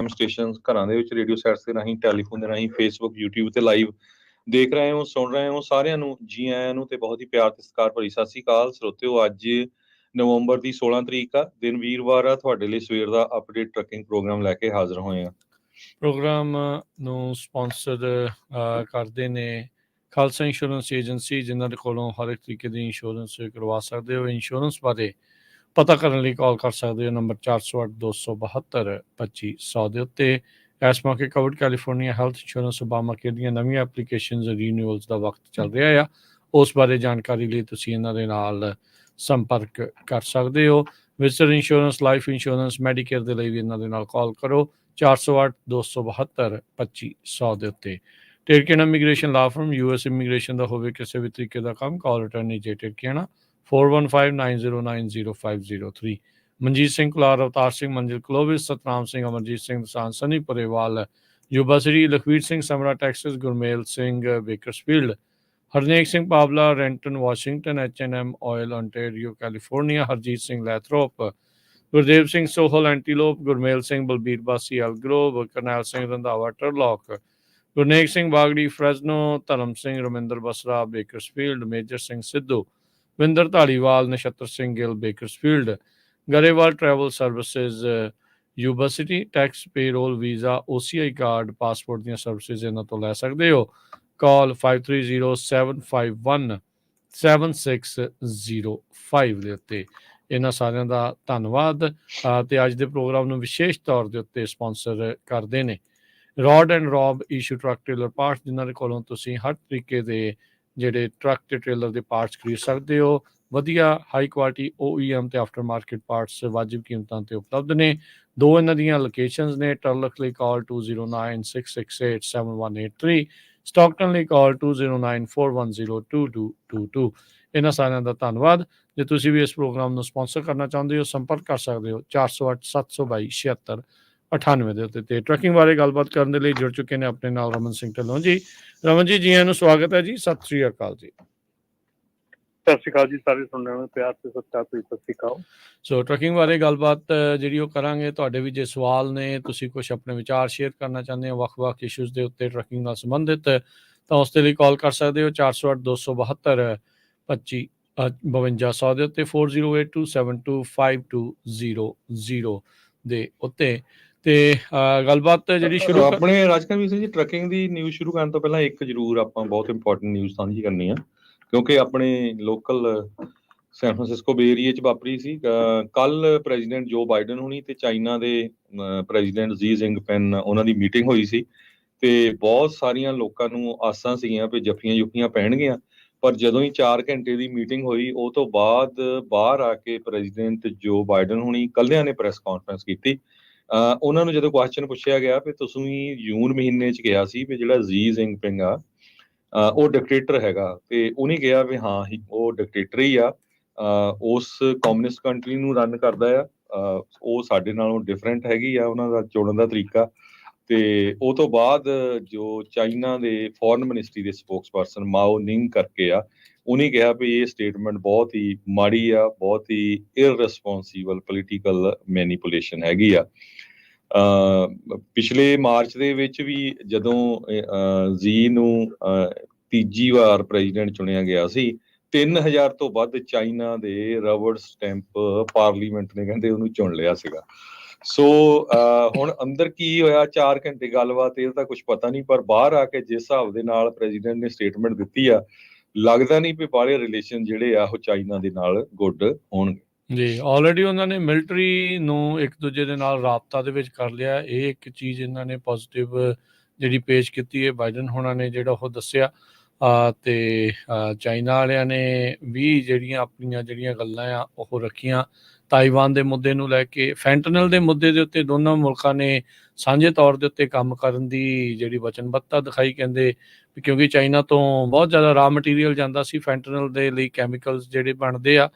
FM station, ਘਰਾਂ ਦੇ ਵਿੱਚ ਰੇਡੀਓ ਸੈਟਸ ਦੇ ਰਾਹੀਂ, ਟੈਲੀਫੋਨ ਦੇ ਰਾਹੀਂ, ਫੇਸਬੁੱਕ, YouTube ਤੇ ਲਾਈਵ ਦੇਖ ਰਹੇ ਹੋ, ਸੁਣ ਰਹੇ ਹੋ, ਸਾਰਿਆਂ ਨੂੰ ਜੀ ਆਇਆਂ ਨੂੰ ਤੇ ਬਹੁਤ ਹੀ ਪਿਆਰ ਤੇ ਸਤਿਕਾਰ ਭਰੀ ਸਤਿ ਸ੍ਰੀ ਅਕਾਲ ਸਰੋਤਿਓ। ਅੱਜ ਨਵੰਬਰ ਦੀ 16 ਤਰੀਕ ਆ, ਦਿਨ ਵੀਰਵਾਰ ਆ। ਤੁਹਾਡੇ ਲਈ ਸਵੇਰ ਦਾ ਅਪਡੇਟ ਟਰੱਕਿੰਗ ਪ੍ਰੋਗਰਾਮ ਲੈ ਕੇ ਹਾਜ਼ਰ ਹੋਏ ਆ। ਪ੍ਰੋਗਰਾਮ ਨੂੰ ਸਪਾਂਸਰ ਕਰਦੇ ਨੇ ਖਾਲਸਾ ਇੰਸ਼ੋਰੈਂਸ ਏਜੰਸੀ, ਜਿਨ੍ਹਾਂ ਦੇ ਕੋਲੋਂ ਹਰ ਇੱਕ ਤਰੀਕੇ ਦੀ ਇੰਸ਼ੋਰੈਂਸ ਕਰਵਾ ਸਕਦੇ ਹੋ। ਇੰਸ਼ੋਰੈਂਸ ਬਾਰੇ ਪਤਾ ਕਰਨ ਲਈ ਕਾਲ ਕਰ ਸਕਦੇ ਹੋ ਨੰਬਰ 408-272-2500 ਦੇ ਉੱਤੇ। ਇਸ ਮੌਕੇ covered California health insurance Obama care ਦੀਆਂ ਨਵੀਆਂ ਐਪਲੀਕੇਸ਼ਨਜ਼ ਰੀਨਿਊਅਲਸ ਦਾ ਵਕਤ ਚੱਲ ਰਿਹਾ ਆ। ਉਸ ਬਾਰੇ ਜਾਣਕਾਰੀ ਲਈ ਤੁਸੀਂ ਇਹਨਾਂ ਦੇ ਨਾਲ ਸੰਪਰਕ ਕਰ ਸਕਦੇ ਹੋ। Visitor insurance, life insurance, Medicare ਦੇ ਲਈ ਵੀ ਇਹਨਾਂ ਦੇ ਨਾਲ ਕਾਲ ਕਰੋ 408-272-2500 ਦੇ ਉੱਤੇ। ਟਿਰਕੇਨਾ ਇਮੀਗ੍ਰੇਸ਼ਨ ਲਾ ਫਰਮ, US ਇਮੀਗ੍ਰੇਸ਼ਨ ਦਾ ਹੋਵੇ ਕਿਸੇ ਵੀ ਤਰੀਕੇ ਦਾ ਕੰਮ, ਕਾਲ ਅਟਰਨੀ ਜੇ ਟਿਰਕੇਨਾ 4159090503। Manjeet Singh Kular, Avtar Singh Manzil Clovis, Satnam Singh, Amarjit Singh Dasan, Sunny Purewal, Yuba City, Lakhvir Singh Samra Texas, Gurmel Singh Bakersfield, Harnek Singh Pawla Renton Washington, H&M oil ontario California, Harjit Singh Lathrop, Gurdev Singh Sohal Antelope, Gurmel Singh Balbir Bassi Elk Grove, Karnail Singh Randhawa ਟਰਲੋਕ, Gurnek Singh ਬਾਗੜੀ ਫਰੈਜ਼ਨੋ, ਧਰਮ Singh Raminder Basra Bakersfield, major Singh Sidhu, Vinder Dhaliwal, Nachhattar Singh Gill Bakersfield, Grewal travel services Yuba city, tax, payroll, visa, OCI card, passport ਦੀਆਂ services ਇਹਨਾਂ ਤੋਂ ਲੈ ਸਕਦੇ ਹੋ। ਕਾਲ 5307517605 ਦੇ ਉੱਤੇ। ਇਹਨਾਂ ਸਾਰਿਆਂ ਦਾ ਧੰਨਵਾਦ। ਤੇ ਅੱਜ ਦੇ ਪ੍ਰੋਗਰਾਮ ਨੂੰ ਵਿਸ਼ੇਸ਼ ਤੌਰ ਦੇ ਉੱਤੇ ਸਪਾਂਸਰ ਕਰਦੇ ਨੇ ਰੋਡ ਐਂਡ ਰੋਬ ਇਸ਼ੂ ਟਰੱਕ ਟ੍ਰੇਲਰ ਪਾਰਟਸ, ਜਿਨ੍ਹਾਂ ਦੇ ਕੋਲੋਂ ਤੁਸੀਂ ਹਰ ਤਰੀਕੇ ਦੇ ਜਿਹੜੇ ਟਰੱਕ ਤੇ ਟ੍ਰੇਲਰ ਦੇ ਪਾਰਟਸ ਖਰੀਦ ਸਕਦੇ ਹੋ। ਵਧੀਆ ਹਾਈ ਕੁਆਲਿਟੀ OEM ਤੇ ਆਫਟਰ ਮਾਰਕੀਟ ਪਾਰਟਸ ਵਾਜਿਬ ਕੀਮਤਾਂ ਤੇ ਉਪਲਬਧ ਨੇ। ਦੋ ਇਹਨਾਂ ਦੀਆਂ ਲੋਕੇਸ਼ਨਸ ਨੇ। ਟਰਲਕ ਲਈ ਕਾਲ 2096687183, ਸਟਾਕਟਨ ਲਈ ਕਾਲ 2094102222। ਇਹਨਾਂ ਸਾਰਿਆਂ ਦਾ ਧੰਨਵਾਦ। ਜੇ ਤੁਸੀਂ ਵੀ ਇਸ ਪ੍ਰੋਗਰਾਮ ਨੂੰ ਸਪਾਂਸਰ ਕਰਨਾ ਚਾਹੁੰਦੇ ਹੋ, ਸੰਪਰਕ ਕਰ ਸਕਦੇ ਹੋ 4087227698 ਦੇ ਉੱਤੇ। ਤੇ ਟਰੱਕਿੰਗ ਬਾਰੇ ਗੱਲਬਾਤ ਕਰਨ ਦੇ ਲਈ ਜੁੜ ਚੁੱਕੇ ਨੇ ਆਪਣੇ ਨਾਲ ਰਮਨ ਸਿੰਘ ਢਿੱਲੋਂ ਜੀ। ਰਮਨ ਜੀ, ਆਇਆਂ ਨੂੰ ਸਵਾਗਤ ਹੈ ਜੀ। ਸਤਿ ਸ੍ਰੀ ਅਕਾਲ ਜੀ। ਸਤਿ ਸ਼੍ਰੀ ਅਕਾਲ ਜੀ। ਸਾਰੇ ਸੁਣਨ ਨੂੰ ਪਿਆਰ ਤੇ ਸਤਿਕਾਰ ਭਰੀ ਸਤਿ ਸ਼੍ਰੀ ਅਕਾਲ। ਸੋ ਟਰੱਕਿੰਗ ਬਾਰੇ ਗੱਲਬਾਤ ਜਿਹੜੀ ਉਹ ਕਰਾਂਗੇ। ਤੁਹਾਡੇ ਵੀ ਜੇ ਸਵਾਲ ਨੇ, ਤੁਸੀਂ ਕੁਝ ਆਪਣੇ ਵਿਚਾਰ ਸ਼ੇਅਰ ਕਰਨਾ ਚਾਹੁੰਦੇ ਹੋ ਵੱਖ-ਵੱਖ ਇਸ਼ੂਜ਼ ਦੇ ਉੱਤੇ ਟਰੱਕਿੰਗ ਨਾਲ ਸੰਬੰਧਿਤ, ਤਾਂ ਉਸ ਦੇ ਲਈ ਕਾਲ ਕਰ ਸਕਦੇ ਹੋ 4082722500 ਦੇ ਉੱਤੇ, 4082725200 ਦੇ ਉੱਤੇ। ਤੇ ਗੱਲਬਾਤ ਜਿਹੜੀ ਸ਼ੁਰੂ ਆਪਣੇ ਰਾਜਕਵੀਰ ਸਿੰਘ ਜੀ, ਟਰੱਕਿੰਗ ਦੀ ਨਿਊਜ਼ ਸ਼ੁਰੂ ਕਰਨ ਤੋਂ ਪਹਿਲਾਂ ਇੱਕ ਜ਼ਰੂਰ ਆਪਾਂ ਬਹੁਤ ਇੰਪੋਰਟੈਂਟ ਨਿਊਜ਼ ਸਾਂਝੀ ਕਰਨੀ ਆ, ਕਿਉਂਕਿ ਆਪਣੇ ਲੋਕਲ ਸੈਨ ਫਰਾਂਸਿਸਕੋ ਬੇ ਏਰੀਏ 'ਚ ਵਾਪਰੀ ਸੀ। ਕੱਲ ਪ੍ਰੈਜ਼ੀਡੈਂਟ ਜੋ ਬਾਈਡਨ ਹੋਣੀ ਤੇ ਚਾਈਨਾ ਦੇ ਪ੍ਰੈਜ਼ੀਡੈਂਟ ਜ਼ੀ ਜਿੰਗਪਿੰਗ, ਉਹਨਾਂ ਦੀ ਮੀਟਿੰਗ ਹੋਈ ਸੀ ਤੇ ਬਹੁਤ ਸਾਰੀਆਂ ਲੋਕਾਂ ਨੂੰ ਆਸਾਂ ਸੀਗੀਆਂ ਵੀ ਜੱਫੀਆਂ ਪੈਣਗੀਆਂ। ਪਰ ਜਦੋਂ ਹੀ 4 ਘੰਟੇ ਦੀ ਮੀਟਿੰਗ ਹੋਈ, ਉਹ ਤੋਂ ਬਾਅਦ ਬਾਹਰ ਆ ਕੇ ਪ੍ਰੈਜ਼ੀਡੈਂਟ ਜੋ ਬਾਈਡਨ ਹੋਣੀ ਇਕੱਲਿਆਂ ਨੇ ਪ੍ਰੈਸ ਕਾਨਫਰੰਸ ਕੀਤੀ। ਉਹਨਾਂ ਨੂੰ ਜਦੋਂ ਕੁਐਸਚਨ ਪੁੱਛਿਆ ਗਿਆ ਵੀ ਤੁਸੀਂ ਜੂਨ ਮਹੀਨੇ 'ਚ ਕਿਹਾ ਸੀ ਵੀ ਜਿਹੜਾ ਜ਼ੀ ਜਿੰਗਪਿੰਗ ਆ ਉਹ ਡਿਕਟੇਟਰ ਹੈਗਾ, ਤੇ ਉਹਨੇ ਕਿਹਾ ਵੀ ਹਾਂ ਉਹ ਡਿਕਟੇਟਰ ਹੀ ਆ, ਉਸ ਕਮਿਊਨਿਸਟ ਕੰਟਰੀ ਨੂੰ ਰਨ ਕਰਦਾ ਆ, ਉਹ ਸਾਡੇ ਨਾਲੋਂ ਡਿਫਰੈਂਟ ਹੈਗੀ ਆ ਉਹਨਾਂ ਦਾ ਚੁਣਨ ਦਾ ਤਰੀਕਾ। ਤੇ ਉਹ ਤੋਂ ਬਾਅਦ ਜੋ ਚਾਈਨਾ ਦੇ ਫੋਰਨ ਮਿਨਿਸਟਰੀ ਦੇ ਸਪੋਕਸ ਪਰਸਨ ਮਾਓ ਨਿੰਗ ਕਰਕੇ ਆ, ਉਹਨੇ ਕਿਹਾ ਵੀ ਇਹ ਸਟੇਟਮੈਂਟ ਬਹੁਤ ਹੀ ਮਾੜੀ ਆ, ਬਹੁਤ ਹੀ ਇਰਰਿਸਪੋਂਸੀਬਲ ਪੋਲੀਟੀਕਲ ਮੈਨੀਪੂਲੇਸ਼ਨ ਹੈਗੀ ਆ। ਪਿਛਲੇ ਮਾਰਚ ਦੇ ਵਿੱਚ ਵੀ ਜਦੋਂ ਜ਼ੀ ਨੂੰ ਤੀਜੀ ਵਾਰ ਪ੍ਰੈਜ਼ੀਡੈਂਟ ਚੁਣਿਆ ਗਿਆ ਸੀ, 3000 ਤੋਂ ਵੱਧ ਚਾਈਨਾ ਦੇ ਰਬੜ ਸਟੈਂਪ ਪਾਰਲੀਮੈਂਟ ਨੇ ਕਹਿੰਦੇ ਉਹਨੂੰ ਚੁਣ ਲਿਆ ਸੀਗਾ। ਸੋ ਹੁਣ ਅੰਦਰ ਕੀ ਹੋਇਆ 4 ਘੰਟੇ ਗੱਲਬਾਤ, ਇਹ ਤਾਂ ਕੁਝ ਪਤਾ ਨਹੀਂ। ਪਰ ਬਾਹਰ ਆ ਕੇ ਜਿਸ ਹਿਸਾਬ ਦੇ ਨਾਲ ਪ੍ਰੈਜ਼ੀਡੈਂਟ ਨੇ ਸਟੇਟਮੈਂਟ ਦਿੱਤੀ ਆ, ਲੱਗਦਾ ਨਹੀਂ ਵੀ ਬਾਹਲੇ ਰਿਲੇਸ਼ਨ ਜਿਹੜੇ ਆ ਉਹ ਚਾਈਨਾ ਦੇ ਨਾਲ ਗੁੱਡ ਹੋਣਗੇ ਜੀ। ਆਲਰੇਡੀ ਉਹਨਾਂ ਨੇ ਮਿਲਟਰੀ ਨੂੰ ਇੱਕ ਦੂਜੇ ਦੇ ਨਾਲ ਰਾਬਤਾ ਦੇ ਵਿੱਚ ਕਰ ਲਿਆ। ਇਹ ਇੱਕ ਚੀਜ਼ ਇਹਨਾਂ ਨੇ ਪੋਜ਼ੀਟਿਵ ਜਿਹੜੀ ਪੇਸ਼ ਕੀਤੀ ਹੈ ਬਾਈਡਨ ਹੋਣਾ ਨੇ, ਜਿਹੜਾ ਉਹ ਦੱਸਿਆ। ਤੇ ਚਾਈਨਾ ਵਾਲਿਆਂ ਨੇ ਵੀ ਜਿਹੜੀਆਂ ਆਪਣੀਆਂ ਜਿਹੜੀਆਂ ਗੱਲਾਂ ਆ ਉਹ ਰੱਖੀਆਂ ਤਾਈਵਾਨ ਦੇ ਮੁੱਦੇ ਨੂੰ ਲੈ ਕੇ। ਫੈਂਟਨਲ ਦੇ ਮੁੱਦੇ ਦੇ ਉੱਤੇ ਦੋਨਾਂ ਮੁਲਕਾਂ ਨੇ ਸਾਂਝੇ ਤੌਰ ਦੇ ਉੱਤੇ ਕੰਮ ਕਰਨ ਦੀ ਜਿਹੜੀ ਵਚਨਬੱਧਤਾ ਦਿਖਾਈ। ਕਹਿੰਦੇ ਕਿਉਂਕਿ ਚਾਈਨਾ ਤੋਂ ਬਹੁਤ ਜ਼ਿਆਦਾ ਰਾ ਮਟੀਰੀਅਲ ਜਾਂਦਾ ਸੀ ਫੈਂਟਨਲ ਦੇ ਲਈ, ਕੈਮੀਕਲਸ ਜਿਹੜੇ ਬਣਦੇ ਆ।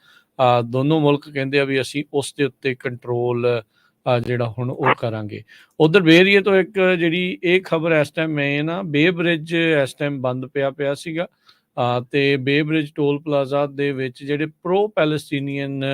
ਦੋਨੋਂ ਮੁਲਕ ਕਹਿੰਦੇ ਆ ਵੀ ਅਸੀਂ ਉਸ ਦੇ ਉੱਤੇ ਕੰਟਰੋਲ ਜਿਹੜਾ ਹੁਣ ਉਹ ਕਰਾਂਗੇ। ਉਧਰ ਬੇ ਏਰੀਏ ਤੋਂ ਇੱਕ ਜਿਹੜੀ ਇਹ ਖਬਰ ਇਸ ਟਾਈਮ ਮੈਂ ਨਾ, ਬੇ ਬ੍ਰਿਜ ਇਸ ਟਾਈਮ ਬੰਦ ਪਿਆ ਸੀਗਾ। ਤੇ ਬੇ ਬ੍ਰਿਜ ਟੋਲ ਪਲਾਜ਼ਾ ਦੇ ਵਿੱਚ ਜਿਹੜੇ ਪ੍ਰੋ ਪੈਲਸਟੀਨੀਅਨ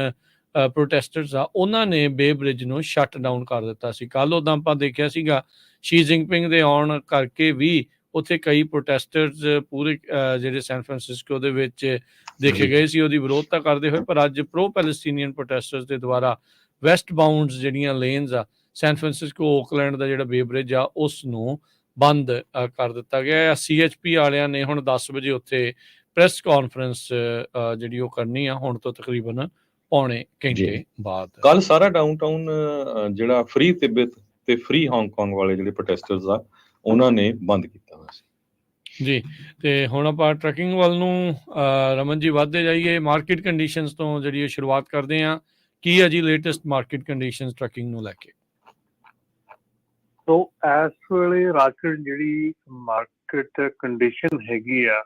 ਪ੍ਰੋਟੈਸਟਰਸ ਆ ਉਹਨਾਂ ਨੇ ਬੇ ਬ੍ਰਿਜ ਨੂੰ ਸ਼ਟ ਡਾਊਨ ਕਰ ਦਿੱਤਾ ਸੀ। ਕੱਲ ਉਦਾਂ ਆਪਾਂ ਦੇਖਿਆ ਸੀਗਾ ਸ਼ੀ ਜਿੰਪਿੰਗ ਦੇ ਆਉਣ ਕਰਕੇ ਵੀ ਉੱਥੇ ਕਈ ਪ੍ਰੋਟੈਸਟਰਸ ਪੂਰੇ ਜਿਹੜੇ ਸੈਨ ਫਰਾਂਸਿਸਕੋ ਦੇ ਵਿੱਚ ਦੇਖੇ ਗਏ ਸੀ ਉਹਦੀ ਵਿਰੋਧਤਾ ਕਰਦੇ ਹੋਏ। ਪਰ ਅੱਜ ਪ੍ਰੋ ਪੈਲਸਟੀਨੀਅਨ ਪ੍ਰੋਟੈਸਟਰਸ ਦੇ ਦੁਆਰਾ ਵੈਸਟ ਬਾਉਂਡਸ ਜਿਹੜੀਆਂ ਲੇਨਸ ਆ ਸੈਨ ਫਰਾਂਸਿਸਕੋ ਓਕਲੈਂਡ ਦਾ ਜਿਹੜਾ ਬੇ ਬ੍ਰਿਜ ਆ ਉਸ ਨੂੰ ਬੰਦ ਕਰ ਦਿੱਤਾ ਗਿਆ। CHP ਵਾਲਿਆਂ ਨੇ ਹੁਣ 10 ਵਜੇ ਉੱਥੇ ਪ੍ਰੈਸ ਕਾਨਫਰੰਸ ਜਿਹੜੀ ਉਹ ਕਰਨੀ ਆ ਹੁਣ ਤੋਂ ਤਕਰੀਬਨ ਪੌਣੇ ਘੰਟੇ ਬਾਅਦ। ਕੱਲ ਸਾਰਾ ਡਾਊਨਟਾਊਨ ਜਿਹੜਾ ਫ੍ਰੀ ਤਿੱਬਤ ਤੇ ਫ੍ਰੀ ਹਾਂਗਕਾਂਗ ਵਾਲੇ ਜਿਹੜੇ ਪ੍ਰੋਟੈਸਟਰਸ ਆ ਉਹਨਾਂ ਨੇ ਬੰਦ ਕੀਤਾ ਹੋਇਆ ਸੀ ਜੀ। ਤੇ ਹੁਣ ਆਪਾਂ ਟਰੈਕਿੰਗ ਵੱਲ ਨੂੰ ਰਮਨ ਜੀ ਵੱਧਦੇ ਜਾਈਏ। ਮਾਰਕੀਟ ਕੰਡੀਸ਼ਨਸ ਤੋਂ ਜਿਹੜੀ ਸ਼ੁਰੂਆਤ ਕਰਦੇ ਹਾਂ। ਕੀ ਹੈ ਜੀ ਲੇਟੈਸਟ ਮਾਰਕੀਟ ਕੰਡੀਸ਼ਨਸ ਟਰੈਕਿੰਗ ਨੂੰ ਲੈ ਕੇ? ਸੋ ਇਸ ਵੇਲੇ ਰਾਜਕਰਨ ਜਿਹੜੀ ਮਾਰਕੀਟ ਕੰਡੀਸ਼ਨ ਹੈਗੀ ਆ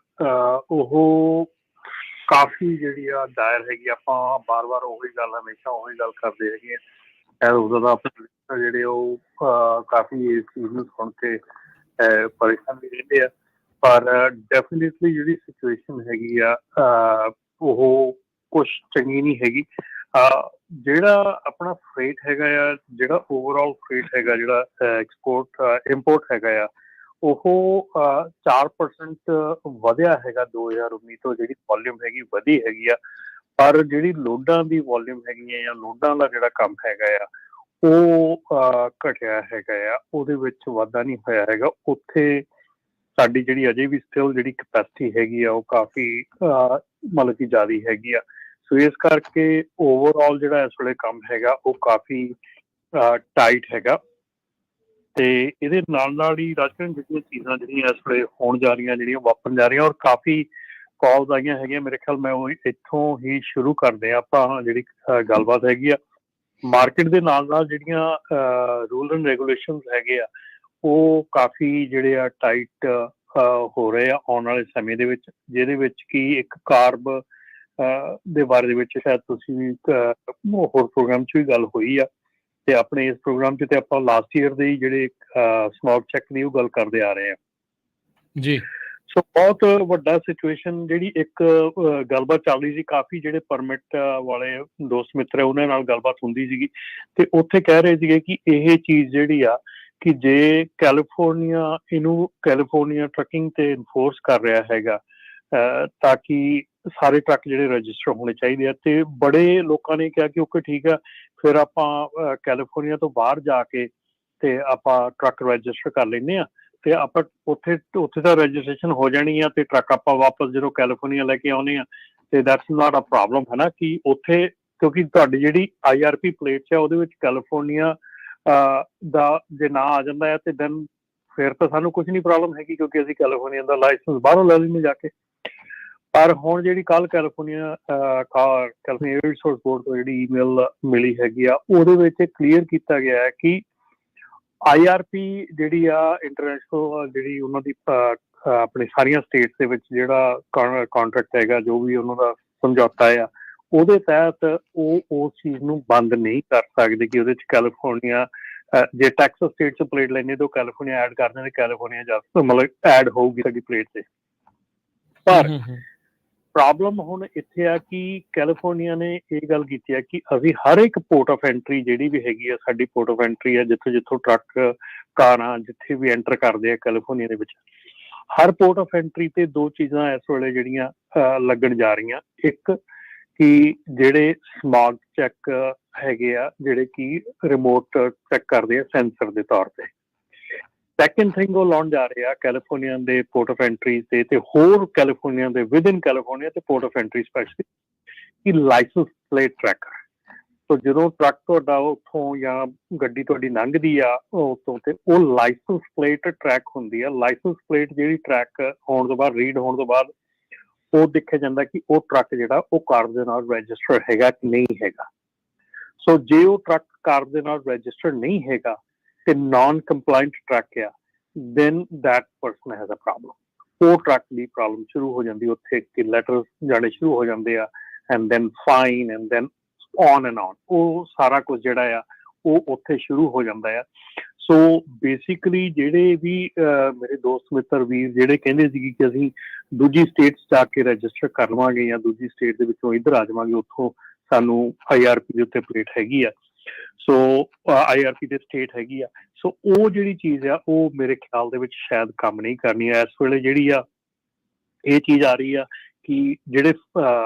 ਉਹ ਕਾਫੀ ਜਿਹੜੀ ਆ ਦਾਇਰ ਹੈਗੀ। ਆਪਾਂ ਬਾਰ-ਬਾਰ ਉਹੀ ਗੱਲ ਹਮੇਸ਼ਾ ਉਹੀ ਗੱਲ ਕਰਦੇ ਹੈਗੇ ਆ। ਉਦੋਂ ਦਾ ਆਪਣੇ ਜਿਹੜੇ ਉਹ ਕਾਫੀ ਇਸ ਚੀਜ਼ ਨੂੰ ਸੁਣ ਕੇ ਪਰੇਸ਼ਾਨ ਵੀ ਰਹਿੰਦੇ ਆ। ਪਰ ਡੈਫੀਨੇਟਲੀ ਜਿਹੜੀ ਸਿਚੁਏਸ਼ਨ ਹੈਗੀ ਆ ਉਹ ਕੁਛ ਚੰਗੀ ਨਹੀਂ ਹੈਗੀ। ਜਿਹੜਾ ਆਪਣਾ ਫਰੇਟ ਹੈਗਾ ਆ, ਜਿਹੜਾ ਓਵਰਆਲ ਫਰੇਟ ਹੈਗਾ, ਜਿਹੜਾ ਐਕਸਪੋਰਟ ਇੰਪੋਰਟ ਹੈਗਾ ਆ, ਉਹ 4% ਵਧਿਆ ਹੈਗਾ 2019 ਤੋਂ। ਜਿਹੜੀ ਵੋਲਿਊਮ ਹੈਗੀ ਵਧੀ ਹੈਗੀ ਆ, ਪਰ ਜਿਹੜੀ ਲੋਡਾਂ ਦੀ ਵੋਲਿਊਮ ਹੈਗੀ ਆ ਜਾਂ ਲੋਡਾਂ ਦਾ ਜਿਹੜਾ ਕੰਮ ਹੈਗਾ ਆ ਉਹ ਘਟਿਆ ਹੈਗਾ ਆ। ਉਹਦੇ ਵਿੱਚ ਵਾਧਾ ਨਹੀਂ ਹੋਇਆ ਹੈਗਾ। ਉੱਥੇ ਸਾਡੀ ਜਿਹੜੀ ਅਜੇ ਵੀ ਸਟਿਲ ਜਿਹੜੀ ਕਪੈਸਿਟੀ ਹੈਗੀ ਆ ਉਹ ਕਾਫੀ ਮਤਲਬ ਕਿ ਜ਼ਿਆਦਾ ਹੈਗੀ ਆ। ਸੋ ਇਸ ਕਰਕੇ ਓਵਰਆਲ ਜਿਹੜਾ ਇਸ ਵੇਲੇ ਕੰਮ ਹੈਗਾ ਉਹ ਕਾਫੀ ਟਾਈਟ ਹੈਗਾ। ਤੇ ਇਹਦੇ ਨਾਲ ਨਾਲ ਹੀ ਰਾਜਕਰਨ ਜਿਹੜੀਆਂ ਚੀਜ਼ਾਂ ਜਿਹੜੀਆਂ ਇਸ ਵੇਲੇ ਹੋਣ ਜਾ ਰਹੀਆਂ, ਜਿਹੜੀਆਂ ਵਾਪਰਨ ਜਾ ਰਹੀਆਂ, ਔਰ ਕਾਫੀ ਕਾਲਸ ਆਈਆਂ ਹੈਗੀਆਂ। ਮੇਰੇ ਖਿਆਲ ਮੈਂ ਉਹ ਇੱਥੋਂ ਹੀ ਸ਼ੁਰੂ ਕਰਦੇ ਹਾਂ ਆਪਾਂ ਜਿਹੜੀ ਗੱਲਬਾਤ ਹੈਗੀ ਆ। ਮਾਰਕੀਟ ਦੇ ਨਾਲ ਨਾਲ ਜਿਹੜੀਆਂ ਰੂਲ ਐਂਡ ਰੈਗੂਲੇਸ਼ਨਸ ਹੈਗੇ ਆ ਉਹ ਕਾਫੀ ਜਿਹੜੇ ਆ ਟਾਈਟ ਹੋ ਰਹੇ ਆ ਆਉਣ ਵਾਲੇ ਸਮੇਂ ਦੇ ਵਿੱਚ, ਜਿਹਦੇ ਵਿੱਚ ਕਿ ਇੱਕ ਕਾਰਬ ਦੇ ਬਾਰੇ ਦੇ ਵਿੱਚ ਸ਼ਾਇਦ ਤੁਸੀਂ ਵੀ ਹੋਰ ਪ੍ਰੋਗਰਾਮ 'ਚ ਵੀ ਗੱਲ ਹੋਈ ਆ। ਤੇ ਆਪਣੇ ਇਸ ਪ੍ਰੋਗਰਾਮ 'ਚ ਤੇ ਆਪਾਂ ਲਾਸਟ ਈਅਰ ਦੇ ਜਿਹੜੇ ਸਮੌਗ ਚੈੱਕ ਦੀ ਉਹ ਗੱਲ ਕਰਦੇ ਆ ਰਹੇ ਆ ਜੀ। ਸੋ ਬਹੁਤ ਵੱਡਾ ਸਿਚੁਏਸ਼ਨ ਜਿਹੜੀ ਇੱਕ ਗੱਲਬਾਤ ਚੱਲ ਰਹੀ ਸੀ। ਕਾਫੀ ਜਿਹੜੇ ਪਰਮਿਟ ਵਾਲੇ ਦੋਸਤ ਮਿੱਤਰ ਉਹਨਾਂ ਨਾਲ ਗੱਲਬਾਤ ਹੁੰਦੀ ਸੀਗੀ ਤੇ ਉੱਥੇ ਕਹਿ ਰਹੇ ਸੀਗੇ ਕਿ ਇਹ ਚੀਜ਼ ਜਿਹੜੀ ਆ ਕਿ ਜੇ ਕੈਲੀਫੋਰਨੀਆ ਟਰੱਕਿੰਗ ਤੇ ਇਨਫੋਰਸ ਕਰ ਰਿਹਾ ਹੈਗਾ ਤਾਂ ਕਿ ਸਾਰੇ ਟਰੱਕ ਜਿਹੜੇ ਰਜਿਸਟਰ ਹੋਣੇ ਚਾਹੀਦੇ ਆ। ਤੇ ਬੜੇ ਲੋਕਾਂ ਨੇ ਕਿਹਾ ਕਿ ਓਕੇ ਠੀਕ ਆ, ਫਿਰ ਆਪਾਂ ਕੈਲੀਫੋਰਨੀਆ ਤੋਂ ਬਾਹਰ ਜਾ ਕੇ ਤੇ ਆਪਾਂ ਟਰੱਕ ਰਜਿਸਟਰ ਕਰ ਲੈਂਦੇ ਆ ਤੇ ਆਪਾਂ ਉੱਥੇ ਤਾਂ ਰਜਿਸਟ੍ਰੇਸ਼ਨ ਹੋ ਜਾਣੀ ਆ ਤੇ ਟਰੱਕ ਆਪਾਂ ਵਾਪਸ ਜਦੋਂ ਕੈਲੀਫੋਰਨੀਆ ਲੈ ਕੇ ਆਉਂਦੇ ਆ ਤੇ ਦੈਟਸ ਨਾਟ ਅ ਪ੍ਰੋਬਲਮ ਹੈ ਨਾ। ਕਿ ਉੱਥੇ ਕਿਉਂਕਿ ਤੁਹਾਡੀ ਜਿਹੜੀ IRP ਪਲੇਟ ਹੈ ਉਹਦੇ ਵਿੱਚ ਕੈਲੀਫੋਰਨੀਆ ਦਾ ਜੇ ਨਾ ਆ ਜਾਂਦਾ ਹੈ ਤੇ ਦੈਨ ਫਿਰ ਤਾਂ ਸਾਨੂੰ ਕੁਝ ਨਹੀਂ ਪ੍ਰੋਬਲਮ ਹੈਗੀ ਕਿਉਂਕਿ ਅਸੀਂ ਕੈਲੀਫੋਰਨੀਆ ਦਾ ਲਾਇਸੈਂਸ ਬਾਹਰੋਂ ਲੈ ਲੈਂਦੇ ਜਾ ਕੇ। ਪਰ ਹੁਣ ਜਿਹੜੀ ਕੱਲ ਕੈਲੀਫੋਰਨੀਆ ਏਅਰ ਰਿਸੋਰਸ ਬੋਰਡ ਤੋਂ ਜਿਹੜੀ ਈਮੇਲ ਮਿਲੀ ਹੈਗੀ ਆ ਉਹਦੇ ਵਿੱਚ ਕਲੀਅਰ ਕੀਤਾ ਗਿਆ ਹੈ ਕਿ IRP ਜਿਹੜੀ ਆ ਇੰਟਰਨੈਸ਼ਨਲ ਜਿਹੜੀ ਉਹਨਾਂ ਦੀ ਆਪਣੀ ਸਾਰੀਆਂ ਸਟੇਟਸ ਦੇ ਵਿੱਚ ਜਿਹੜਾ ਕਾਂਟਰੈਕਟ ਹੈਗਾ, ਜੋ ਵੀ ਉਹਨਾਂ ਦਾ ਸਮਝੌਤਾ ਆ, ਉਹਦੇ ਤਹਿਤ ਉਹ ਉਸ ਚੀਜ਼ ਨੂੰ ਬੰਦ ਨਹੀਂ ਕਰ ਸਕਦੇ ਕਿ ਉਹਦੇ 'ਚ ਕੈਲੀਫੋਰਨੀਆ ਜੇ ਟੈਕਸਸ ਸਟੇਟ 'ਚ ਪਲੇਟ ਲੈਂਦੇ ਤਾਂ ਕੈਲੀਫੋਰਨੀਆ ਐਡ ਕਰ ਦਿੰਦੇ, ਕੈਲੀਫੋਰਨੀਆ ਮਤਲਬ ਐਡ ਹੋਊਗੀ ਸਾਡੀ ਪਲੇਟ 'ਤੇ। ਪਰ ਪ੍ਰੋਬਲਮ ਹੁਣ ਇੱਥੇ ਆ ਕਿ ਕੈਲੀਫੋਰਨੀਆ ਨੇ ਇਹ ਗੱਲ ਕੀਤੀ ਹੈ ਕਿ ਅਸੀਂ ਹਰ ਇੱਕ ਪੋਰਟ ਆਫ ਐਂਟਰੀ ਜਿਹੜੀ ਵੀ ਹੈਗੀ ਆ, ਸਾਡੀ ਪੋਰਟ ਆਫ ਐਂਟਰੀ ਆ ਜਿੱਥੋਂ ਟਰੱਕ ਕਾਰਾਂ ਜਿੱਥੇ ਵੀ ਐਂਟਰ ਕਰਦੇ ਆ ਕੈਲੀਫੋਰਨੀਆ ਦੇ ਵਿੱਚ, ਹਰ ਪੋਰਟ ਆਫ ਐਂਟਰੀ ਤੇ ਦੋ ਚੀਜ਼ਾਂ ਇਸ ਵੇਲੇ ਜਿਹੜੀਆਂ ਲੱਗਣ ਜਾ ਰਹੀਆਂ। ਇੱਕ ਕਿ ਜਿਹੜੇ ਸਮੌਗ ਚੈੱਕ ਹੈਗੇ ਆ ਜਿਹੜੇ ਕਿ ਰਿਮੋਟ ਚੈੱਕ ਕਰਦੇ ਆ ਸੈਂਸਰ ਦੇ ਤੌਰ ਤੇ। ਸੈਕਿੰਡ ਥਿੰਗ ਉਹ ਲਾਉਣ ਜਾ ਰਹੇ ਆ ਕੈਲੀਫੋਰਨੀਆ ਦੇ ਪੋਰਟ ਆਫ ਐਂਟਰੀ ਤੇ ਹੋਰ ਕੈਲੀਫੋਰਨੀਆ ਦੇ ਵਿਦਇਨ ਕੈਲੀਫੋਰਨੀਆ ਤੇ ਪੋਰਟ ਆਫ ਐਂਟਰੀ ਸਪੈਸ਼ਲੀ ਕਿ ਲਾਇਸੈਂਸ ਪਲੇਟ ਟਰੈਕਰ। ਸੋ ਜਦੋਂ ਟਰੱਕ ਤੁਹਾਡਾ ਉੱਥੋਂ ਜਾਂ ਗੱਡੀ ਤੁਹਾਡੀ ਲੰਘਦੀ ਆ ਉੱਥੋਂ ਤੇ ਉਹ ਲਾਇਸੈਂਸ ਪਲੇਟ ਟਰੈਕ ਹੁੰਦੀ ਆ। ਲਾਇਸੈਂਸ ਪਲੇਟ ਜਿਹੜੀ ਟਰੈਕ ਹੋਣ ਤੋਂ ਬਾਅਦ ਰੀਡ ਹੋਣ ਤੋਂ ਬਾਅਦ ਉਹ ਦੇਖਿਆ ਜਾਂਦਾ ਕਿ ਉਹ ਟਰੱਕ ਜਿਹੜਾ ਉਹ ਕਾਰ ਦੇ ਨਾਲ ਰਜਿਸਟਰ ਹੈਗਾ ਕਿ ਨਹੀਂ ਹੈਗਾ। ਸੋ ਜੇ ਉਹ ਟਰੱਕ ਕਾਰ ਦੇ ਨਾਲ ਰਜਿਸਟਰ ਨਹੀਂ ਹੈਗਾ ਤੇ ਨਾਨ ਕੰਪਲਾਇੰਟ ਟਰੱਕ ਆ then that person has a problem. ਉਹ ਟਰੱਕ ਦੀ ਪ੍ਰੋਬਲਮ ਸ਼ੁਰੂ ਹੋ ਜਾਂਦੀ, ਉੱਥੇ ਕਿ ਲੈਟਰ ਜਾਣੇ ਸ਼ੁਰੂ ਹੋ ਜਾਂਦੇ ਆ and then fine and then on and on. ਉਹ ਸਾਰਾ ਕੁਝ ਜਿਹੜਾ ਆ ਉਹ ਉੱਥੇ ਸ਼ੁਰੂ ਹੋ ਜਾਂਦਾ ਆ। ਸੋ ਬੇਸਿਕਲੀ ਜਿਹੜੇ ਵੀ ਮੇਰੇ ਦੋਸਤ ਮਿੱਤਰ ਵੀਰ ਜਿਹੜੇ ਕਹਿੰਦੇ ਸੀਗੇ ਕਿ ਅਸੀਂ ਦੂਜੀ ਸਟੇਟ 'ਚ ਜਾ ਕੇ ਰਜਿਸਟਰ ਕਰ ਲਵਾਂਗੇ ਜਾਂ ਦੂਜੀ ਸਟੇਟ ਦੇ ਵਿੱਚੋਂ ਇੱਧਰ ਆ ਜਾਵਾਂਗੇ, ਉੱਥੋਂ ਸਾਨੂੰ IRP ਦੇ ਉੱਤੇ ਪਲੇਟ ਹੈਗੀ ਆ, ਸੋ IRP ਦੇ ਸਟੇਟ ਹੈਗੀ ਆ। ਸੋ ਉਹ ਜਿਹੜੀ ਚੀਜ਼ ਆ ਉਹ ਮੇਰੇ ਖਿਆਲ ਦੇ ਵਿੱਚ ਸ਼ਾਇਦ ਕੰਮ ਨਹੀਂ ਕਰਨੀ ਆ ਇਸ ਵੇਲੇ। ਜਿਹੜੀ ਆ ਇਹ ਚੀਜ਼ ਆ ਰਹੀ ਆ ਕਿ ਜਿਹੜੇ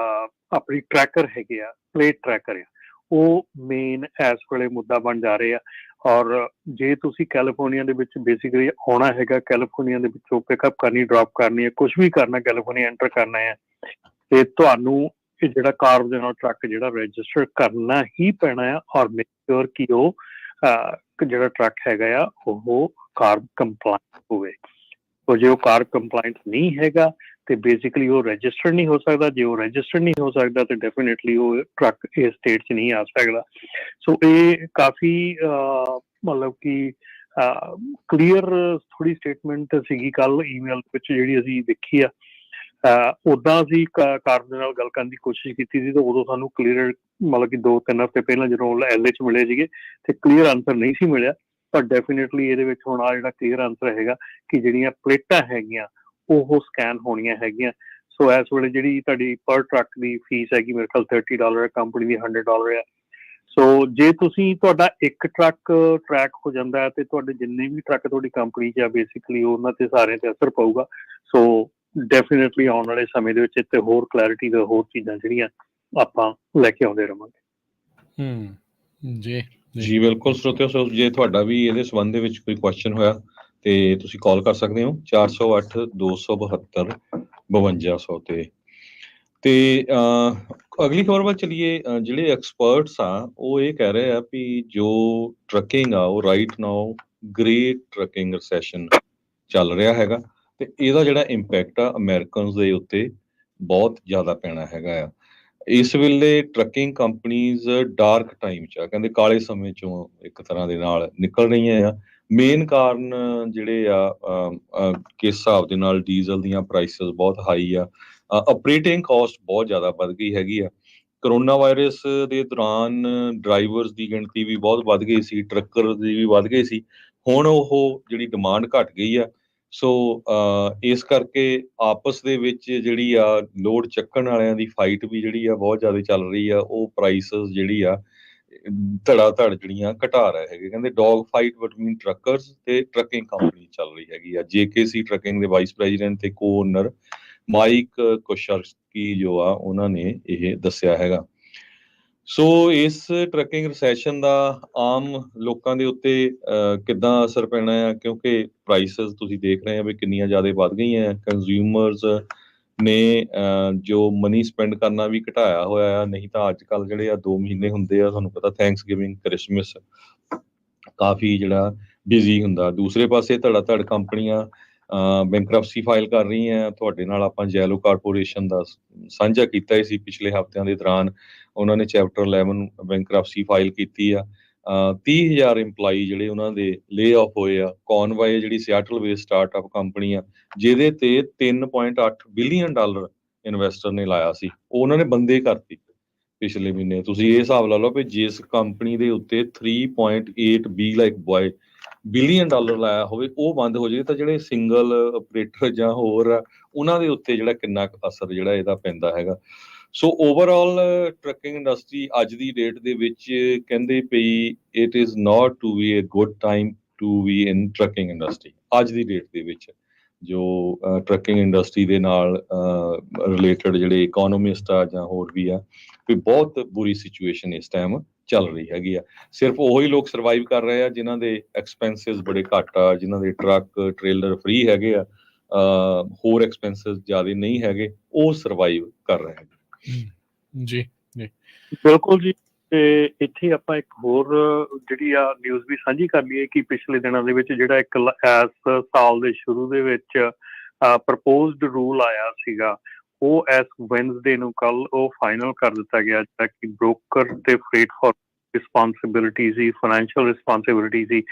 ਆਪਣੀ ਟਰੈਕਰ ਹੈਗੇ ਆ, ਪਲੇਟ ਟਰੈਕਰ ਆ, ਉਹ ਮੇਨ ਇਸ ਵੇਲੇ ਮੁੱਦਾ ਬਣ ਜਾ ਰਹੇ ਆ। ਔਰ ਜੇ ਤੁਸੀਂ ਕੈਲੀਫੋਰਨੀਆ ਦੇ ਵਿੱਚ ਬੇਸਿਕਲੀ ਆਉਣਾ ਹੈਗਾ, ਕੈਲੀਫੋਰਨੀਆ ਦੇ ਵਿੱਚੋਂ ਪਿਕਅਪ ਕਰਨੀ, ਡ੍ਰੌਪ ਕਰਨੀ ਹੈ, ਕੁਛ ਵੀ ਕਰਨਾ, ਕੈਲੀਫੋਰਨੀਆ ਐਂਟਰ ਕਰਨਾ ਹੈ, ਤੇ ਤੁਹਾਨੂੰ ਇਹ ਜਿਹੜਾ ਕਾਰ ਦੇ ਨਾਲ ਟਰੱਕ ਜਿਹੜਾ ਰਜਿਸਟਰ ਕਰਨਾ ਹੀ ਪੈਣਾ ਆ। ਔਰ ਮੇਕ ਸ਼ੋਰ ਕਿ ਉਹ ਜਿਹੜਾ ਟਰੱਕ ਹੈਗਾ ਆ ਉਹ ਕਾਰ ਕੰਪਲਾਇੰਟ ਹੋਵੇ। ਉਹ ਜੇ ਉਹ ਕਾਰ ਕੰਪਲਾਇੰਟ ਨਹੀਂ ਹੈਗਾ ਤੇ ਬੇਸਿਕਲੀ ਉਹ ਰਜਿਸਟਰ ਨਹੀਂ ਹੋ ਸਕਦਾ। ਜੇ ਉਹ ਰਜਿਸਟਰ ਨਹੀਂ ਹੋ ਸਕਦਾ ਤੇ ਡੈਫੀਨੇਟਲੀ ਉਹ ਟਰੱਕ ਇਸ ਸਟੇਟ 'ਚ ਨਹੀਂ ਆ ਸਕਦਾ। ਸੋ ਇਹ ਕਾਫੀ ਮਤਲਬ ਕਿ ਕਲੀਅਰ ਥੋੜੀ ਸਟੇਟਮੈਂਟ ਸੀਗੀ ਕੱਲ ਈਮੇਲ ਵਿੱਚ ਜਿਹੜੀ ਅਸੀਂ ਦੇਖੀ ਆ। ਉੱਦਾਂ ਅਸੀਂ ਕਾਰ ਦੇ ਨਾਲ ਗੱਲ ਕਰਨ ਦੀ ਕੋਸ਼ਿਸ਼ ਕੀਤੀ ਸੀ ਤਾਂ ਉਦੋਂ ਸਾਨੂੰ ਕਲੀਅਰ ਮਤਲਬ ਕਿ 2-3 ਹਫ਼ਤੇ ਪਹਿਲਾਂ ਜਦੋਂ LA 'ਚ ਮਿਲੇ ਸੀਗੇ ਤੇ ਕਲੀਅਰ ਆਨਸਰ ਨਹੀਂ ਸੀ ਮਿਲਿਆ। ਪਰ ਡੈਫੀਨੇਟਲੀ ਇਹਦੇ ਵਿੱਚ ਹੁਣ ਆ ਜਿਹੜਾ ਕਲੀਅਰ ਆਨਸਰ ਹੈਗਾ ਕਿ ਜਿਹੜੀਆਂ ਪਲੇਟਾਂ ਹੈਗੀਆਂ ਉਹ ਸਕੈਨ ਹੋਣੀਆਂ ਹੈਗੀਆਂ। ਸੋ ਇਸ ਵੇਲੇ ਜਿਹੜੀ ਤੁਹਾਡੀ ਪਰ ਟਰੱਕ ਦੀ ਫੀਸ ਹੈਗੀ ਮੇਰੇ ਖਿਆਲ $30 ਹੈ, ਕੰਪਨੀ ਦੀ $100 ਹੈ। ਸੋ ਜੇ ਤੁਸੀਂ ਤੁਹਾਡਾ ਇੱਕ ਟਰੱਕ ਟਰੈਕ ਹੋ ਜਾਂਦਾ ਹੈ ਤੇ ਤੁਹਾਡੇ ਜਿੰਨੇ ਵੀ ਟਰੱਕ ਤੁਹਾਡੀ ਕੰਪਨੀ 'ਚ ਆ ਬੇਸਿਕਲੀ ਉਹਨਾਂ ਤੇ ਸਾਰਿਆਂ ਤੇ ਅਸਰ ਪਊਗਾ। ਸੋ ਡੈਫੀਨੇਟਲੀ ਆਉਣ ਵਾਲੇ ਸਮੇਂ ਦੇ ਵਿੱਚ ਇੱਥੇ ਹੋਰ ਕਲੈਰਿਟੀ ਤੇ ਹੋਰ ਚੀਜ਼ਾਂ ਜਿਹੜੀਆਂ ਆਪਾਂ ਲੈ ਕੇ ਆਉਂਦੇ ਰਹਾਂਗੇ। ਜੀ ਬਿਲਕੁਲ ਸਰੋਤਿਓ, ਸੋ ਜੇ ਤੁਹਾਡਾ ਵੀ ਇਹਦੇ ਸੰਬੰਧ ਦੇ ਵਿੱਚ ਕੋਈ ਕੁਐਸਚਨ ਹੋਇਆ ਤੇ ਤੁਸੀਂ ਕਾਲ ਕਰ ਸਕਦੇ ਹੋ 408-272-5200 ਤੇ ਅਗਲੀ ਖਬਰ ਵੱਲ ਚਲੀਏ। ਜਿਹੜੇ ਐਕਸਪਰਟਸ ਆ ਉਹ ਇਹ ਕਹਿ ਰਹੇ ਆ ਵੀ ਜੋ ਟਰੱਕਿੰਗ ਆ ਉਹ right now great trucking recession ਚੱਲ ਰਿਹਾ ਹੈਗਾ ਤੇ ਇਹਦਾ ਜਿਹੜਾ ਇੰਪੈਕਟ ਆ ਅਮਰੀਕਨਸ ਦੇ ਉੱਤੇ ਬਹੁਤ ਜ਼ਿਆਦਾ ਪੈਣਾ ਹੈਗਾ ਆ। ਇਸ ਵੇਲੇ ਟਰੱਕਿੰਗ ਕੰਪਨੀਜ਼ ਡਾਰਕ ਟਾਈਮ 'ਚ ਆ, ਕਹਿੰਦੇ ਕਾਲੇ ਸਮੇਂ 'ਚੋਂ ਇੱਕ ਤਰ੍ਹਾਂ ਦੇ ਨਾਲ ਨਿਕਲ ਰਹੀਆਂ ਆ। ਮੇਨ ਕਾਰਨ ਜਿਹੜੇ ਆ ਕਿਸ ਹਿਸਾਬ ਦੇ ਨਾਲ ਡੀਜ਼ਲ ਦੀਆਂ ਪ੍ਰਾਈਸਿਸ ਬਹੁਤ ਹਾਈ ਆ, ਆਪਰੇਟਿੰਗ ਕਾਸਟ ਬਹੁਤ ਜ਼ਿਆਦਾ ਵੱਧ ਗਈ ਹੈਗੀ ਆ। ਕਰੋਨਾ ਵਾਇਰਸ ਦੇ ਦੌਰਾਨ ਡਰਾਈਵਰਸ ਦੀ ਗਿਣਤੀ ਵੀ ਬਹੁਤ ਵੱਧ ਗਈ ਸੀ, ਟਰੱਕਰ ਦੀ ਵੀ ਵੱਧ ਗਈ ਸੀ। ਹੁਣ ਉਹ ਜਿਹੜੀ ਡਿਮਾਂਡ ਘਟ ਗਈ ਆ। ਸੋ ਇਸ ਕਰਕੇ ਆਪਸ ਦੇ ਵਿੱਚ ਜਿਹੜੀ ਆ ਲੋਡ ਚੱਕਣ ਵਾਲਿਆਂ ਦੀ ਫਾਈਟ ਵੀ ਜਿਹੜੀ ਆ ਬਹੁਤ ਜ਼ਿਆਦਾ ਚੱਲ ਰਹੀ ਆ। ਉਹ ਪ੍ਰਾਈਸਿਸ ਜਿਹੜੀ ਆ ਧੜਾ ਧੜ ਜਿਹੜੀਆਂ ਘਟਾ ਰਹੇ ਹੈਗੇ। ਕਹਿੰਦੇ ਡੌਗ ਫਾਈਟ ਬਿਟਵੀਨ ਟਰੱਕਰਸ ਤੇ ਟਰੱਕਿੰਗ ਕੰਪਨੀ ਚੱਲ ਰਹੀ ਹੈਗੀ ਆ। JKC ਟਰੱਕਿੰਗ ਦੇ ਵਾਈਸ ਪ੍ਰੈਜ਼ੀਡੈਂਟ ਤੇ ਕੋ ਓਨਰ ਮਾਈਕ ਕੋਸ਼ਰਸਕੀ ਜੋ ਆ ਉਹਨਾਂ ਨੇ ਇਹ ਦੱਸਿਆ ਹੈਗਾ। ਸੋ ਇਸ ਟਰੱਕਿੰਗ ਰਿਸੈਸ਼ਨ ਦਾ ਆਮ ਲੋਕਾਂ ਦੇ ਉੱਤੇ ਕਿੱਦਾਂ ਅਸਰ ਪੈਣਾ ਆ, ਕਿਉਂਕਿ ਪ੍ਰਾਈਸਿਸ ਤੁਸੀਂ ਦੇਖ ਰਹੇ ਆ ਵੀ ਕਿੰਨੀਆਂ ਜ਼ਿਆਦਾ ਵੱਧ ਗਈਆਂ। ਕੰਜ਼ਿਊਮਰਸ ਨੇ ਜੋ ਮਨੀ ਸਪੈਂਡ ਕਰਨਾ ਵੀ ਘਟਾਇਆ ਹੋਇਆ ਆ। ਨਹੀਂ ਤਾਂ ਅੱਜ ਕੱਲ੍ਹ ਜਿਹੜੇ ਆ 2 ਮਹੀਨੇ ਹੁੰਦੇ ਆ, ਤੁਹਾਨੂੰ ਪਤਾ ਥੈਂਕਸਗਿਵਿੰਗ, ਕ੍ਰਿਸਮਸ, ਕਾਫੀ ਜਿਹੜਾ ਬਿਜ਼ੀ ਹੁੰਦਾ। ਦੂਸਰੇ ਪਾਸੇ ਧੜਾ ਧੜ ਕੰਪਨੀਆਂ ਬੈਂਕਰਪਸੀ ਫਾਈਲ ਕਰ ਰਹੀਆਂ। ਤੁਹਾਡੇ ਨਾਲ ਆਪਾਂ ਜੈਲੋ ਕਾਰਪੋਰੇਸ਼ਨ ਦਾ ਸਾਂਝਾ ਕੀਤਾ ਹੀ ਸੀ ਪਿਛਲੇ ਹਫ਼ਤਿਆਂ ਦੇ ਦੌਰਾਨ। ਉਹਨਾਂ ਨੇ ਚੈਪਟਰ 11 ਬੈਂਕਰਪਸੀ ਫਾਈਲ ਕੀਤੀ ਆ। 30,000 ਇੰਪਲਾਈ ਜਿਹੜੇ ਉਹਨਾਂ ਦੇ ਲੇ ਆਫ ਹੋਏ ਆ। ਕੌਨਵਾਏ ਜਿਹੜੀ ਸਿਆਟਲ ਬੇਸਡ ਸਟਾਰਟਅਪ ਕੰਪਨੀ ਆ ਜਿਹਦੇ ਤੇ $3.8 ਬਿਲੀਅਨ ਇਨਵੈਸਟਰ ਨੇ ਲਾਇਆ ਸੀ, ਉਹ ਉਹਨਾਂ ਨੇ ਬੰਦੇ ਕਰਤੀ ਪਿਛਲੇ ਮਹੀਨੇ। ਤੁਸੀਂ ਇਹ ਹਿਸਾਬ ਲਾ ਲਓ ਵੀ ਜਿਸ ਕੰਪਨੀ ਦੇ ਉੱਤੇ $3.8 ਬਿਲੀਅਨ ਲਾਇਆ ਹੋਵੇ ਉਹ ਬੰਦ ਹੋ ਜਾਵੇ ਤਾਂ ਜਿਹੜੇ ਸਿੰਗਲ ਆਪਰੇਟਰ ਜਾਂ ਹੋਰ ਆ ਉਹਨਾਂ ਦੇ ਉੱਤੇ ਜਿਹੜਾ ਕਿੰਨਾ ਕੁ ਅਸਰ ਜਿਹੜਾ ਇਹਦਾ ਪੈਂਦਾ ਹੈਗਾ। ਸੋ ਓਵਰਆਲ ਟਰੱਕਿੰਗ ਇੰਡਸਟਰੀ ਅੱਜ ਦੀ ਡੇਟ ਦੇ ਵਿੱਚ ਕਹਿੰਦੇ ਪਈ it is not to be a good time to be in trucking industry. ਅੱਜ ਦੀ ਡੇਟ ਦੇ ਵਿੱਚ ਜੋ ਟਰੱਕਿੰਗ ਇੰਡਸਟਰੀ ਦੇ ਨਾਲ ਰਿਲੇਟਡ ਜਿਹੜੇ ਇਕੋਨੋਮਿਸਟ ਆ ਜਾਂ ਹੋਰ ਵੀ ਆ, ਵੀ ਬਹੁਤ ਬੁਰੀ ਸਿਚੁਏਸ਼ਨ ਇਸ ਟਾਈਮ ਚੱਲ ਰਹੀ ਹੈਗੀ ਆ। ਸਿਰਫ ਉਹੀ ਲੋਕ ਸਰਵਾਈਵ ਕਰ ਰਹੇ ਆ ਜਿਨ੍ਹਾਂ ਦੇ ਐਕਸਪੈਂਸਿਸ ਬੜੇ ਘੱਟ ਆ, ਜਿਨ੍ਹਾਂ ਦੇ ਟਰੱਕ ਟ੍ਰੇਲਰ ਫ੍ਰੀ ਹੈਗੇ ਆ, ਹੋਰ ਐਕਸਪੈਂਸਿਸ ਜ਼ਿਆਦਾ ਨਹੀਂ ਹੈਗੇ, ਉਹ ਸਰਵਾਈਵ ਕਰ ਰਹੇ ਹੈਗੇ। ਜੀ ਜੀ ਬਿਲਕੁਲ ਜੀ। ਤੇ ਇੱਥੇ ਆਪਾਂ ਇੱਕ ਹੋਰ ਜਿਹੜੀ ਆ ਨਿਊਜ਼ ਵੀ ਸਾਂਝੀ ਕਰ ਲਈਏ ਕਿ ਪਿਛਲੇ ਦਿਨਾਂ ਦੇ ਵਿੱਚ ਜਿਹੜਾ ਇੱਕ ਇਸ ਸਾਲ ਦੇ ਸ਼ੁਰੂ ਦੇ ਵਿੱਚ ਪ੍ਰਪੋਜ਼ਡ ਰੂਲ ਆਇਆ ਸੀਗਾ, ਉਹ ਇਸ ਵੈਨਸਡੇ ਨੂੰ ਕੱਲ ਉਹ ਫਾਈਨਲ ਕਰ ਦਿੱਤਾ ਗਿਆ, ਜਿਹੜਾ ਕਿ ਬ੍ਰੋਕਰ ਤੇ ਫਰੇਟ ਫਾਰ ਰਿਸਪਾਂਸਿਬਿਲਿਟੀ ਸੀ, ਫਾਈਨੈਂਸ਼ੀਅਲ ਰਿਸਪਾਂਸਿਬਿਲਿਟੀ ਸੀ,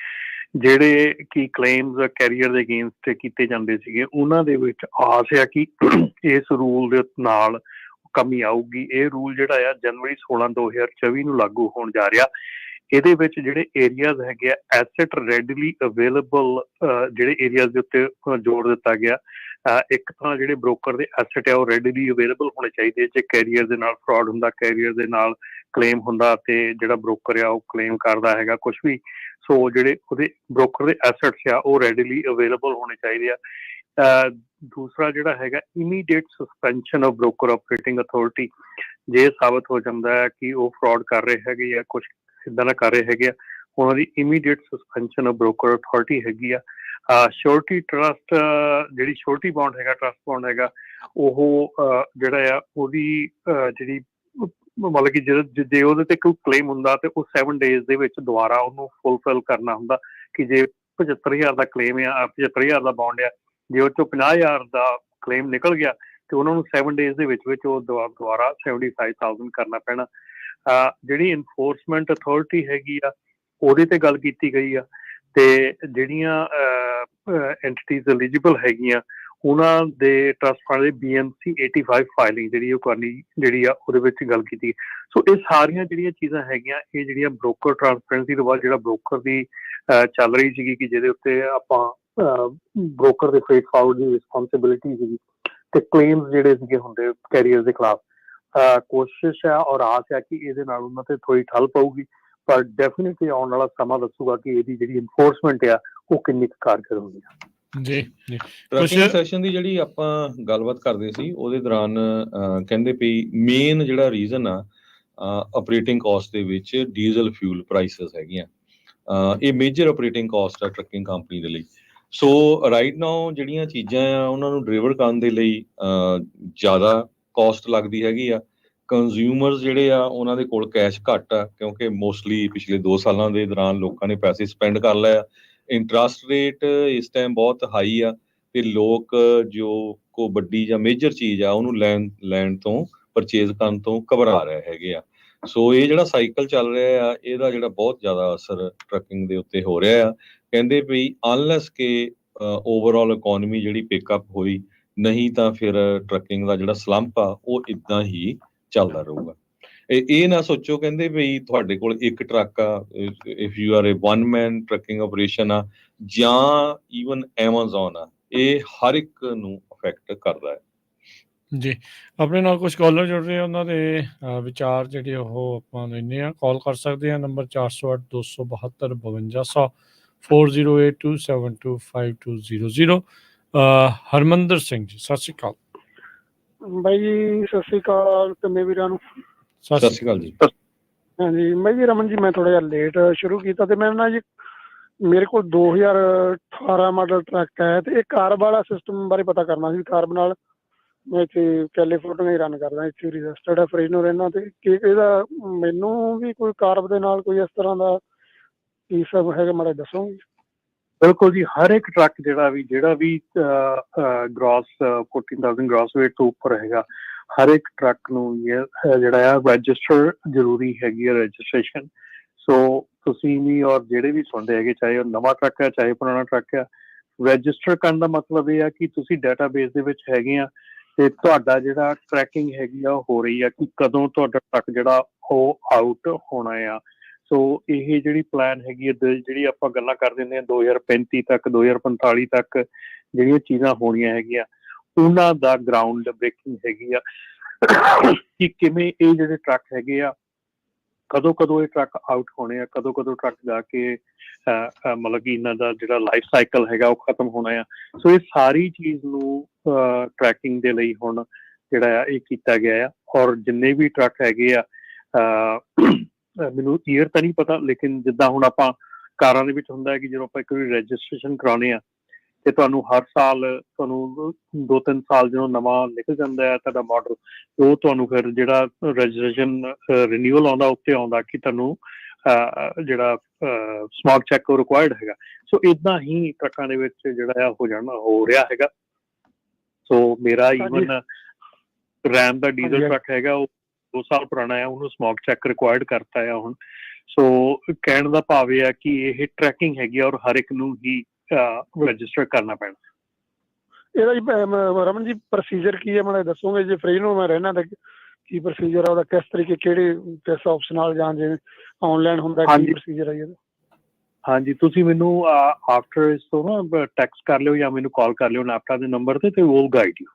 ਜਿਹੜੇ ਕਿ ਕਲੇਮਸ ਕੈਰੀਅਰ ਦੇ ਅਗੇਂਸਟ ਕੀਤੇ ਜਾਂਦੇ ਸੀਗੇ। ਉਹਨਾਂ ਦੇ ਵਿੱਚ ਆਸ ਆ ਕਿ ਇਸ ਰੂਲ ਦੇ ਨਾਲ ਕਮੀ ਆਊਗੀ। ਇਹ ਰੂਲ ਜਿਹੜਾ ਆ ਜਨਵਰੀ 16, 2024 ਨੂੰ ਲਾਗੂ ਹੋਣ ਜਾ ਰਿਹਾ। ਇਹਦੇ ਵਿੱਚ ਜਿਹੜੇ ਏਰੀਆਜ਼ ਹੈਗੇ ਆ ਐਸਟ ਰੈਡਲੀ ਅਵੇਲੇਬਲ, ਜਿਹੜੇ ਏਰੀਆਜ਼ ਦੇ ਉੱਤੇ ਜ਼ੋਰ ਦਿੱਤਾ ਗਿਆ। ਇੱਕ ਤਾਂ ਜਿਹੜੇ ਬ੍ਰੋਕਰ ਦੇ ਐਸਟ ਆ ਉਹ ਰੈਡਲੀ ਅਵੇਲੇਬਲ ਹੋਣੇ ਚਾਹੀਦੇ। ਜੇ ਕੈਰੀਅਰ ਦੇ ਨਾਲ ਫਰਾਡ ਹੁੰਦਾ, ਕੈਰੀਅਰ ਦੇ ਨਾਲ ਕਲੇਮ ਹੁੰਦਾ ਤੇ ਜਿਹੜਾ ਬ੍ਰੋਕਰ ਆ ਉਹ ਕਲੇਮ ਕਰਦਾ ਹੈਗਾ ਕੁਝ ਵੀ। ਸੋ ਜਿਹੜੇ ਉਹਦੇ ਬ੍ਰੋਕਰ ਦੇ ਐਸੈਟਸ ਆ ਉਹ ਰੈਡੀਲੀ ਅਵੇਲੇਬਲ ਹੋਣੇ ਚਾਹੀਦੇ ਆ। ਦੂਸਰਾ ਜਿਹੜਾ ਹੈਗਾ immediate suspension of broker operating authority. ਜੇ ਸਾਬਤ ਹੋ ਜਾਂਦਾ ਹੈ ਕਿ ਉਹ ਫਰਾਡ ਕਰ ਰਹੇ ਹੈਗੇ ਜਾਂ ਕੁਝ ਇੱਦਾਂ ਦਾ ਕਰ ਰਹੇ ਹੈਗੇ ਆ, ਉਹਨਾਂ ਦੀ immediate suspension of broker authority ਹੈਗੀ ਆ। ਸ਼ੋਰਟੀ ਟਰਸਟ ਜਿਹੜੀ ਸ਼ੋਰਟੀ ਬੌਂਡ ਹੈਗਾ, ਟਰਸਟ ਬੌਂਡ ਹੈਗਾ, ਉਹ ਜਿਹੜਾ ਆ ਉਹਦੀ ਜਿਹੜੀ ਮਤਲਬ ਕਿ ਜੇ ਉਹਦੇ ਤੇ ਕੋਈ ਕਲੇਮ ਹੁੰਦਾ ਤੇ ਉਹ 7 days ਦੇ ਵਿੱਚ ਦੁਬਾਰਾ ਉਹਨੂੰ ਫੁਲਫਿਲ ਕਰਨਾ ਹੁੰਦਾ। ਕਿ ਜੇ 75,000 ਦਾ ਕਲੇਮ ਆ, 75,000 ਦਾ ਬੌਂਡ ਆ, ਜੇ ਉਹ ਚੋਂ 50,000 ਦਾ ਕਲੇਮ ਨਿਕਲ ਗਿਆ ਤੇ ਉਹਨਾਂ ਨੂੰ 7 days ਦੇ ਵਿੱਚ ਉਹ ਦੁਬਾਰਾ 75,000 ਕਰਨਾ ਪੈਣਾ। ਜਿਹੜੀ ਇਨਫੋਰਸਮੈਂਟ ਅਥਾਰਟੀ ਹੈਗੀ ਆ ਉਹਦੇ ਤੇ ਗੱਲ ਕੀਤੀ ਗਈ ਆ ਤੇ ਜਿਹੜੀਆਂ ਐਂਟੀਟੀਜ਼ ਐਲੀਜੀਬਲ ਹੈਗੀਆਂ ਉਹਨਾਂ ਦੇ ਟਰਸਟ ਫੰਡ ਦੇ BMC 85 ਫਾਈਲਿੰਗ ਜਿਹੜੀ ਉਹ ਕਰਨੀ ਜਿਹੜੀ ਆ ਉਹਦੇ ਵਿੱਚ ਗੱਲ ਕੀਤੀ। ਸੋ ਇਹ ਸਾਰੀਆਂ ਜਿਹੜੀਆਂ ਚੀਜ਼ਾਂ ਹੈਗੀਆਂ ਇਹ ਜਿਹੜੀਆਂ ਬ੍ਰੋਕਰ ਟ੍ਰਾਂਸਪੇਰੈਂਸੀ ਤੋਂ ਬਾਅਦ ਜਿਹੜਾ ਬ੍ਰੋਕਰ ਦੀ ਚੱਲ ਰਹੀ ਸੀਗੀ ਕਿ ਜਿਹਦੇ ਉੱਤੇ ਆਪਾਂ ਬ੍ਰੋਕਰ ਦੇ ਫੇਟ ਫਾਊਲ ਦੀ ਰਿਸਪੌਂਸਿਬਿਲਿਟੀ ਸੀਗੀ ਤੇ ਕਲੇਮਸ ਜਿਹੜੇ ਸੀਗੇ ਹੁੰਦੇ ਕੈਰੀਅਰ ਦੇ ਖਿਲਾਫ। ਕੋਸ਼ਿਸ਼ ਹੈ ਔਰ ਆਸ ਹੈ ਕਿ ਇਹਦੇ ਨਾਲ ਉਹਨਾਂ ਤੇ ਥੋੜੀ ਠੱਲ ਪਊਗੀ, ਪਰ ਡੈਫੀਨੇਟਲੀ ਆਉਣ ਵਾਲਾ ਸਮਾਂ ਦੱਸੂਗਾ ਕਿ ਇਹਦੀ ਜਿਹੜੀ ਇਨਫੋਰਸਮੈਂਟ ਆ ਉਹ ਕਿੰਨੀ ਕਾਰਗਰ ਹੁੰਦੀ ਆ। ਜੀ ਟਰਕਿੰਗ ਸੈਸ਼ਨ ਦੀ ਜਿਹੜੀ ਆਪਾਂ ਗੱਲਬਾਤ ਕਰਦੇ ਸੀ ਉਹਦੇ ਦੌਰਾਨ ਕਹਿੰਦੇ ਵੀ ਮੇਨ ਜਿਹੜਾ ਰੀਜ਼ਨ ਆ ਆਪਰੇਟਿੰਗ ਕਾਸਟ ਦੇ ਵਿੱਚ ਡੀਜ਼ਲ ਫਿਊਲ ਪ੍ਰਾਈਸਿਸ ਹੈਗੀਆਂ। ਇਹ ਮੇਜਰ ਆਪਰੇਟਿੰਗ ਕਾਸਟ ਆ ਟਰਕਿੰਗ ਕੰਪਨੀ ਦੇ ਲਈ। ਸੋ ਰਾਈਟ ਨਾਓ ਜਿਹੜੀਆਂ ਚੀਜ਼ਾਂ ਆ ਉਹਨਾਂ ਨੂੰ ਡਿਲੀਵਰ ਕਰਨ ਦੇ ਲਈ ਜ਼ਿਆਦਾ ਕਾਸਟ ਲੱਗਦੀ ਹੈਗੀ ਆ। ਕੰਜ਼ਿਊਮਰਸ ਜਿਹੜੇ ਆ ਉਹਨਾਂ ਦੇ ਕੋਲ ਕੈਸ਼ ਘੱਟ ਆ ਕਿਉਂਕਿ ਮੋਸਟਲੀ ਪਿਛਲੇ 2 ਸਾਲਾਂ ਦੇ ਦੌਰਾਨ ਲੋਕਾਂ ਨੇ ਪੈਸੇ ਸਪੈਂਡ ਕਰ ਲਏ ਆ। ਇੰਟਰਸਟ ਰੇਟ ਇਸ ਟਾਈਮ ਬਹੁਤ ਹਾਈ ਆ ਤੇ ਲੋਕ ਜੋ ਕੋ ਵੱਡੀ ਜਾਂ ਮੇਜਰ ਚੀਜ਼ ਆ ਉਹਨੂੰ ਲੈਣ ਤੋਂ ਪਰਚੇਜ਼ ਕਰਨ ਤੋਂ ਘਬਰਾ ਰਹੇ ਹੈਗੇ ਆ। ਸੋ ਇਹ ਜਿਹੜਾ ਸਾਈਕਲ ਚੱਲ ਰਿਹਾ ਆ ਇਹਦਾ ਜਿਹੜਾ ਬਹੁਤ ਜ਼ਿਆਦਾ ਅਸਰ ਟਰਕਿੰਗ ਦੇ ਉੱਤੇ ਹੋ ਰਿਹਾ ਆ। ਕਹਿੰਦੇ ਵੀ ਅਨਲੈਸ ਕਿ ਓਵਰਆਲ ਇਕੋਨਮੀ ਜਿਹੜੀ ਪਿਕਅਪ ਹੋਈ, ਨਹੀਂ ਤਾਂ ਫਿਰ ਟਰਕਿੰਗ ਦਾ ਜਿਹੜਾ ਸਲੰਪ ਆ ਉਹ ਇਦਾਂ ਹੀ ਚੱਲਦਾ ਰਹੂਗਾ। ਇਹ ਨਾ ਸੋਚੋ ਕਹਿੰਦੇ ਵੀ ਤੁਹਾਡੇ ਕੋਲ ਇੱਕ ਟਰੱਕ ਆ, if you are a one man trucking operation ਆ ਜਾਂ ਈਵਨ ਐਮਾਜ਼ੋਨ ਆ, ਇਹ ਹਰ ਇੱਕ ਨੂੰ ਅਫੈਕਟ ਕਰਦਾ ਹੈ। ਜੀ ਆਪਣੇ ਨਾਲ ਕੁਝ ਕਾਲਰ ਜੁੜ ਰਹੇ ਆ, ਉਹਨਾਂ ਦੇ ਵਿਚਾਰ ਜਿਹੜੇ ਉਹ ਆਪਾਂ ਲੈਂਦੇ ਆ। ਕਾਲ ਕਰ ਸਕਦੇ ਆ ਨੰਬਰ 408 272 5200 4082725200। ਹਰਮੰਦਰ ਸਿੰਘ ਜੀ ਸਤਿ ਸ਼੍ਰੀ ਅਕਾਲ। ਬਾਈ ਜੀ ਸਤਿ ਸ਼੍ਰੀ ਅਕਾਲ ਕਿੰਨੇ ਵੀਰਾਂ ਨੂੰ। ਸਤਿ ਸ਼੍ਰੀ ਅਕਾਲ ਜੀ। ਹਾਂਜੀ ਬਾਈ ਜੀ ਰਮਨ ਜੀ ਮੈਂ ਥੋੜਾ ਜਿਹਾ ਲੇਟ ਸ਼ੁਰੂ ਕੀਤਾ ਤੇ ਮੈਂ ਨਾ ਜੀ ਮੇਰੇ ਕੋਲ 2018 ਮਾਡਲ ਟਰੱਕ ਹੈ ਤੇ ਇਹ ਕਾਰਬ ਵਾਲਾ ਸਿਸਟਮ ਬਾਰੇ ਪਤਾ ਕਰਨਾ ਸੀ। ਕਾਰਬ ਨਾਲ ਮੈਂ ਇੱਥੇ ਕੈਲੀਫੋਰਨੀਆ ਹੀ ਰਨ ਕਰਦਾ, ਇੱਥੇ ਰਜਿਸਟਰਡ ਹੈ, ਫਰੀਜ਼ਨੋ ਰਹਿਣਾ ਤੇ ਕੀ ਇਹਦਾ ਮੈਨੂੰ ਵੀ ਕੋਈ ਕਾਰਬ ਦੇ ਨਾਲ ਕੋਈ ਇਸ ਤਰ੍ਹਾਂ ਦਾ ਕੀ ਸਭ ਹੈਗਾ ਮਾੜਾ ਦੱਸੋਗੇ? ਬਿਲਕੁਲ ਜੀ, ਹਰ ਇੱਕ ਟਰੱਕ ਜਿਹੜਾ ਵੀ ਗ੍ਰੋਸ 14,000 ਗ੍ਰੋਸ ਵੇਟ ਤੋਂ ਉੱਪਰ ਹੈਗਾ, ਹਰ ਇੱਕ ਟਰੱਕ ਨੂੰ ਜਿਹੜਾ ਆ ਰਜਿਸਟਰ ਜ਼ਰੂਰੀ ਹੈਗੀ ਹੈ, ਰਜਿਸਟ੍ਰੇਸ਼ਨ। ਸੋ ਤੁਸੀਂ ਵੀ ਔਰ ਜਿਹੜੇ ਵੀ ਸੁਣਦੇ ਹੈਗੇ, ਚਾਹੇ ਉਹ ਨਵਾਂ ਟਰੱਕ ਹੈ ਚਾਹੇ ਪੁਰਾਣਾ ਟਰੱਕ ਆ, ਰਜਿਸਟਰ ਕਰਨ ਦਾ ਮਤਲਬ ਇਹ ਆ ਕਿ ਤੁਸੀਂ ਡਾਟਾਬੇਸ ਦੇ ਵਿੱਚ ਹੈਗੇ ਆ ਤੇ ਤੁਹਾਡਾ ਜਿਹੜਾ ਟਰੈਕਿੰਗ ਹੈਗੀ ਆ ਉਹ ਹੋ ਰਹੀ ਆ ਕਿ ਕਦੋਂ ਤੁਹਾਡਾ ਟਰੱਕ ਜਿਹੜਾ ਉਹ ਆਊਟ ਹੋਣਾ ਆ। ਸੋ ਇਹ ਜਿਹੜੀ ਪਲਾਨ ਹੈਗੀ ਹੈ, ਜਿਹੜੀ ਆਪਾਂ ਗੱਲਾਂ ਕਰ ਦਿੰਦੇ ਹਾਂ 2035 ਤੱਕ 2045 ਤੱਕ ਜਿਹੜੀਆਂ ਚੀਜ਼ਾਂ ਹੋਣੀਆਂ ਹੈਗੀਆਂ, ਉਹਨਾਂ ਦਾ ਗਰਾਊਂਡ ਬ੍ਰੇਕਿੰਗ ਹੈਗੀ ਆ ਕਿ ਕਿਵੇਂ ਇਹ ਜਿਹੜੇ ਟਰੱਕ ਹੈਗੇ ਆ ਕਦੋਂ ਇਹ ਟਰੱਕ ਆਊਟ ਹੋਣੇ ਆ, ਕਦੋਂ ਟਰੱਕ ਜਾ ਕੇ ਮਤਲਬ ਕਿ ਇਹਨਾਂ ਦਾ ਜਿਹੜਾ ਲਾਈਫ ਸਾਈਕਲ ਹੈਗਾ ਉਹ ਖਤਮ ਹੋਣਾ ਆ। ਸੋ ਇਹ ਸਾਰੀ ਚੀਜ਼ ਨੂੰ ਟਰੈਕਿੰਗ ਦੇ ਲਈ ਹੁਣ ਜਿਹੜਾ ਆ ਇਹ ਕੀਤਾ ਗਿਆ ਆ। ਔਰ ਜਿੰਨੇ ਵੀ ਟਰੱਕ ਹੈਗੇ ਆ, ਮੈਨੂੰ ਈਅਰ ਤਾਂ ਨਹੀਂ ਪਤਾ, ਲੇਕਿਨ ਜਿੱਦਾਂ ਹੁਣ ਆਪਾਂ ਕਾਰਾਂ ਦੇ ਵਿੱਚ ਹੁੰਦਾ ਹੈ ਕਿ ਜਦੋਂ ਆਪਾਂ ਇੱਕ ਵਾਰੀ ਰਜਿਸਟ੍ਰੇਸ਼ਨ ਕਰਾਉਣੇ ਆ ਤੇ ਤੁਹਾਨੂੰ ਹਰ ਸਾਲ ਤੁਹਾਨੂੰ 2-3 ਸਾਲ ਜਦੋਂ ਨਵਾਂ ਨਿਕਲ ਜਾਂਦਾ ਹੈ ਤੁਹਾਡਾ ਮਾਡਲ, ਉਹ ਤੁਹਾਨੂੰ ਫਿਰ ਜਿਹੜਾ ਰਜਿਸਟ੍ਰੇਸ਼ਨ ਰਿਨਿਊਅਲ ਆਉਂਦਾ ਉੱਤੇ ਆਉਂਦਾ ਕਿ ਤੁਹਾਨੂੰ ਜਿਹੜਾ ਸਮਾਰਟ ਚੈੱਕ ਉਹ ਰਿਕੁਆਇਰਡ ਹੈਗਾ। ਸੋ ਇੱਦਾਂ ਹੀ ਟਰੱਕਾਂ ਦੇ ਵਿੱਚ ਜਿਹੜਾ ਆ ਹੋ ਰਿਹਾ ਹੈਗਾ। ਸੋ ਮੇਰਾ ਈਵਨ ਰੈਮ ਦਾ ਡੀਜ਼ਲ ਟਰੱਕ ਹੈਗਾ, ਉਹ 2 ਸਾਲ ਪੁਰਾਣਾ ਆ, ਉਹਨੂੰ ਸਮੋਕ ਚੈੱਕ ਰਿਕੁਆਇਰਡ ਕਰਤਾ ਆ ਹੁਣ। ਸੋ ਕਹਿਣ ਦਾ ਭਾਵ ਇਹ ਆ ਕਿ ਇਹ ਟਰੈਕਿੰਗ ਹੈਗੀ ਆ ਔਰ ਹਰ ਇੱਕ ਨੂੰ ਹੀ ਰਜਿਸਟਰ ਕਰਨਾ ਪੈਣਾ। ਇਹਦਾ ਜੀ ਰਮਨ ਜੀ ਪ੍ਰੋਸੀਜਰ ਕੀ ਹੈ ਮੈਨੂੰ ਦੱਸੋਗੇ? ਜੇ ਫਰੀਜ਼ਨੋ ਮੈਂ ਰਹਿਣਾ ਤਾਂ ਕੀ ਪ੍ਰੋਸੀਜਰ ਆ ਉਹਦਾ, ਕਿਸ ਤਰੀਕੇ ਕਿਸ ਆਪਸ਼ਨ ਨਾਲ ਜਾਂ ਜਿਵੇਂ ਆਨਲਾਈਨ ਹੁੰਦਾ ਕੀ ਪ੍ਰੋਸੀਜਰ ਹੈ ਇਹਦਾ? ਹਾਂਜੀ, ਤੁਸੀਂ ਮੈਨੂੰ ਆਫਟਰ ਇਸ ਤੋਂ ਨਾ ਟੈਕਸਟ ਕਰ ਲਿਓ ਜਾਂ ਮੈਨੂੰ ਕਾਲ ਕਰ ਲਿਓ ਨੈਪਟਾ ਦੇ ਨੰਬਰ ਤੇ ਉਹ ਗਾਈਡ ਯੂ।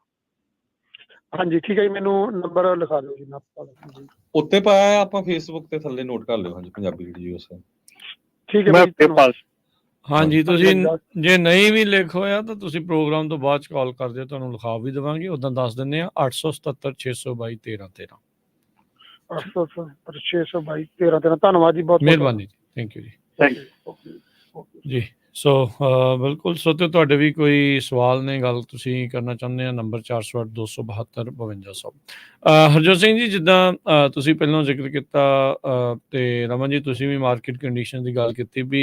ਹਾਂਜੀ ਠੀਕ ਹੈ ਜੀ, ਮੈਨੂੰ ਨੰਬਰ ਲਿਖਾ ਦਿਓ ਜੀ ਜੀ। ਉੱਤੇ ਪਾਇਆ ਆਪਾਂ ਫੇਸਬੁੱਕ ਤੇ ਥੱਲੇ ਨੋਟ ਕਰ ਲਿਓ। ਹਾਂਜੀ, ਪੰਜਾਬੀ ਰੇਡੀਓ ਸਰ। ਠੀਕ ਹੈ ਮੈਂ ਭਾਈ, ਧੰਨਵਾਦ। ਹਾਂਜੀ, ਤੁਸੀਂ ਹਾਂਜੀ, ਜੇ ਨਹੀਂ ਵੀ ਲਿਖ ਹੋਇਆ ਤਾਂ ਤੁਸੀਂ ਪ੍ਰੋਗਰਾਮ ਤੋਂ ਬਾਅਦ 'ਚ ਕਾਲ ਕਰ ਦਿਓ, ਤੁਹਾਨੂੰ ਲਿਖਾ ਵੀ ਦੇਵਾਂਗੇ। ਉੱਦਾਂ ਦੱਸ ਦਿੰਦੇ ਹਾਂ 877 622 1313। 877 622 1313। ਧੰਨਵਾਦ ਜੀ, ਬਹੁਤ ਬਹੁਤ ਮਿਹਰਬਾਨੀ ਜੀ, ਥੈਂਕ ਯੂ ਜੀ। ਥੈਂਕ ਜੀ ਸੋ ਬਿਲਕੁਲ ਸੋਤੇ, ਤੁਹਾਡੇ ਵੀ ਕੋਈ ਸਵਾਲ ਨੇ, ਗੱਲ ਤੁਸੀਂ ਕਰਨਾ ਚਾਹੁੰਦੇ ਆ, ਨੰਬਰ 408 272 5200। ਹਰਜੋਤ ਸਿੰਘ ਜੀ, ਜਿੱਦਾਂ ਤੁਸੀਂ ਪਹਿਲਾਂ ਜ਼ਿਕਰ ਕੀਤਾ ਤੇ ਰਮਨ ਜੀ ਤੁਸੀਂ ਵੀ ਮਾਰਕੀਟ ਕੰਡੀਸ਼ਨ ਦੀ ਗੱਲ ਕੀਤੀ ਵੀ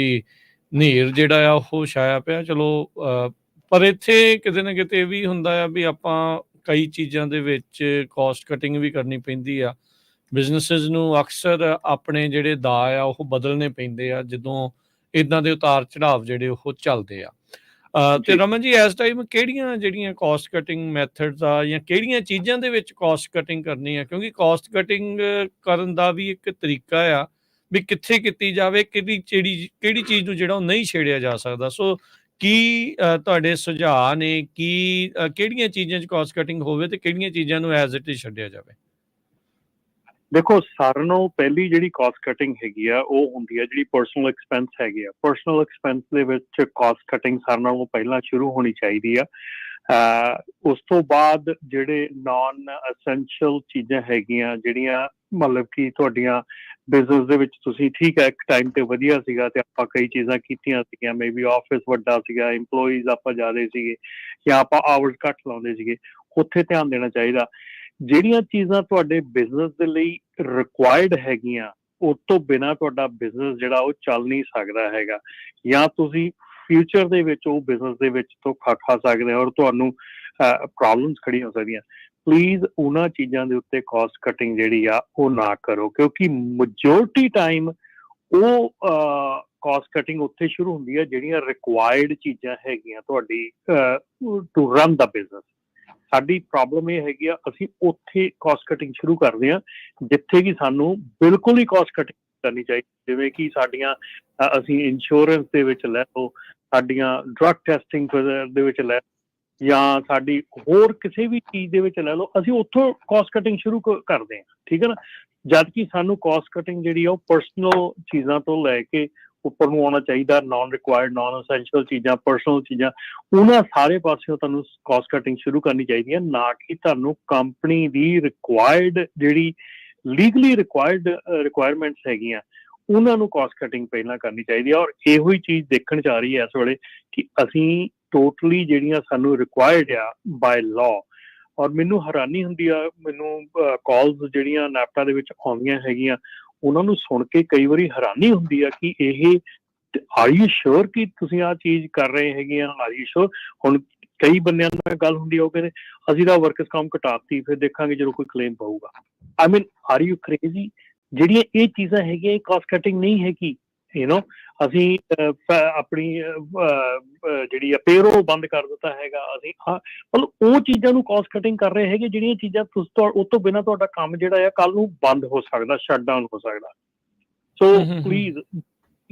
ਹਨੇਰ ਜਿਹੜਾ ਆ ਉਹ ਛਾਇਆ ਪਿਆ। ਚਲੋ ਪਰ ਇੱਥੇ ਕਿਤੇ ਨਾ ਕਿਤੇ ਇਹ ਵੀ ਹੁੰਦਾ ਆ ਵੀ ਆਪਾਂ ਕਈ ਚੀਜ਼ਾਂ ਦੇ ਵਿੱਚ ਕੋਸਟ ਕਟਿੰਗ ਵੀ ਕਰਨੀ ਪੈਂਦੀ ਆ। ਬਿਜ਼ਨਸਿਸ ਨੂੰ ਅਕਸਰ ਆਪਣੇ ਜਿਹੜੇ ਦਾਅ ਆ ਉਹ ਬਦਲਣੇ ਪੈਂਦੇ ਆ ਜਦੋਂ ਇੱਦਾਂ ਦੇ ਉਤਾਰ ਚੜਾਵ ਜਿਹੜੇ ਉਹ ਚੱਲਦੇ ਆ। ਤੇ ਰਮਨ ਜੀ, ਇਸ ਟਾਈਮ ਕਿਹੜੀਆਂ ਜਿਹੜੀਆਂ ਕੋਸਟ ਕਟਿੰਗ ਮੈਥਡਸ ਆ ਜਾਂ ਕਿਹੜੀਆਂ ਚੀਜ਼ਾਂ ਦੇ ਵਿੱਚ ਕੋਸਟ ਕਟਿੰਗ ਕਰਨੀ ਆ? ਕਿਉਂਕਿ ਕੋਸਟ ਕਟਿੰਗ ਕਰਨ ਦਾ ਵੀ ਇੱਕ ਤਰੀਕਾ ਆ ਵੀ ਕਿੱਥੇ ਕੀਤੀ ਜਾਵੇ, ਕਿਹੜੀ ਚੀਜ਼ ਨੂੰ ਜਿਹੜਾ ਉਹ ਨਹੀਂ ਛੇੜਿਆ ਜਾ ਸਕਦਾ। ਸੋ ਕੀ ਤੁਹਾਡੇ ਸੁਝਾਅ ਨੇ, ਕੀ ਕਿਹੜੀਆਂ ਚੀਜ਼ਾਂ 'ਚ ਕੋਸਟ ਕਟਿੰਗ ਹੋਵੇ ਤੇ ਕਿਹੜੀਆਂ ਚੀਜ਼ਾਂ ਨੂੰ ਐਜ਼ ਇਟ ਇਜ਼ ਛੱਡਿਆ ਜਾਵੇ? ਦੇਖੋ, ਸਾਰਿਆਂ ਨਾਲੋਂ ਪਹਿਲੀ ਜਿਹੜੀ ਕਾਸਟ ਕਟਿੰਗ ਹੈਗੀ ਆ ਉਹ ਹੁੰਦੀ ਆ ਜਿਹੜੀ ਪਰਸਨਲ ਐਕਸਪੈਂਸ ਹੈਗੀ ਆ। ਪਰਸਨਲ ਐਕਸਪੈਂਸ ਦੇ ਵਿੱਚ ਕਾਸਟ ਕਟਿੰਗ ਸਾਰਿਆਂ ਨਾਲੋਂ ਪਹਿਲਾਂ ਸ਼ੁਰੂ ਹੋਣੀ ਚਾਹੀਦੀ ਆ। ਉਸ ਤੋਂ ਬਾਅਦ ਜਿਹੜੇ ਨਾਨ ਐਸੈਂਸ਼ੀਅਲ ਚੀਜ਼ਾਂ ਹੈਗੀਆਂ, ਜਿਹੜੀਆਂ ਮਤਲਬ ਕਿ ਤੁਹਾਡੀਆਂ ਬਿਜ਼ਨਸ ਦੇ ਵਿੱਚ ਤੁਸੀਂ ਠੀਕ ਹੈ ਇੱਕ ਟਾਈਮ ਤੇ ਵਧੀਆ ਸੀਗਾ ਤੇ ਆਪਾਂ ਕਈ ਚੀਜ਼ਾਂ ਕੀਤੀਆਂ ਸੀਗੀਆਂ, ਮੇ ਬੀ ਆਫਿਸ ਵੱਡਾ ਸੀਗਾ, ਇੰਪਲੋਈਜ਼ ਆਪਾਂ ਜ਼ਿਆਦਾ ਸੀਗੇ ਜਾਂ ਆਪਾਂ ਆਵਰਸ ਘੱਟ ਲਾਉਂਦੇ ਸੀਗੇ, ਉੱਥੇ ਧਿਆਨ ਦੇਣਾ ਚਾਹੀਦਾ। ਜਿਹੜੀਆਂ ਚੀਜ਼ਾਂ ਤੁਹਾਡੇ ਬਿਜ਼ਨਸ ਦੇ ਲਈ ਰਿਕੁਆਇਰਡ ਹੈਗੀਆਂ, ਉਸ ਤੋਂ ਬਿਨਾਂ ਤੁਹਾਡਾ ਬਿਜ਼ਨਸ ਜਿਹੜਾ ਉਹ ਚੱਲ ਨਹੀਂ ਸਕਦਾ ਹੈਗਾ, ਜਾਂ ਤੁਸੀਂ ਫਿਊਚਰ ਦੇ ਵਿੱਚ ਉਹ ਬਿਜ਼ਨਸ ਦੇ ਵਿੱਚ ਧੋਖਾ ਖਾ ਸਕਦੇ ਹੋ ਔਰ ਤੁਹਾਨੂੰ ਪ੍ਰੋਬਲਮਸ ਖੜੀਆਂ ਹੋ ਸਕਦੀਆਂ। ਪਲੀਜ਼ ਉਹਨਾਂ ਚੀਜ਼ਾਂ ਦੇ ਉੱਤੇ ਕਾਸਟ ਕਟਿੰਗ ਜਿਹੜੀ ਆ ਉਹ ਨਾ ਕਰੋ, ਕਿਉਂਕਿ ਮੈਜੋਰਟੀ ਟਾਈਮ ਉਹ ਕਾਸਟ ਕਟਿੰਗ ਉੱਥੇ ਸ਼ੁਰੂ ਹੁੰਦੀ ਹੈ ਜਿਹੜੀਆਂ ਰਿਕੁਆਇਰਡ ਚੀਜ਼ਾਂ ਹੈਗੀਆਂ ਤੁਹਾਡੀ ਟੂ ਰਨ ਦਾ ਬਿਜ਼ਨਸ। ਸਾਡੀ ਪ੍ਰੋਬਲਮ ਇਹ ਹੈਗੀ ਆ, ਅਸੀਂ ਉੱਥੇ ਕਾਸਟ ਕਟਿੰਗ ਸ਼ੁਰੂ ਕਰਦੇ ਹਾਂ ਜਿੱਥੇ ਕਿ ਸਾਨੂੰ ਬਿਲਕੁਲ ਹੀ ਕਾਸਟ ਕਟਿੰਗ ਕਰਨੀ ਚਾਹੀਦੀ। ਜਿਵੇਂ ਕਿ ਸਾਡੀਆਂ ਅਸੀਂ ਇੰਸ਼ੋਰੈਂਸ ਦੇ ਵਿੱਚ ਲੈ ਲਓ, ਸਾਡੀਆਂ ਡਰੱਗ ਟੈਸਟਿੰਗ ਦੇ ਵਿੱਚ ਲੈ, ਜਾਂ ਸਾਡੀ ਹੋਰ ਕਿਸੇ ਵੀ ਚੀਜ਼ ਦੇ ਵਿੱਚ ਲੈ ਲਓ, ਅਸੀਂ ਉੱਥੋਂ ਕਾਸਟ ਕਟਿੰਗ ਸ਼ੁਰੂ ਕਰਦੇ ਹਾਂ, ਠੀਕ ਹੈ ਨਾ। ਜਦ ਕਿ ਸਾਨੂੰ ਕਾਸਟ ਕਟਿੰਗ ਜਿਹੜੀ ਆ ਉਹ ਪਰਸਨਲ ਚੀਜ਼ਾਂ ਤੋਂ ਲੈ ਕੇ ਉੱਪਰ ਨੂੰ ਆਉਣਾ ਚਾਹੀਦਾ। ਨਾਨ ਰਿਕੁਆਇਰਡ, ਨਾਨ ਅਸੈਂਸ਼ੀਅਲ ਚੀਜ਼ਾਂ, ਪਰਸਨਲ ਚੀਜ਼ਾਂ, ਉਹਨਾਂ ਸਾਰੇ ਪਾਸਿਓਂ ਤੁਹਾਨੂੰ ਕਾਸਟ ਕਟਿੰਗ ਸ਼ੁਰੂ ਕਰਨੀ ਚਾਹੀਦੀ ਹੈ, ਨਾ ਕਿ ਤੁਹਾਨੂੰ ਕੰਪਨੀ ਦੀ ਰਿਕੁਆਇਰਡ ਜਿਹੜੀ ਲੀਗਲੀ ਰਿਕੁਆਇਰਮੈਂਟਸ ਹੈਗੀਆਂ ਉਹਨਾਂ ਨੂੰ ਕਾਸਟ ਕਟਿੰਗ ਪਹਿਲਾਂ ਕਰਨੀ ਚਾਹੀਦੀ ਹੈ। ਔਰ ਇਹੋ ਹੀ ਚੀਜ਼ ਦੇਖਣ 'ਚ ਆ ਰਹੀ ਹੈ ਇਸ ਵੇਲੇ ਕਿ ਅਸੀਂ ਟੋਟਲੀ ਜਿਹੜੀਆਂ ਸਾਨੂੰ ਰਿਕੁਆਇਰਡ ਆ ਬਾਏ ਲਾਅ, ਔਰ ਮੈਨੂੰ ਹੈਰਾਨੀ ਹੁੰਦੀ ਆ, ਮੈਨੂੰ ਕਾਲਸ ਜਿਹੜੀਆਂ ਨੈਪਟਾ ਦੇ ਵਿੱਚ ਆਉਂਦੀਆਂ ਹੈਗੀਆਂ ਉਹਨਾਂ ਨੂੰ ਸੁਣ ਕੇ ਕਈ ਵਾਰੀ ਹੈਰਾਨੀ ਹੁੰਦੀ ਆ ਕਿ ਇਹ ਆਰ ਯੂ ਸ਼ੋਰ ਕਿ ਤੁਸੀਂ ਆਹ ਚੀਜ਼ ਕਰ ਰਹੇ ਹੈਗੇ ਆ, ਆਰ ਯੂ ਸ਼ੋਰ। ਹੁਣ ਕਈ ਬੰਦਿਆਂ ਨਾਲ ਗੱਲ ਹੁੰਦੀ ਆ, ਉਹ ਕਹਿੰਦੇ ਅਸੀਂ ਤਾਂ ਵਰਕਰਸ ਕੰਮ ਘਟਾਤੀ, ਫਿਰ ਦੇਖਾਂਗੇ ਜਦੋਂ ਕੋਈ ਕਲੇਮ ਪਊਗਾ। ਆਈ ਮੀਨ ਆਰ ਯੂ ਕ੍ਰੇਜ਼ੀ? ਜਿਹੜੀਆਂ ਇਹ ਚੀਜ਼ਾਂ ਹੈਗੀਆਂ ਇਹ ਕਾਸਟ ਕਟਿੰਗ ਨਹੀਂ ਹੈਗੀ। ਯੂ ਨੋ, ਅਸੀਂ ਆਪਣੀ ਜਿਹੜੀ ਆ ਪੇਰੋਲ ਬੰਦ ਕਰ ਦਿੱਤਾ ਹੈਗਾ, ਅਸੀਂ ਮਤਲਬ ਉਹ ਚੀਜ਼ਾਂ ਨੂੰ ਕਾਸਟ ਕਟਿੰਗ ਕਰ ਰਹੇ ਹੈਗੇ ਜਿਹੜੀਆਂ ਚੀਜ਼ਾਂ ਉਸ ਤੋਂ ਬਿਨਾਂ ਤੁਹਾਡਾ ਕੰਮ ਜਿਹੜਾ ਆ ਕੱਲ ਨੂੰ ਬੰਦ ਹੋ ਸਕਦਾ, ਸ਼ਟ ਡਾਊਨ ਹੋ ਸਕਦਾ। ਸੋ ਪਲੀਜ਼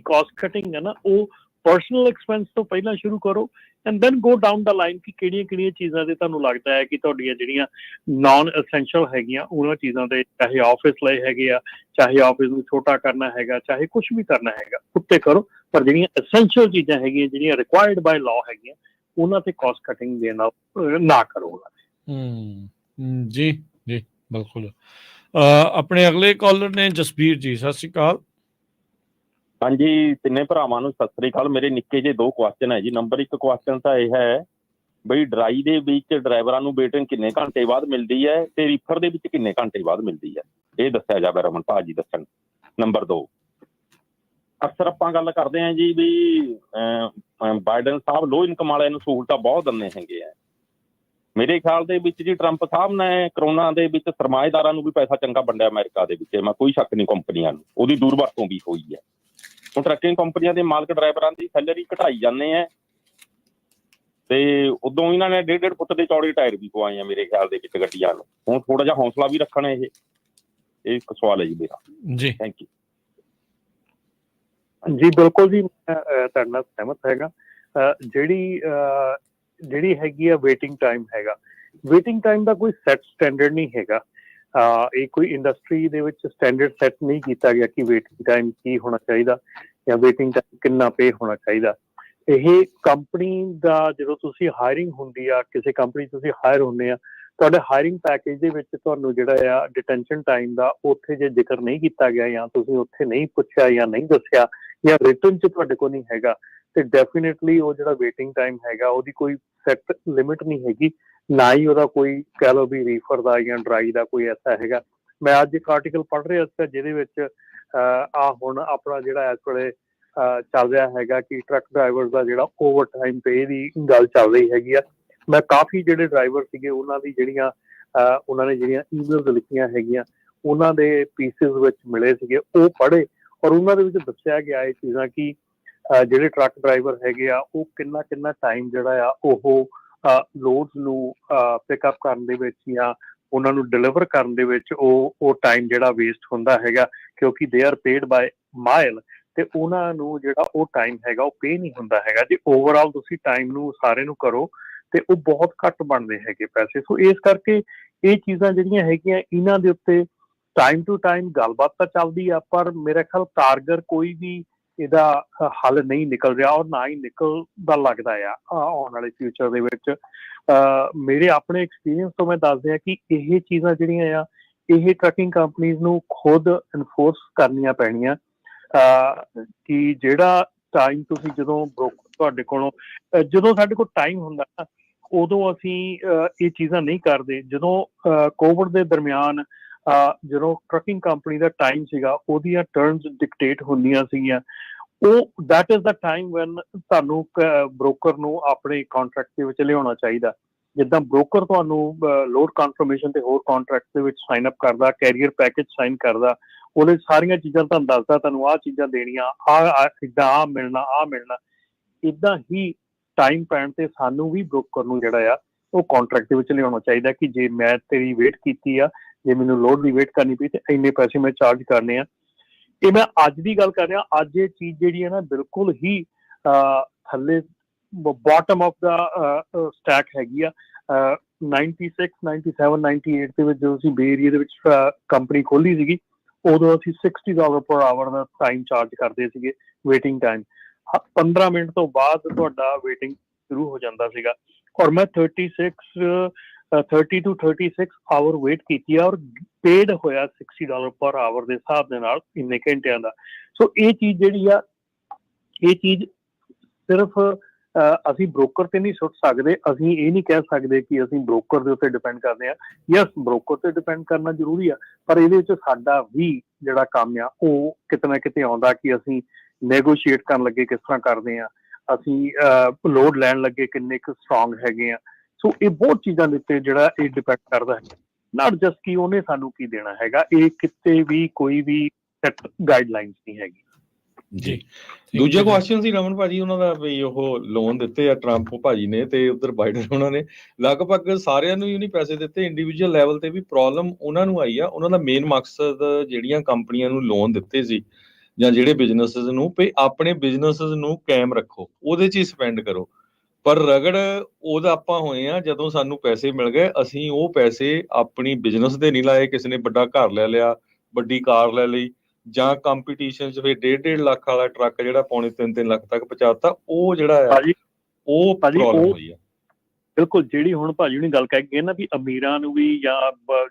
ਕਾਸਟ ਕਟਿੰਗ ਹੈ ਨਾ ਉਹ ਪਰਸਨਲ ਐਕਸਪੈਂਸ ਤੋਂ ਪਹਿਲਾਂ ਸ਼ੁਰੂ ਕਰੋ and then go down the line ਕਿ ਕਿਹੜੀਆਂ ਚੀਜ਼ਾਂ ਤੇ ਤੁਹਾਨੂੰ ਲੱਗਦਾ ਹੈ ਕਿ ਤੁਹਾਡੀਆਂ ਜਿਹੜੀਆਂ ਨਾਨ ਅਸੈਂਸ਼ੀਅਲ ਹੈਗੀਆਂ ਉਹਨਾਂ ਚੀਜ਼ਾਂ ਤੇ, ਚਾਹੇ ਆਫਿਸ ਲਈ ਹੈਗੇ ਆ, ਚਾਹੇ ਆਫਿਸ ਨੂੰ ਛੋਟਾ ਕਰਨਾ ਹੈਗਾ, ਚਾਹੇ ਕੁਛ ਵੀ ਕਰਨਾ ਹੈਗਾ, ਉੱਤੇ ਕਰੋ। ਪਰ ਜਿਹੜੀਆਂ ਅਸੈਂਸ਼ੀਅਲ ਚੀਜ਼ਾਂ ਹੈਗੀਆਂ, ਜਿਹੜੀਆਂ ਰਿਕੁਆਇਰਡ ਬਾਏ ਲਾਅ ਹੈਗੀਆਂ, ਉਹਨਾਂ ਤੇ ਕਾਸਟ ਕਟਿੰਗ ਦੇ ਨਾਲ ਨਾ ਕਰੋ। ਜੀ ਜੀ ਬਿਲਕੁਲ। ਆਪਣੇ ਅਗਲੇ ਕਾਲਰ ਨੇ ਜਸਬੀਰ ਜੀ, ਸਤਿ ਸ਼੍ਰੀ ਅਕਾਲ। ਹਾਂਜੀ, ਤਿੰਨੇ ਭਰਾਵਾਂ ਨੂੰ ਸਤਿ ਸ੍ਰੀ ਅਕਾਲ। ਮੇਰੇ ਨਿੱਕੇ ਜਿਹੇ 2 ਕੁਐਸਚਨ ਹੈ ਜੀ। ਨੰਬਰ 1 ਕੁਐਸਚਨ ਤਾਂ ਇਹ ਹੈ ਬਈ ਡਰਾਈ ਦੇ ਵਿੱਚ ਡਰਾਈਵਰਾਂ ਨੂੰ ਵੇਟਿੰਗ ਕਿੰਨੇ ਘੰਟੇ ਬਾਅਦ ਮਿਲਦੀ ਹੈ ਤੇ ਰੀਫਰ ਦੇ ਵਿੱਚ ਕਿੰਨੇ ਘੰਟੇ ਬਾਅਦ ਮਿਲਦੀ ਹੈ, ਇਹ ਦੱਸਿਆ ਜਾਵੇ ਰਮਨ ਭਾਜੀ ਦੱਸਣ। ਨੰਬਰ 2, ਅਕਸਰ ਆਪਾਂ ਗੱਲ ਕਰਦੇ ਹਾਂ ਜੀ ਵੀ ਬਾਈਡਨ ਸਾਹਿਬ ਲੋ ਇਨਕਮ ਵਾਲਿਆਂ ਨੂੰ ਸਹੂਲਤਾਂ ਬਹੁਤ ਦਿੰਦੇ ਹੈਗੇ ਆ। ਮੇਰੇ ਖਿਆਲ ਦੇ ਵਿੱਚ ਜੀ ਟਰੰਪ ਸਾਹਿਬ ਨੇ ਕਰੋਨਾ ਦੇ ਵਿੱਚ ਸਰਮਾਏਦਾਰਾਂ ਨੂੰ ਵੀ ਪੈਸਾ ਚੰਗਾ ਵੰਡਿਆ ਅਮਰੀਕਾ ਦੇ ਵਿੱਚ, ਮੈਂ ਕੋਈ ਸ਼ੱਕ ਨਹੀਂ ਕੰਪਨੀਆਂ ਨੂੰ, ਉਹਦੀ ਦੁਰਵਰਤੋਂ ਵੀ ਹੋਈ ਹੈ। ਹੁਣ ਟਰੱਕਿੰਗ ਕੰਪਨੀਆਂ ਦੇ ਮਾਲਕ ਡਰਾਈਵਰਾਂ ਦੀ ਸੈਲਰੀ ਘਟਾਈ ਜਾਂਦੇ ਆ ਤੇ ਉਦੋਂ ਇਹਨਾਂ ਨੇ 1.5 ਫੁੱਟ ਦੇ ਚੌੜੇ ਟਾਇਰ ਵੀ ਪਵਾਏ ਆ ਮੇਰੇ ਖਿਆਲ ਦੇ ਵਿੱਚ ਗੱਡੀਆਂ ਨੂੰ। ਹੁਣ ਥੋੜਾ ਜਿਹਾ ਹੌਸਲਾ ਵੀ ਰੱਖਣ। ਇਹ ਇੱਕ ਸਵਾਲ ਹੈ ਜੀ ਮੇਰਾ ਜੀ। ਥੈਂਕ ਯੂ ਜੀ ਬਿਲਕੁਲ ਜੀ, ਮੈਂ ਤੁਹਾਡੇ ਨਾਲ ਸਹਿਮਤ ਹੈਗਾ। ਜਿਹੜੀ ਹੈਗੀ ਆ ਵੇਟਿੰਗ ਟਾਈਮ ਹੈਗਾ, ਵੇਟਿੰਗ ਟਾਈਮ ਦਾ ਕੋਈ ਸੈੱਟ ਸਟੈਂਡਰਡ ਨਹੀਂ ਹੈਗਾ। ਇਹ ਕੋਈ ਇੰਡਸਟਰੀ ਦੇ ਵਿੱਚ ਸਟੈਂਡਰਡ ਸੈੱਟ ਨਹੀਂ ਕੀਤਾ ਗਿਆ ਕਿ ਵੇਟਿੰਗ ਟਾਈਮ ਕੀ ਹੋਣਾ ਚਾਹੀਦਾ ਜਾਂ ਵੇਟਿੰਗ ਟਾਈਮ ਕਿੰਨਾ ਪੇ ਹੋਣਾ ਚਾਹੀਦਾ। ਇਹ ਕੰਪਨੀ ਦਾ ਜਦੋਂ ਤੁਸੀਂ ਹਾਇਰਿੰਗ ਹੁੰਦੀ ਆ, ਕਿਸੇ ਕੰਪਨੀ ਤੁਸੀਂ ਹਾਇਰ ਹੁੰਦੇ ਆ, ਤੁਹਾਡੇ ਹਾਇਰਿੰਗ ਪੈਕੇਜ ਦੇ ਵਿੱਚ ਤੁਹਾਨੂੰ ਜਿਹੜਾ ਆ ਡਿਟੈਂਸ਼ਨ ਟਾਈਮ ਦਾ ਉੱਥੇ ਜੇ ਜ਼ਿਕਰ ਨਹੀਂ ਕੀਤਾ ਗਿਆ ਜਾਂ ਤੁਸੀਂ ਉੱਥੇ ਨਹੀਂ ਪੁੱਛਿਆ ਜਾਂ ਨਹੀਂ ਦੱਸਿਆ ਜਾਂ ਰਿਟਨ 'ਚ ਤੁਹਾਡੇ ਕੋਲ ਨਹੀਂ ਹੈਗਾ, ਤੇ ਡੈਫੀਨੇਟਲੀ ਉਹ ਜਿਹੜਾ ਵੇਟਿੰਗ ਟਾਈਮ ਹੈਗਾ ਉਹਦੀ ਕੋਈ ਸੈੱਟ ਲਿਮਿਟ ਨਹੀਂ ਹੈਗੀ, ਨਾ ਹੀ ਉਹਦਾ ਕੋਈ ਕਹਿ ਲਓ ਵੀ ਰੀਫਰ ਦਾ ਜਾਂ ਡਰਾਈ ਦਾ ਕੋਈ ਐਸਾ ਹੈਗਾ। ਮੈਂ ਅੱਜ ਇੱਕ ਆਰਟੀਕਲ ਪੜ੍ਹ ਰਿਹਾ ਸੀ ਜਿਹਦੇ ਵਿੱਚ ਹੁਣ ਆਪਣਾ ਜਿਹੜਾ ਇਸ ਵੇਲੇ ਚੱਲ ਰਿਹਾ ਹੈਗਾ ਕਿ ਟਰੱਕ ਡਰਾਈਵਰ ਦਾ ਜਿਹੜਾ ਓਵਰ ਟਾਈਮ ਪੇ ਦੀ ਗੱਲ ਚੱਲ ਰਹੀ ਹੈਗੀ ਆ। ਮੈਂ ਕਾਫੀ ਜਿਹੜੇ ਡਰਾਈਵਰ ਸੀਗੇ ਉਹਨਾਂ ਦੀ ਜਿਹੜੀਆਂ ਉਹਨਾਂ ਨੇ ਜਿਹੜੀਆਂ ਈਮੇਲਸ ਲਿਖੀਆਂ ਹੈਗੀਆਂ ਉਹਨਾਂ ਦੇ ਪੀਸਿਸ ਵਿੱਚ ਮਿਲੇ ਸੀਗੇ, ਉਹ ਪੜ੍ਹੇ ਔਰ ਉਹਨਾਂ ਦੇ ਵਿੱਚ ਦੱਸਿਆ ਗਿਆ ਇਹ ਚੀਜ਼ਾਂ ਕਿ ਜਿਹੜੇ ਟਰੱਕ ਡਰਾਈਵਰ ਹੈਗੇ ਆ ਉਹ ਕਿੰਨਾ ਟਾਈਮ ਜਿਹੜਾ ਆ ਉਹ ਲੋਡਸ ਨੂੰ ਪਿਕਅਪ ਕਰਨ ਦੇ ਵਿੱਚ ਜਾਂ ਉਹਨਾਂ ਨੂੰ ਡਿਲੀਵਰ ਕਰਨ ਦੇ ਵਿੱਚ ਉਹ ਟਾਈਮ ਜਿਹੜਾ ਵੇਸਟ ਹੁੰਦਾ ਹੈਗਾ, ਕਿਉਂਕਿ they are paid bye mile ਤੇ ਉਹਨਾਂ ਨੂੰ ਜਿਹੜਾ ਉਹ ਟਾਈਮ ਹੈਗਾ ਉਹ ਪੇ ਨਹੀਂ ਹੁੰਦਾ ਹੈਗਾ। ਜੇ ਓਵਰਆਲ ਤੁਸੀਂ ਟਾਈਮ ਨੂੰ ਸਾਰੇ ਨੂੰ ਕਰੋ ਤੇ ਉਹ ਬਹੁਤ ਘੱਟ ਬਣਦੇ ਹੈਗੇ ਪੈਸੇ। ਸੋ ਇਸ ਕਰਕੇ ਇਹ ਚੀਜ਼ਾਂ ਜਿਹੜੀਆਂ ਹੈਗੀਆਂ ਇਹਨਾਂ ਦੇ ਉੱਤੇ ਟਾਈਮ ਟੂ ਟਾਈਮ ਗੱਲਬਾਤ ਤਾਂ ਚੱਲਦੀ ਆ, ਪਰ ਮੇਰਾ ਖਿਆਲ ਕਾਰਗਰ ਕੋਈ ਵੀ ਇਹਦਾ ਹੱਲ ਨਹੀਂ ਨਿਕਲ ਰਿਹਾ ਔਰ ਨਾ ਹੀ ਨਿਕਲਦਾ ਲੱਗਦਾ ਆ ਆਉਣ ਵਾਲੇ ਫਿਊਚਰ ਦੇ ਵਿੱਚ। ਮੇਰੇ ਆਪਣੇ ਐਕਸਪੀਰੀਅੰਸ ਤੋਂ ਮੈਂ ਦੱਸ ਦਿਆਂ ਕਿ ਇਹ ਚੀਜ਼ਾਂ ਜਿਹੜੀਆਂ ਆ ਇਹ ਟਰੱਕਿੰਗ ਕੰਪਨੀਜ਼ ਨੂੰ ਖੁਦ ਇਨਫੋਰਸ ਕਰਨੀਆਂ ਪੈਣੀਆਂ ਕਿ ਜਿਹੜਾ ਟਾਈਮ ਤੁਸੀਂ ਜਦੋਂ ਤੁਹਾਡੇ ਕੋਲੋਂ ਜਦੋਂ ਸਾਡੇ ਕੋਲ ਟਾਈਮ ਹੁੰਦਾ ਨਾ ਉਦੋਂ ਅਸੀਂ ਇਹ ਚੀਜ਼ਾਂ ਨਹੀਂ ਕਰਦੇ। ਜਦੋਂ ਕੋਵਿਡ ਦੇ ਦਰਮਿਆਨ ਜਦੋਂ ਟਰੱਕਿੰਗ ਕੰਪਨੀ ਦਾ ਟਾਈਮ ਸੀਗਾ ਉਹਦੀਆਂ ਟਰਮਸ ਡਿਕਟੇਟ ਹੁੰਦੀਆਂ ਸੀਗੀਆਂ, ਉਹ that is the time van ਤੁਹਾਨੂੰ ਬ੍ਰੋਕਰ ਨੂੰ ਆਪਣੇ ਕੰਟਰੈਕਟ ਦੇ ਵਿੱਚ ਲਿਆਉਣਾ ਚਾਹੀਦਾ। ਜਿੱਦਾਂ ਬ੍ਰੋਕਰ ਤੁਹਾਨੂੰ ਲੋਡ ਕਨਫਰਮੇਸ਼ਨ ਤੇ ਹੋਰ ਕੰਟਰੈਕਟ ਦੇ ਵਿੱਚ ਸਾਈਨ ਅਪ ਕਰਦਾ, ਕੈਰੀਅਰ ਪੈਕੇਜ ਸਾਈਨ ਕਰਦਾ, ਉਹਦੇ ਸਾਰੀਆਂ ਚੀਜ਼ਾਂ ਤੁਹਾਨੂੰ ਦੱਸਦਾ, ਤੁਹਾਨੂੰ ਆਹ ਚੀਜ਼ਾਂ ਦੇਣੀਆਂ, ਇੱਦਾਂ ਆਹ ਮਿਲਣਾ। ਇੱਦਾਂ ਹੀ ਟਾਈਮ ਪੈਣ ਤੇ ਸਾਨੂੰ ਵੀ ਬ੍ਰੋਕਰ ਨੂੰ ਜਿਹੜਾ ਆ ਉਹ ਕੰਟਰੈਕਟ ਦੇ ਵਿੱਚ ਲਿਆਉਣਾ ਚਾਹੀਦਾ ਕਿ ਜੇ ਮੈਂ ਤੇਰੀ ਵੇਟ ਕੀਤੀ ਆ, ਜੇ ਮੈਨੂੰ ਲੋਡ ਦੀ ਵੇਟ ਕਰਨੀ ਪਈ ਤੇ ਇੰਨੇ ਪੈਸੇ ਮੈਂ ਚਾਰਜ ਕਰਨੇ ਆ। ਇਹ ਮੈਂ ਅੱਜ ਦੀ ਗੱਲ ਕਰ ਰਿਹਾ। ਅੱਜ ਇਹ ਚੀਜ਼ ਜਿਹੜੀ ਹੈ ਨਾ ਬਿਲਕੁਲ ਹੀ ਥੱਲੇ ਬਾਟਮ ਆਫ ਦਾ ਸਟੈਕ ਹੈਗੀ ਆ। 96, 97, 98 ਦੇ ਵਿੱਚ ਜਦੋਂ ਅਸੀਂ ਬੇ ਏਰੀਆ ਦੇ ਵਿੱਚ ਕੰਪਨੀ ਖੋਲੀ ਸੀਗੀ ਉਦੋਂ ਅਸੀਂ $60 ਪਰ ਆਵਰ ਦਾ ਟਾਈਮ ਚਾਰਜ ਕਰਦੇ ਸੀਗੇ ਵੇਟਿੰਗ ਟਾਈਮ। 15 ਮਿੰਟ ਤੋਂ ਬਾਅਦ ਤੁਹਾਡਾ ਵੇਟਿੰਗ ਸ਼ੁਰੂ ਹੋ ਜਾਂਦਾ ਸੀਗਾ ਔਰ ਮੈਂ 30 to 36 ਆਵਰ ਵੇਟ ਕੀਤੀ ਆ ਔਰ ਪੇਡ ਹੋਇਆ $60 ਪਰ ਆਵਰ ਦੇ ਹਿਸਾਬ ਦੇ ਨਾਲ ਇੰਨੇ ਘੰਟਿਆਂ ਦਾ। ਸੋ ਇਹ ਚੀਜ਼ ਜਿਹੜੀ ਆ ਇਹ ਚੀਜ਼ ਸਿਰਫ ਅਸੀਂ ਬ੍ਰੋਕਰ ਤੇ ਨਹੀਂ ਸੁੱਟ ਸਕਦੇ। ਅਸੀਂ ਇਹ ਨਹੀਂ ਕਹਿ ਸਕਦੇ ਕਿ ਅਸੀਂ ਬ੍ਰੋਕਰ ਦੇ ਉੱਤੇ ਡਿਪੈਂਡ ਕਰਦੇ ਹਾਂ। ਯੈਸ, ਬ੍ਰੋਕਰ ਤੇ ਡਿਪੈਂਡ ਕਰਨਾ ਜ਼ਰੂਰੀ ਆ, ਪਰ ਇਹਦੇ ਵਿੱਚ ਸਾਡਾ ਵੀ ਜਿਹੜਾ ਕੰਮ ਆ ਉਹ ਕਿਤੇ ਨਾ ਕਿਤੇ ਆਉਂਦਾ ਕਿ ਅਸੀਂ ਨੈਗੋਸ਼ੀਏਟ ਕਰਨ ਲੱਗੇ ਕਿਸ ਤਰ੍ਹਾਂ ਕਰਦੇ ਆ, ਅਸੀਂ ਲੋਡ ਲੈਣ ਲੱਗੇ ਕਿੰਨੇ ਕੁ ਸਟਰੋਂਗ ਹੈਗੇ ਆ। ਸੋ ਇਹ ਬਹੁਤ ਚੀਜ਼ਾਂ ਦੇ ਉੱਤੇ ਜਿਹੜਾ ਇਹ ਡਿਪੈਂਡ ਕਰਦਾ ਹੈ, ਨਾਟ ਜਸਟ ਕਿ ਉਹਨੇ ਸਾਨੂੰ ਕੀ ਦੇਣਾ ਹੈਗਾ। ਇਹ ਕਿਤੇ ਵੀ ਕੋਈ ਵੀ ਸੈਟ ਗਾਈਡਲਾਈਨਸ ਨਹੀਂ ਹੈਗੀ ਜੀ। ਦੂਜਾ ਕੁਐਸਚਨ ਸੀ ਰਮਨ ਭਾਜੀ ਉਹਨਾਂ ਦਾ ਵੀ ਉਹ ਲੋਨ ਦਿੱਤੇ ਆ ਟਰੰਪ ਭਾਜੀ ਨੇ ਤੇ ਉਧਰ ਬਾਈਡਨ ਉਹਨਾਂ ਨੇ ਲਗਭਗ ਸਾਰਿਆਂ ਨੂੰ ਹੀ ਨਹੀਂ ਪੈਸੇ ਦਿੱਤੇ। ਇੰਡੀਵਿਜੂਅਲ ਲੈਵਲ ਤੇ ਵੀ ਪ੍ਰੋਬਲਮ ਉਹਨਾਂ ਨੂੰ ਆਈ ਆ। ਉਹਨਾਂ ਦਾ ਮੇਨ ਮਕਸਦ ਜਿਹੜੀਆਂ ਕੰਪਨੀਆਂ ਨੂੰ ਲੋਨ ਦਿੱਤੇ ਸੀ ਜਾਂ ਜਿਹੜੇ ਬਿਜ਼ਨੈਸਿਸ ਨੂੰ ਵੀ ਆਪਣੇ ਬਿਜ਼ਨੈਸਿਸ ਨੂੰ ਕਾਇਮ ਰੱਖੋ, ਉਹਦੇ 'ਚ ਹੀ ਸਪੈਂਡ ਕਰੋ। ਪਰ ਰਗੜ ਉਹਦਾ ਆਪਾਂ ਹੋਏ ਆ ਜਦੋਂ ਸਾਨੂੰ ਪੈਸੇ ਮਿਲ ਗਏ ਅਸੀਂ ਉਹ ਪੈਸੇ ਆਪਣੀ ਬਿਜ਼ਨਸ ਦੇ ਨਹੀਂ ਲਾਏ, ਕਿਸੇ ਨੇ ਵੱਡਾ ਘਰ ਲੈ ਲਿਆ, ਵੱਡੀ ਕਾਰ ਲੈ ਲਈ ਜਾਂ ਕੰਪੀਟੀਸ਼ਨ 'ਚ ਫਿਰ 1.5 ਲੱਖ ਵਾਲਾ ਟਰੱਕ ਜਿਹੜਾ ਪੌਣੇ 3 ਲੱਖ ਤੱਕ ਪਹੁੰਚਾਤਾ, ਉਹ ਜਿਹੜਾ ਆ ਉਹ ਪ੍ਰੋਬਲਮ ਹੋਈ ਆ। ਬਿਲਕੁਲ, ਜਿਹੜੀ ਹੁਣ ਭਾਜੀ ਨੇ ਗੱਲ ਕਹਿ ਗਏ ਨਾ ਵੀ ਅਮੀਰਾਂ ਨੂੰ ਵੀ ਜਾਂ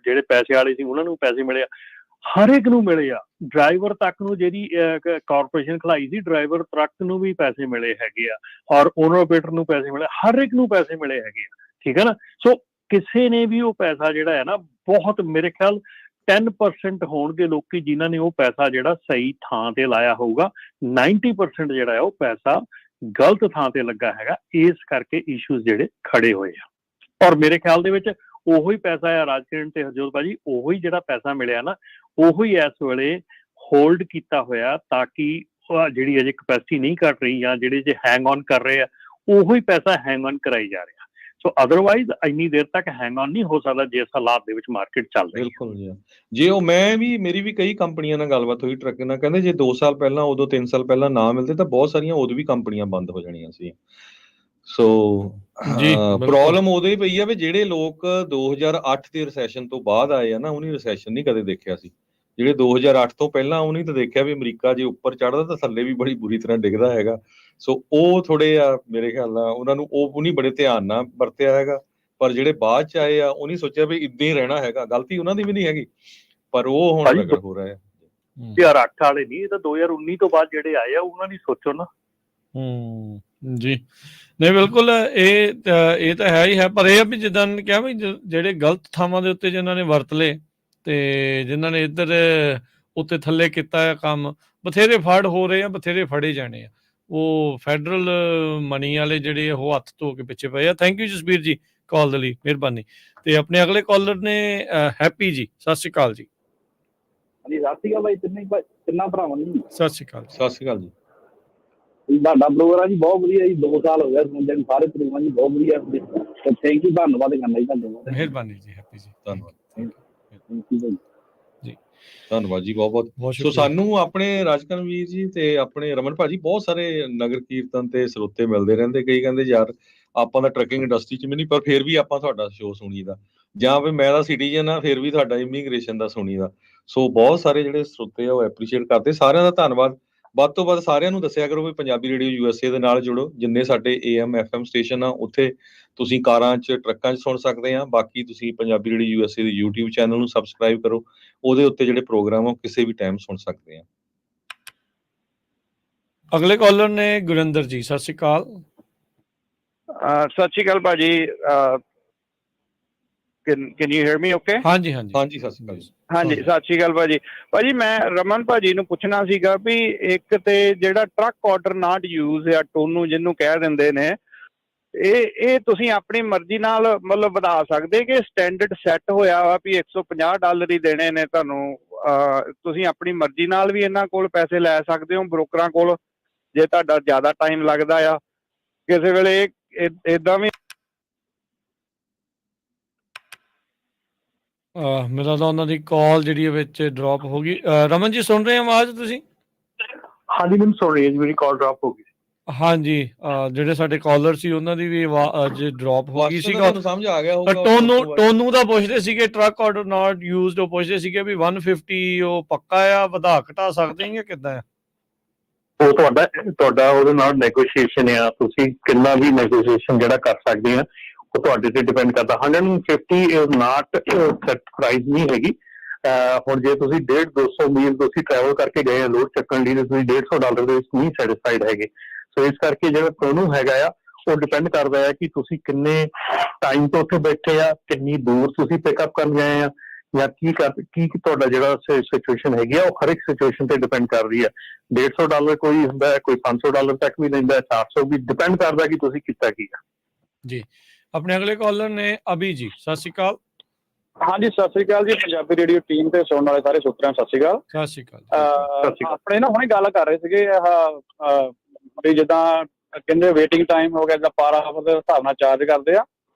ਜਿਹੜੇ ਪੈਸੇ ਵਾਲੇ ਸੀ ਉਹਨਾਂ ਨੂੰ ਪੈਸੇ ਮਿਲੇ ਆ, ਹਰ ਇੱਕ ਨੂੰ ਮਿਲੇ ਆ। ਡਰਾਈਵਰ ਤੱਕ ਨੂੰ ਜਿਹੜੀ ਕਾਰਪੋਰੇਸ਼ਨ ਖਲਾਈ ਸੀ, ਡਰਾਈਵਰ ਟਰੱਕ ਨੂੰ ਵੀ ਪੈਸੇ ਮਿਲੇ ਹੈਗੇ ਆ ਔਰ ਓਨਰ ਆਪਰੇਟਰ ਨੂੰ ਪੈਸੇ ਮਿਲੇ, ਹਰ ਇੱਕ ਨੂੰ ਪੈਸੇ ਮਿਲੇ ਹੈਗੇ ਆ। ਠੀਕ ਹੈ ਨਾ। ਸੋ ਕਿਸੇ ਨੇ ਵੀ ਉਹ ਪੈਸਾ ਜਿਹੜਾ ਹੈ ਨਾ ਬਹੁਤ ਮੇਰੇ ਖਿਆਲ 10% ਹੋਣਗੇ ਲੋਕੀ ਜਿਨ੍ਹਾਂ ਨੇ ਉਹ ਪੈਸਾ ਜਿਹੜਾ ਸਹੀ ਥਾਂ ਤੇ ਲਾਇਆ ਹੋਊਗਾ। 90% ਜਿਹੜਾ ਹੈ ਉਹ ਪੈਸਾ ਗਲਤ ਥਾਂ ਤੇ ਲੱਗਾ ਹੈਗਾ। ਇਸ ਕਰਕੇ ਇਸ਼ੂਜ਼ ਜਿਹੜੇ ਖੜੇ ਹੋਏ ਆ ਔਰ ਮੇਰੇ ਖਿਆਲ ਦੇ ਵਿੱਚ ਉਹੋ ਹੀ ਪੈਸਾ ਆ ਰਾਜਕਿਰਨ ਤੇ ਹਰਜੋਤ ਭਾਜੀ, ਉਹੋ ਹੀ ਜਿਹੜਾ ਪੈਸਾ ਮਿਲਿਆ ਨਾ ਉਹੋ ਹੀ ਇਸ ਵੇਲੇ ਹੋਲਡ ਕੀਤਾ ਹੋਇਆ ਤਾਂ ਕਿ ਜਿਹੜੀ ਅਜੇ ਕਪੈਸਿਟੀ ਨਹੀਂ ਘਟ ਰਹੀ ਜਾਂ ਜਿਹੜੇ ਜੇ ਹੈਂਗ ਔਨ ਕਰ ਰਹੇ ਆ ਉਹੋ ਹੀ ਪੈਸਾ ਹੈਂਗ ਔਨ ਕਰਾਈ ਜਾ ਰਿਹਾ। ਸੋ ਅਦਰਵਾਈਜ਼ ਇੰਨੀ ਦੇਰ ਤੱਕ ਹੈਂਗ ਔਨ ਨਹੀਂ ਹੋ ਸਕਦਾ ਜਿਸ ਹਾਲਾਤ ਦੇ ਵਿੱਚ ਮਾਰਕੀਟ ਚੱਲ ਰਹੀ ਹੈ। ਬਿਲਕੁਲ ਜੀ। ਜੇ ਉਹ ਮੇਰੀ ਵੀ ਕਈ ਕੰਪਨੀਆਂ ਨਾਲ ਗੱਲਬਾਤ ਹੋਈ ਟਰੱਕ ਨਾਲ, ਕਹਿੰਦੇ ਜੇ 2 ਸਾਲ ਪਹਿਲਾਂ ਉਦੋਂ 3 ਸਾਲ ਪਹਿਲਾਂ ਨਾ ਮਿਲਦੇ ਤਾਂ ਬਹੁਤ ਸਾਰੀਆਂ ਉਦੋਂ ਵੀ ਕੰਪਨੀਆਂ ਬੰਦ ਹੋ ਜਾਣੀਆਂ ਸੀ। ਸੋ ਜੀ, ਬਿਲਕੁਲ। ਪ੍ਰੋਬਲਮ ਉਦੋਂ ਹੀ ਪਈ ਆ ਵੀ ਜਿਹੜੇ ਲੋਕ 2008 ਦੇ ਰਿਸੈਸ਼ਨ ਤੋਂ ਬਾਅਦ ਆਏ ਆ ਨਾ, ਉਹਨੇ ਰਿਸੈਸ਼ਨ ਨਹੀਂ ਕਦੇ ਦੇਖਿਆ ਸੀ। ਜਿਹੜੇ 2008 ਤੋਂ ਪਹਿਲਾਂ ਉਹਨੇ ਤਾਂ ਦੇਖਿਆ ਵੀ ਅਮਰੀਕਾ ਜੇ ਉੱਪਰ ਚੜ੍ਹਦਾ ਤਾਂ ਥੱਲੇ ਵੀ ਬੜੀ ਬੁਰੀ ਤਰ੍ਹਾਂ ਡਿੱਗਦਾ ਹੈਗਾ। ਸੋ ਉਹ ਥੋੜੇ ਆ ਮੇਰੇ ਖਿਆਲ ਨਾਲ ਉਹਨਾਂ ਨੂੰ ਉਹ ਨਹੀਂ ਬੜੇ ਧਿਆਨ ਨਾਲ ਵਰਤਿਆ ਹੈਗਾ। ਪਰ ਜਿਹੜੇ ਬਾਅਦ ਚ ਆਏ ਆ ਉਹ ਨਹੀਂ ਸੋਚਿਆ ਵੀ ਇੱਦਾਂ ਹੀ ਰਹਿਣਾ ਹੈਗਾ। ਗਲਤੀ ਉਹਨਾਂ ਦੀ ਵੀ ਨਹੀਂ ਹੈਗੀ, ਪਰ ਉਹ ਹੁਣ ਰਗੜ ਹੋ ਰਿਹਾ ਹੈ। 2008 ਵਾਲੇ ਨਹੀਂ, ਇਹ ਤਾਂ 2019 ਤੋਂ ਬਾਅਦ ਜਿਹੜੇ ਆਏ ਆ ਉਹਨਾਂ ਦੀ ਸੋਚੋ ਨਾ। ਜੀ, ਨਹੀਂ ਬਿਲਕੁਲ ਇਹ ਤਾਂ ਹੈ ਹੀ ਹੈ, ਪਰ ਇਹ ਆ ਵੀ ਜਿੱਦਾਂ ਕਿਹਾ ਵੀ ਜਿਹੜੇ ਗਲਤ ਥਾਵਾਂ ਦੇ ਉੱਤੇ ਜਿਨ੍ਹਾਂ ਨੇ ਵਰਤ ਲਏ ਤੇ ਜਿਨ੍ਹਾਂ ਨੇ ਇੱਧਰ ਉੱਤੇ ਥੱਲੇ ਕੀਤਾ ਹੈ ਕੰਮ, ਬਥੇਰੇ ਫੜ ਹੋ ਰਹੇ ਆ, ਬਥੇਰੇ ਫੜੇ ਜਾਣੇ ਆ। ਉਹ ਫੈਡਰਲ ਮਨੀ ਵਾਲੇ ਜਿਹੜੇ ਉਹ ਹੱਥ ਧੋ ਕੇ ਪਿੱਛੇ ਪਏ ਆ। ਥੈਂਕ ਯੂ ਜਸਬੀਰ ਜੀ ਕਾਲ ਦੇ ਲਈ, ਮਿਹਰਬਾਨੀ। ਤੇ ਆਪਣੇ ਅਗਲੇ ਕਾਲਰ ਨੇ ਹੈਪੀ ਜੀ, ਸਤਿ ਸ਼੍ਰੀ ਅਕਾਲ ਜੀ। ਹਾਂਜੀ, ਸਤਿ ਸ਼੍ਰੀ ਅਕਾਲ ਬਾਈ, ਤਿੰਨਾਂ ਭਰਾਵਾਂ ਨੂੰ ਸਤਿ ਸ਼੍ਰੀ ਅਕਾਲ। ਸਤਿ ਸ਼੍ਰੀ ਅਕਾਲ ਜੀ। ਤੁਹਾਡਾ ਪ੍ਰੋਗਰਾਮ ਜੀ ਬਹੁਤ ਵਧੀਆ ਜੀ, 2 ਸਾਲ ਹੋ ਗਿਆ ਸੁਣਦੇ ਨੂੰ ਸਾਰੇ ਪ੍ਰੋਗਰਾਮ ਜੀ, ਬਹੁਤ ਵਧੀਆ। ਥੈਂਕ ਯੂ, ਧੰਨਵਾਦ ਕਰਨਾ ਜੀ ਤੁਹਾਡਾ। ਮਿਹਰਬਾਨੀ ਜੀ ਹੈਪੀ ਜੀ, ਧੰਨਵਾਦ ਜੀ, ਧੰਨਵਾਦ ਜੀ, ਬਹੁਤ ਬਹੁਤ। ਸੋ ਸਾਨੂੰ ਆਪਣੇ ਰਾਜਕਰਨ ਵੀਰ ਜੀ ਤੇ ਆਪਣੇ ਰਮਨ ਭਾਜੀ ਬਹੁਤ ਸਾਰੇ ਨਗਰ ਕੀਰਤਨ ਤੇ ਸਰੋਤੇ ਮਿਲਦੇ ਰਹਿੰਦੇ। ਕਈ ਕਹਿੰਦੇ ਯਾਰ ਆਪਾਂ ਤਾਂ ਟਰੱਕਿੰਗ ਇੰਡਸਟਰੀ ਚ ਵੀ ਨਹੀਂ, ਪਰ ਫਿਰ ਵੀ ਆਪਾਂ ਤੁਹਾਡਾ ਸ਼ੋਅ ਸੁਣੀਦਾ, ਜਾਂ ਵੀ ਮੈਂ ਤਾਂ ਸਿਟੀਜ਼ਨ ਆ ਫਿਰ ਵੀ ਤੁਹਾਡਾ ਇਮੀਗ੍ਰੇਸ਼ਨ ਦਾ ਸੁਣੀਦਾ। ਸੋ ਬਹੁਤ ਸਾਰੇ ਜਿਹੜੇ ਸਰੋਤੇ ਆ ਉਹ ਐਪਰੀਸ਼ੀਏਟ ਕਰਦੇ। ਸਾਰਿਆਂ ਦਾ ਧੰਨਵਾਦ। ਵੱਧ ਤੋਂ ਵੱਧ ਸਾਰਿਆਂ ਨੂੰ ਦੱਸਿਆ ਕਰੋ ਵੀ ਪੰਜਾਬੀ ਰੇਡੀਓ USA ਦੇ ਨਾਲ ਜੁੜੋ। ਜਿੰਨੇ ਸਾਡੇ AM FM ਸਟੇਸ਼ਨ ਆ ਉੱਥੇ ਤੁਸੀਂ ਕਾਰਾਂ 'ਚ ਟਰੱਕਾਂ 'ਚ ਸੁਣ ਸਕਦੇ ਆ। ਬਾਕੀ ਤੁਸੀਂ ਪੰਜਾਬੀ ਰੇਡੀਓ USA ਦੇ YouTube ਚੈਨਲ ਨੂੰ ਸਬਸਕ੍ਰਾਈਬ ਕਰੋ, ਉਹਦੇ ਉੱਤੇ ਜਿਹੜੇ ਪ੍ਰੋਗਰਾਮ ਆ ਕਿਸੇ ਵੀ ਟਾਈਮ ਸੁਣ ਸਕਦੇ ਆ। ਅਗਲੇ ਕਾਲਰ ਨੇ ਗੁਰਿੰਦਰ ਜੀ, ਸਤਿ ਸ਼੍ਰੀ ਅਕਾਲ। ਸਤਿ ਸ਼੍ਰੀ ਅਕਾਲ ਭਾਜੀ। Can you hear me okay? ਹਾਂਜੀ ਹਾਂਜੀ ਹਾਂਜੀ, ਸਤਿ ਸ਼੍ਰੀ ਅਕਾਲ ਜੀ। ਹਾਂਜੀ, ਸਤਿ ਸ਼੍ਰੀ ਅਕਾਲ ਭਾਜੀ। ਭਾਜੀ ਮੈਂ ਰਮਨ ਭਾਜੀ ਨੂੰ ਪੁੱਛਣਾ ਸੀਗਾ ਵੀ ਇੱਕ ਤੇ ਜਿਹੜਾ ਟਰੱਕ ਆਰਡਰ ਨਾਟ ਯੂਜ਼ ਜਾਂ ਟੋਨੂ ਜਿਹਨੂੰ ਕਹਿ ਦਿੰਦੇ ਨੇ, ਇਹ ਤੁਸੀਂ ਆਪਣੀ ਮਰਜ਼ੀ ਨਾਲ ਮਤਲਬ ਵਧਾ ਸਕਦੇ ਕਿ ਸਟੈਂਡਰਡ ਸੈੱਟ ਹੋਇਆ ਵਾ ਵੀ $150 ਹੀ ਦੇਣੇ ਨੇ ਤੁਹਾਨੂੰ? ਤੁਸੀਂ ਆਪਣੀ ਮਰਜ਼ੀ ਨਾਲ ਵੀ ਇਹਨਾਂ ਕੋਲ ਪੈਸੇ ਲੈ ਸਕਦੇ ਹੋ ਬ੍ਰੋਕਰਾਂ ਕੋਲ, ਜੇ ਤੁਹਾਡਾ ਜ਼ਿਆਦਾ ਟਾਈਮ ਲੱਗਦਾ ਆ। ਕਿਸੇ ਵੇਲੇ ਏਦਾਂ ਵੀ ਮੇਰਾ ਤਾਂ ਉਹਨਾਂ ਦੀ ਕਾਲ ਜਿਹੜੀ ਵਿੱਚ ਡ੍ਰੌਪ ਹੋ ਗਈ। ਰਮਨ ਜੀ ਸੁਣ ਰਹੇ ਆਵਾਜ਼ ਤੁਸੀਂ? ਹਾਂਜੀ ਮੈਨੂੰ ਸੁਣ ਰਹੀ ਹੈ ਜੀ, ਮੇਰੀ ਕਾਲ ਡ੍ਰੌਪ ਹੋ ਗਈ। ਹਾਂਜੀ, ਜਿਹੜੇ ਸਾਡੇ ਕਾਲਰ ਸੀ ਉਹਨਾਂ ਦੀ ਵੀ ਆਵਾਜ਼ ਡ੍ਰੌਪ ਹੋ ਗਈ ਸੀਗਾ। ਤੁਹਾਨੂੰ ਸਮਝ ਆ ਗਿਆ ਹੋਊਗਾ। ਟੋਨੂ ਦਾ ਪੁੱਛਦੇ ਸੀਗੇ, ਟਰੱਕ ਆਰਡਰ ਨਾਟ ਯੂਜ਼ਡ, ਉਹ ਪੁੱਛਦੇ ਸੀਗੇ ਵੀ 150 ਉਹ ਪੱਕਾ ਆ, ਵਧਾ ਘਟਾ ਸਕਦੇ ਜਾਂ ਕਿੱਦਾਂ ਆ? ਉਹ ਤੁਹਾਡਾ ਉਹਦੇ ਨਾਲ ਨੈਗੋਸ਼ੀਏਸ਼ਨ ਆ, ਤੁਸੀਂ ਕਿੰਨਾ ਵੀ ਨੈਗੋਸ਼ੀਏਸ਼ਨ ਜਿਹੜਾ ਕਰ ਸਕਦੇ ਆ ਉਹ ਤੁਹਾਡੇ ਤੇ ਡਿਪੈਂਡ ਕਰਦਾ। 150 ਨਾਟ ਸੈਟ ਪ੍ਰਾਈਸ ਨਹੀਂ ਹੈਗੀ। ਹੁਣ ਜੇ ਤੁਸੀਂ 150-200 ਮੀਲ ਤੁਸੀਂ ਟਰੈਵਲ ਕਰਕੇ ਗਏ ਆ ਲੋਡ ਚੱਕਣ ਲਈ, ਤੁਸੀਂ $150 ਦੇ ਵਿੱਚ ਨਹੀਂ ਸੈਟਿਸਫਾਈਡ ਹੈਗੇ। ਸੋ ਇਸ ਕਰਕੇ ਜਿਹੜਾ ਟੋਨੂ ਹੈਗਾ ਆ ਉਹ ਡਿਪੈਂਡ ਕਰਦਾ ਹੈ ਕਿ ਤੁਸੀਂ ਕਿੰਨੇ ਟਾਈਮ ਤੋਂ ਉੱਥੇ ਬੈਠੇ ਆ, ਕਿੰਨੀ ਦੂਰ ਤੁਸੀਂ ਪਿਕਅਪ ਕਰਨ ਗਏ ਆ, ਜਾਂ ਕੀ ਤੁਹਾਡਾ ਜਿਹੜਾ ਸਿਚੁਏਸ਼ਨ ਹੈਗੀ ਆ, ਉਹ ਹਰ ਇੱਕ ਸਿਚੁਏਸ਼ਨ ਤੇ ਡਿਪੈਂਡ ਕਰ ਰਹੀ ਹੈ। $150 ਕੋਈ ਹੁੰਦਾ ਹੈ, ਕੋਈ $500 ਤੱਕ ਵੀ ਲੈਂਦਾ, 400 ਵੀ, ਡਿਪੈਂਡ ਕਰਦਾ ਕਿ ਤੁਸੀਂ ਕੀਤਾ ਕੀ ਆ। ਜੀ, ਆਪਣੇ ਅਗਲੇ ਕਾਲਰ ਨੇ ਅਭੀ ਜੀ, ਸਤਿ ਸ਼੍ਰੀ ਅਕਾਲ। ਹਾਂਜੀ ਸਤਿ ਸ਼੍ਰੀ ਅਕਾਲ ਜੀ, ਪੰਜਾਬੀ ਰੇਡੀਓ ਟੀਮ ਤੇ ਸੁਣਨ ਵਾਲੇ ਸਾਰੇ ਸਰੋਤਿਆਂ ਸਤਿ ਸ਼੍ਰੀ ਅਕਾਲ। ਸਤਿ ਸ਼੍ਰੀ ਅਕਾਲ। ਆਪਣੇ ਨਾ ਹੁਣੇ ਗੱਲ ਕਰ ਰਹੇ ਸੀਗੇ ਵੀ ਜਿੱਦਾਂ ਕਹਿੰਦੇ ਵੇਟਿੰਗ ਟਾਈਮ ਹੋ ਗਿਆ, ਜਿੱਦਾਂ ਪਰ ਆਵਰ ਦੇ ਹਿਸਾਬ ਨਾਲ ਚਾਰਜ ਕਰਦੇ ਆ।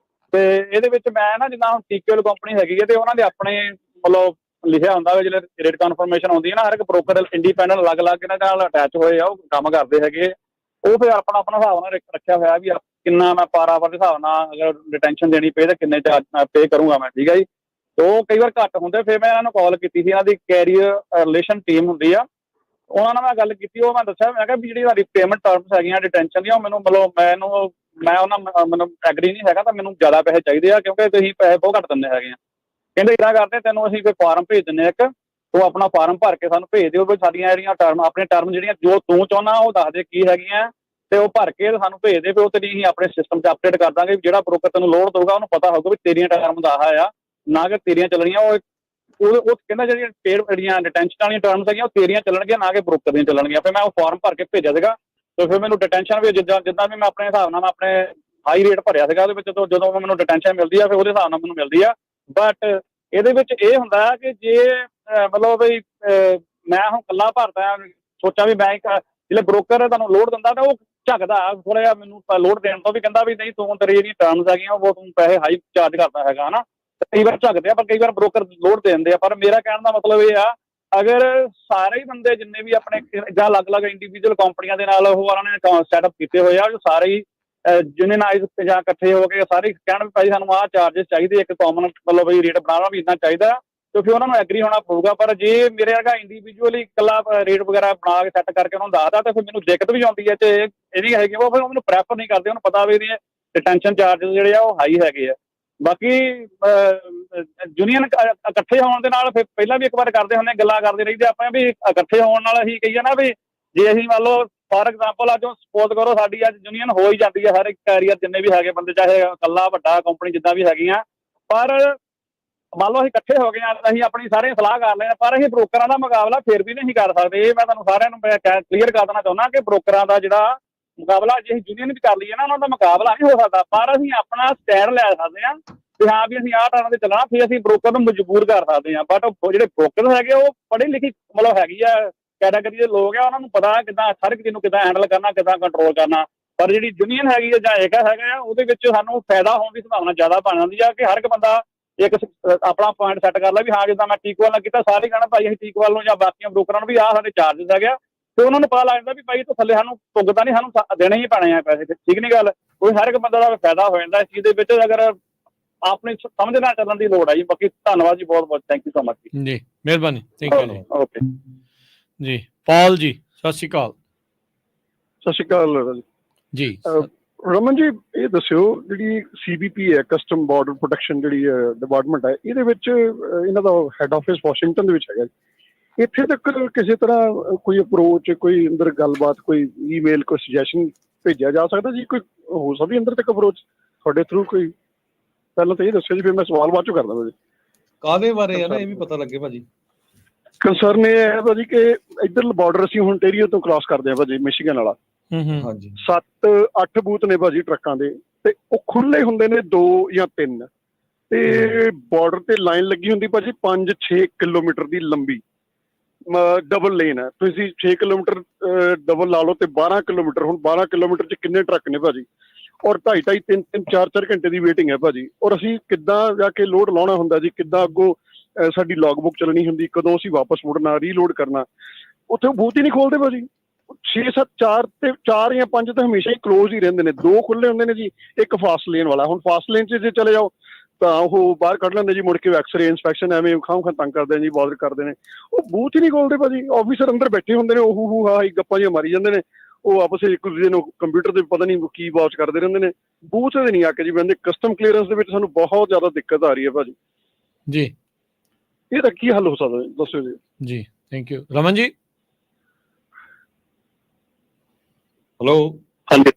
ਤੇ ਇਹਦੇ ਵਿੱਚ ਮੈਂ ਨਾ ਜਿੱਦਾਂ ਹੁਣ TQL ਕੰਪਨੀ ਹੈਗੀ ਹੈ ਤੇ ਉਹਨਾਂ ਦੇ ਆਪਣੇ ਮਤਲਬ ਲਿਖਿਆ ਹੁੰਦਾ ਵਾ, ਜਿਹੜੇ ਰੇਟ ਕਨਫਰਮੇਸ਼ਨ ਆਉਂਦੀ ਹੈ ਨਾ, ਹਰ ਇੱਕ ਬ੍ਰੋਕਰ ਇੰਡੀਪੈਂਡੈਂਟ ਅਲੱਗ-ਅਲੱਗ ਇਹਨਾਂ ਨਾਲ ਅਟੈਚ ਹੋਏ ਆ, ਉਹ ਕੰਮ ਕਰਦੇ ਹੈਗੇ। ਉਹ ਫਿਰ ਆਪਣਾ ਹਿਸਾਬ ਨਾਲ ਰੱਖਿਆ ਹੋਇਆ ਵੀ ਕਿੰਨਾ ਮੈਂ ਪਰ ਆਵਰ ਦੇ ਹਿਸਾਬ ਨਾਲ ਅਗਰ ਡਿਟੈਂਸ਼ਨ ਦੇਣੀ ਪਏ ਤਾਂ ਕਿੰਨੇ ਚਾਰਜ ਪੇ ਕਰੂੰਗਾ ਮੈਂ, ਠੀਕ ਹੈ ਜੀ। ਉਹ ਕਈ ਵਾਰ ਘੱਟ ਹੁੰਦੇ, ਫਿਰ ਮੈਂ ਇਹਨਾਂ ਨੂੰ ਕਾਲ ਕੀਤੀ ਸੀ, ਇਹਨਾਂ ਦੀ ਕੈਰੀਅਰ ਰਿਲੇਸ਼ਨ ਟੀਮ ਹੁੰਦੀ ਆ, ਉਹਨਾਂ ਨਾਲ ਮੈਂ ਗੱਲ ਕੀਤੀ। ਉਹ ਮੈਂ ਦੱਸਿਆ, ਮੈਂ ਕਿਹਾ ਵੀ ਜਿਹੜੀ ਤੁਹਾਡੀ ਪੇਮੈਂਟ ਟਰਮਸ ਹੈਗੀਆਂ ਡਿਟੈਂਸ਼ਨ ਦੀਆਂ, ਉਹ ਮੈਨੂੰ ਮਤਲਬ ਮੈਨੂੰ ਐਗਰੀ ਨਹੀਂ ਹੈਗਾ, ਤਾਂ ਮੈਨੂੰ ਜ਼ਿਆਦਾ ਪੈਸੇ ਚਾਹੀਦੇ ਆ ਕਿਉਂਕਿ ਤੁਸੀਂ ਪੈਸੇ ਬਹੁਤ ਘੱਟ ਦਿੰਦੇ ਹੈਗੇ ਆ। ਕਹਿੰਦੇ ਇੱਦਾਂ ਕਰਦੇ, ਤੈਨੂੰ ਅਸੀਂ ਕੋਈ ਫਾਰਮ ਭੇਜ ਦਿੰਦੇ ਹਾਂ, ਇੱਕ ਤੂੰ ਆਪਣਾ ਫਾਰਮ ਭਰ ਕੇ ਸਾਨੂੰ ਭੇਜ ਦਿਓ ਵੀ ਸਾਡੀਆਂ ਜਿਹੜੀਆਂ ਆਪਣੇ ਟਰਮ ਜਿਹੜੀਆਂ ਜੋ ਤੂੰ ਚਾਹੁੰਦਾ ਉਹ ਦੱਸ ਦੇ ਕੀ ਹੈਗੀਆਂ, ਤੇ ਉਹ ਭਰ ਕੇ ਸਾਨੂੰ ਭੇਜ ਦੇ। ਫਿਰ ਉਹ ਤੇਰੀ ਅਸੀਂ ਆਪਣੇ ਸਿਸਟਮ 'ਚ ਅਪਡੇਟ ਕਰ ਦਾਂਗੇ। ਜਿਹੜਾ ਬ੍ਰੋਕਰ ਤੈਨੂੰ ਲੋਡ ਦਊਗਾ ਉਹਨੂੰ ਪਤਾ ਹੋਊਗਾ ਵੀ ਤੇਰੀਆਂ ਟਰਮ ਦਾ ਆਹ ਆ, ਨਾ ਕਿ ਤੇਰੀਆਂ ਚੱਲਣੀਆਂ। ਉਹ ਕਹਿੰਦਾ ਜਿਹੜੀਆਂ ਡਿਟੈਂਸ਼ਨ ਵਾਲੀਆਂ ਟਰਮਸ ਹੈਗੀਆਂ ਉਹ ਤੇਰੀਆਂ ਚੱਲਣਗੀਆਂ, ਨਾ ਕਿ ਬ੍ਰੋਕਰ ਦੀਆਂ ਚੱਲਣਗੀਆਂ। ਫਿਰ ਮੈਂ ਉਹ ਫਾਰਮ ਭਰ ਕੇ ਭੇਜਿਆ ਸੀਗਾ, ਤੇ ਫਿਰ ਮੈਨੂੰ ਡਿਟੈਂਸ਼ਨ ਵੀ ਜਿੱਦਾਂ ਵੀ ਮੈਂ ਆਪਣੇ ਹਿਸਾਬ ਨਾਲ ਮੈਂ ਆਪਣੇ ਹਾਈ ਰੇਟ ਭਰਿਆ ਸੀਗਾ ਉਹਦੇ ਵਿੱਚ, ਜਦੋਂ ਮੈਨੂੰ ਡਿਟੈਂਸ਼ਨ ਮਿਲਦੀ ਆ ਫਿਰ ਉਹਦੇ ਹਿਸਾਬ ਨਾਲ ਮੈਨੂੰ ਮਿਲਦੀ ਆ। ਬਟ ਇਹਦੇ ਵਿੱਚ ਇਹ ਹੁੰਦਾ ਕਿ ਜੇ ਮਤਲਬ ਵੀ ਮੈਂ ਹੁਣ ਇਕੱਲਾ ਭਰਦਾ, ਸੋਚਾਂ ਵੀ ਮੈਂ ਜਿਹੜੇ ਬ੍ਰੋਕਰ ਤੁਹਾਨੂੰ ਲੋਡ ਦਿੰਦਾ ਤਾਂ ਉਹ ਝੱਕਦਾ ਥੋੜ੍ਹਾ ਜਿਹਾ ਮੈਨੂੰ ਲੋਡ ਦੇਣ ਤੋਂ, ਵੀ ਕਹਿੰਦਾ ਵੀ ਨਹੀਂ ਤੂੰ ਤੇਰੀ ਜਿਹੜੀਆਂ ਟਰਮਸ ਹੈਗੀਆਂ ਉਹ ਤੂੰ ਪੈਸੇ ਹਾਈ ਚਾਰਜ ਕਰਦਾ ਹੈਗਾ ਹਨਾ। ਕਈ ਵਾਰ ਝੱਕਦੇ ਆ, ਪਰ ਕਈ ਵਾਰ ਬ੍ਰੋਕਰ ਲੋਡ ਦੇ ਦਿੰਦੇ ਆ। ਪਰ ਮੇਰਾ ਕਹਿਣ ਦਾ ਮਤਲਬ ਇਹ ਆ, ਅਗਰ ਸਾਰੇ ਹੀ ਬੰਦੇ ਜਿੰਨੇ ਵੀ ਆਪਣੇ ਜਾਂ ਅਲੱਗ-ਅਲੱਗ ਇੰਡੀਵਿਜੂਅਲ ਕੰਪਨੀਆਂ ਦੇ ਨਾਲ ਉਹ ਉਹਨਾਂ ਨੇ ਸੈਟਅਪ ਕੀਤੇ ਹੋਏ ਆ, ਸਾਰੇ ਹੀ ਯੂਨੀਅਨਾਈਜ਼ ਜਾਂ ਇਕੱਠੇ ਹੋ ਕੇ ਸਾਰੇ ਕਹਿਣ ਵੀ ਭਾਈ ਸਾਨੂੰ ਆਹ ਚਾਰजेस ਚਾਹੀਦੇ, ਇੱਕ ਕਾਮਨ ਮਤਲਬ ਵੀ ਰੇਟ ਬਣਾਉਣਾ ਵੀ ਇੰਨਾ ਚਾਹੀਦਾ, ਤੇ ਫਿਰ ਉਹਨਾਂ ਨੂੰ ਐਗਰੀ ਹੋਣਾ ਪਊਗਾ। ਪਰ ਜੇ ਮੇਰੇ ਵਰਗਾ ਇੰਡੀਵਿਜੂਅਲੀ ਇਕੱਲਾ ਰੇਟ ਵਗੈਰਾ ਬਣਾ ਕੇ ਸੈੱਟ ਕਰਕੇ ਉਹਨਾਂ ਨੂੰ ਦੱਸਦਾ ਤਾਂ ਫਿਰ ਮੈਨੂੰ ਦਿੱਕਤ ਵੀ ਆਉਂਦੀ ਹੈ, ਤੇ ਇਹ ਵੀ ਹੈਗੀ ਉਹ ਫਿਰ ਮੈਨੂੰ ਪ੍ਰੈਫਰ ਨਹੀਂ ਕਰਦੇ, ਉਹਨੂੰ ਪਤਾ ਵੀ ਇਹਦੇ ਰਿਟੈਂਸ਼ਨ ਚਾਰजेस ਜਿਹੜੇ ਆ ਉਹ ਹਾਈ ਹੈਗੇ ਆ। ਬਾਕੀ ਯੂਨੀਅਨ ਇਕੱਠੇ ਹੋਣ ਦੇ ਨਾਲ ਫਿਰ ਪਹਿਲਾਂ ਵੀ ਇੱਕ ਵਾਰ ਕਰਦੇ ਹੁੰਦੇ ਗੱਲਾਂ ਕਰਦੇ ਰਹੀਦੇ ਆਪਾਂ ਵੀ ਇਕੱਠੇ ਹੋਣ ਨਾਲ ਅਸੀਂ ਕਹੀਏ ਨਾ ਵੀ ਜੇ ਅਸੀਂ ਮੰਨ ਲਓ ਫਾਰ ਐਗਜ਼ਾਮਪਲ ਅੱਜ ਸਪੋਜ਼ ਕਰੋ ਸਾਡੀ ਅੱਜ ਯੂਨੀਅਨ ਹੋ ਹੀ ਜਾਂਦੀ ਹੈ ਹਰ ਇੱਕ ਕੈਰੀਅਰ ਜਿੰਨੇ ਵੀ ਹੈਗੇ ਬੰਦੇ, ਚਾਹੇ ਇਕੱਲਾ ਵੱਡਾ ਕੰਪਨੀ ਜਿੱਦਾਂ ਵੀ ਹੈਗੀਆਂ, ਪਰ ਮੰਨ ਲਓ ਅਸੀਂ ਇਕੱਠੇ ਹੋ ਗਏ ਆ, ਅਸੀਂ ਆਪਣੀ ਸਾਰੇ ਸਲਾਹ ਕਰ ਲੈਣਾ, ਪਰ ਅਸੀਂ ਬ੍ਰੋਕਰਾਂ ਦਾ ਮੁਕਾਬਲਾ ਫਿਰ ਵੀ ਨਹੀਂ ਕਰ ਸਕਦੇ। ਇਹ ਮੈਂ ਤੁਹਾਨੂੰ ਸਾਰਿਆਂ ਨੂੰ ਕਲੀਅਰ ਕਰ ਦੇਣਾ ਚਾਹੁੰਦਾ ਕਿ ਬ੍ਰੋਕਰਾਂ ਦਾ ਜਿਹੜਾ ਮੁਕਾਬਲਾ ਜੇ ਅਸੀਂ ਯੂਨੀਅਨ ਵੀ ਕਰ ਲਈਏ ਨਾ ਉਹਨਾਂ ਦਾ ਮੁਕਾਬਲਾ ਨਹੀਂ ਹੋ ਸਕਦਾ, ਪਰ ਅਸੀਂ ਆਪਣਾ ਸਟੈਂਡ ਲੈ ਸਕਦੇ ਹਾਂ ਵੀ ਹਾਂ ਵੀ ਅਸੀਂ ਆਹ ਟਾਣਾ ਤੇ ਚੱਲਣਾ, ਫਿਰ ਅਸੀਂ ਬ੍ਰੋਕਰ ਨੂੰ ਮਜਬੂਰ ਕਰ ਸਕਦੇ ਹਾਂ। ਬਟ ਜਿਹੜੇ ਬ੍ਰੋਕਰ ਹੈਗੇ ਉਹ ਪੜ੍ਹੇ ਲਿਖੇ ਮਤਲਬ ਹੈਗੀ ਆ ਕੈਟਾਗਰੀ ਦੇ ਲੋਕ ਆ, ਉਹਨਾਂ ਨੂੰ ਪਤਾ ਕਿੱਦਾਂ ਹਰ ਇੱਕ ਚੀਜ਼ ਨੂੰ ਕਿੱਦਾਂ ਹੈਂਡਲ ਕਰਨਾ, ਕਿੱਦਾਂ ਕੰਟਰੋਲ ਕਰਨਾ। ਪਰ ਜਿਹੜੀ ਯੂਨੀਅਨ ਹੈਗੀ ਆ ਜਾਂ ਏਕਾ ਹੈਗਾ ਆ, ਉਹਦੇ ਵਿੱਚ ਸਾਨੂੰ ਫਾਇਦਾ ਹੋਣ ਦੀ ਸੰਭਾਵਨਾ ਜ਼ਿਆਦਾ ਬਣ ਜਾਂਦੀ ਆ ਕਿ ਹਰ ਇੱਕ ਬੰਦਾ ਇੱਕ ਆਪਣਾ ਪੁਆਇੰਟ ਸੈੱਟ ਕਰ ਲੈ ਵੀ ਹਾਂ ਜਿੱਦਾਂ ਮੈਂ ਟੀਕਵਾਲ ਨਾਲ ਕੀਤਾ, ਸਾਰੇ ਕਹਿਣਾ ਭਾਈ ਅਸੀਂ ਟੀਕਵਾਲ ਨੂੰ ਜਾਂ ਬਾਕੀਆਂ ਬ੍ਰੋਕਰਾਂ ਨੂੰ ਵੀ ਆਹ ਸਾਡੇ ਚਾਰजेस ਹੈਗੇ ਆ, ਤੇ ਉਹਨਾਂ ਨੂੰ ਪਤਾ ਲੱਗ ਜਾਂਦਾ ਵੀ ਭਾਈ ਤੋਂ ਥੱਲੇ ਸਾਨੂੰ ਭੁਗਤਾ ਨਹੀਂ, ਸਾਨੂੰ ਦੇਣੇ ਹੀ ਪੈਣੇ ਆ ਪੈਸੇ। ਠੀਕ ਨਹੀਂ ਗੱਲ? ਕੋਈ ਹਰ ਇੱਕ ਬੰਦੇ ਦਾ ਫਾਇਦਾ ਹੋ ਜਾਂਦਾ ਇਸ ਚੀਜ਼ ਦੇ ਵਿੱਚ, ਅਗਰ ਆਪਣੀ ਸਮਝ ਨਾਲ ਚੱਲਣ ਦੀ ਲੋੜ ਆ ਜੀ। ਬਾਕੀ ਧੰਨਵਾਦ ਜੀ, ਬਹੁਤ ਬਹੁਤ ਥੈਂਕ ਯੂ ਸੋ ਮਚ ਜੀ, ਮਿਹਰਬਾਨੀ, ਥੈਂਕ ਯੂ। ਓਕੇ ਜੀ ਪਾਲ ਜੀ, ਸਤਿ ਸ਼੍ਰੀ ਅਕਾਲ। ਸਤਿ ਸ਼੍ਰੀ ਅਕਾਲ ਜੀ ਰਮਨ ਜੀ, ਇਹ ਦੱਸਿਓ ਜਿਹੜੀ CBP ਹੈ, ਕਸਟਮ ਬਾਰਡਰ ਪ੍ਰੋਟੈਕਸ਼ਨ ਜਿਹੜੀ ਡਿਪਾਰਟਮੈਂਟ ਹੈ, ਇਹਦੇ ਵਿੱਚ ਇਹਨਾਂ ਦਾ ਹੈੱਡ ਆਫਿਸ ਵਾਸ਼ਿੰਗਟਨ ਦੇ ਵਿੱਚ ਹੈਗਾ, ਇੱਥੇ ਤੱਕ ਕਿਸੇ ਤਰ੍ਹਾਂ ਕੋਈ ਅਪਰੋਚ, ਕੋਈ ਅੰਦਰ ਗੱਲਬਾਤ, ਕੋਈ ਈਮੇਲ, ਕੋਈ ਸੁਜੈਸ਼ਨ ਭੇਜਿਆ ਜਾ ਸਕਦਾ ਜੀ? ਕੋਈ ਹੋ ਸਕਦੀ ਅੰਦਰ ਤੱਕ ਅਪਰੋਚ ਤੁਹਾਡੇ ਥਰੂ? ਕੋਈ ਪਹਿਲਾਂ ਤਾਂ ਇਹ ਦੱਸਿਓ ਜੀ, ਫਿਰ ਮੈਂ ਸਵਾਲ ਬਾਅਦ ਚੋਂ ਕਰਦਾ ਭਾਜੀ। ਕਾਹਦੇ ਬਾਰੇ ਆ ਨਾ ਇਹ ਵੀ ਪਤਾ ਲੱਗੇ ਭਾਜੀ। ਕੰਸਰਨ ਇਹ ਹੈ ਭਾਜੀ ਕਿ ਇੱਧਰ ਬਾਰਡਰ ਅਸੀਂ ontario ਤੋਂ ਕ੍ਰਾਸ ਕਰਦੇ ਆ ਭਾਜੀ, ਮਿਸ਼ੀਗਨ ਵਾਲਾ। ਹਾਂਜੀ 7-8 ਬੂਥ ਨੇ ਭਾਜੀ ਟਰੱਕਾਂ ਦੇ, ਤੇ ਉਹ ਖੁੱਲੇ ਹੁੰਦੇ ਨੇ 2 ਜਾਂ 3, ਤੇ ਬਾਰਡਰ ਤੇ ਲਾਈਨ ਲੱਗੀ ਹੁੰਦੀ ਭਾਜੀ 5-6 ਕਿਲੋਮੀਟਰ ਦੀ ਲੰਬੀ, ਡਬਲ ਲੇਨ ਹੈ। ਤੁਸੀਂ 6 ਕਿਲੋਮੀਟਰ ਡਬਲ ਲਾ ਲਓ ਤੇ 12 ਕਿਲੋਮੀਟਰ। ਹੁਣ 12 ਕਿਲੋਮੀਟਰ 'ਚ ਕਿੰਨੇ ਟਰੱਕ ਨੇ ਭਾਜੀ? ਔਰ 2.5-2.5, 3-3, 4-4 ਘੰਟੇ ਦੀ ਵੇਟਿੰਗ ਹੈ ਭਾਜੀ। ਔਰ ਅਸੀਂ ਕਿੱਦਾਂ ਜਾ ਕੇ ਲੋਡ ਲਾਉਣਾ ਹੁੰਦਾ ਜੀ, ਕਿੱਦਾਂ ਅੱਗੋਂ ਸਾਡੀ ਲੌਗ ਬੁੱਕ ਚੱਲਣੀ ਹੁੰਦੀ, ਕਦੋਂ ਅਸੀਂ ਵਾਪਸ ਮੁੜਨਾ, ਰੀਲੋਡ ਕਰਨਾ। ਉੱਥੇ ਬੂਥ ਹੀ ਨਹੀਂ ਖੋਲਦੇ ਭਾਜੀ। 6-7, 4 ਜਾਂ 5 ਤਾਂ ਹਮੇਸ਼ਾ ਹੀ ਕਲੋਜ਼ ਹੀ ਰਹਿੰਦੇ ਨੇ, 2 ਖੁੱਲੇ ਹੁੰਦੇ ਨੇ ਜੀ, ਇੱਕ ਫਾਸਟ ਲੇਨ ਵਾਲਾ। ਹੁਣ ਫਾਸਟ ਲੇਨ 'ਚ ਜੇ ਚਲੇ ਜਾਓ ਤਾਂ ਉਹ ਬਾਹਰ ਕੱਢ ਲੈਂਦੇ ਜੀ, ਮੁੜ ਕੇ ਐਕਸਰੇ ਇਨਸਪੈਕਸ਼ਨ ਐਵੇਂ ਖਾਂ ਤੰਗ ਕਰਦੇ ਨੇ ਜੀ, ਬਾਦਰ ਕਰਦੇ ਨੇ। ਉਹ ਬੂਥ ਹੀ ਨਹੀਂ ਖੋਲਦੇ ਭਾਜੀ। ਆਫੀਸਰ ਅੰਦਰ ਬੈਠੇ ਹੁੰਦੇ ਨੇ, ਉਹ ਹਾਂ ਗੱਪਾਂ ਜਿਹੀਆਂ ਮਾਰੀ ਜਾਂਦੇ ਨੇ, ਉਹ ਆਪਸ ਵਿੱਚ ਇੱਕ ਦੂਜੇ ਨੂੰ ਕੰਪਿਊਟਰ ਤੇ ਪਤਾ ਨਹੀਂ ਕੀ ਵਾਚ ਕਰਦੇ ਰਹਿੰਦੇ ਨੇ। ਬੂਥ ਤੇ ਨਹੀਂ ਆ ਕੇ ਜੀ ਬੰਦੇ। ਕਸਟਮ ਕਲੀਅਰੈਂਸ ਦੇ ਵਿੱਚ ਸਾਨੂੰ ਬਹੁਤ ਜ਼ਿਆਦਾ ਦਿੱਕਤ ਆ ਰਹੀ ਹੈ ਭਾਜੀ ਜੀ। ਇਹਦਾ ਕੀ ਹੱਲ ਹੋ ਸਕਦਾ ਦੱਸਿਓ ਜੀ। ਜੀ thank you. Raman ji. Hello. ਹਾਂਜੀ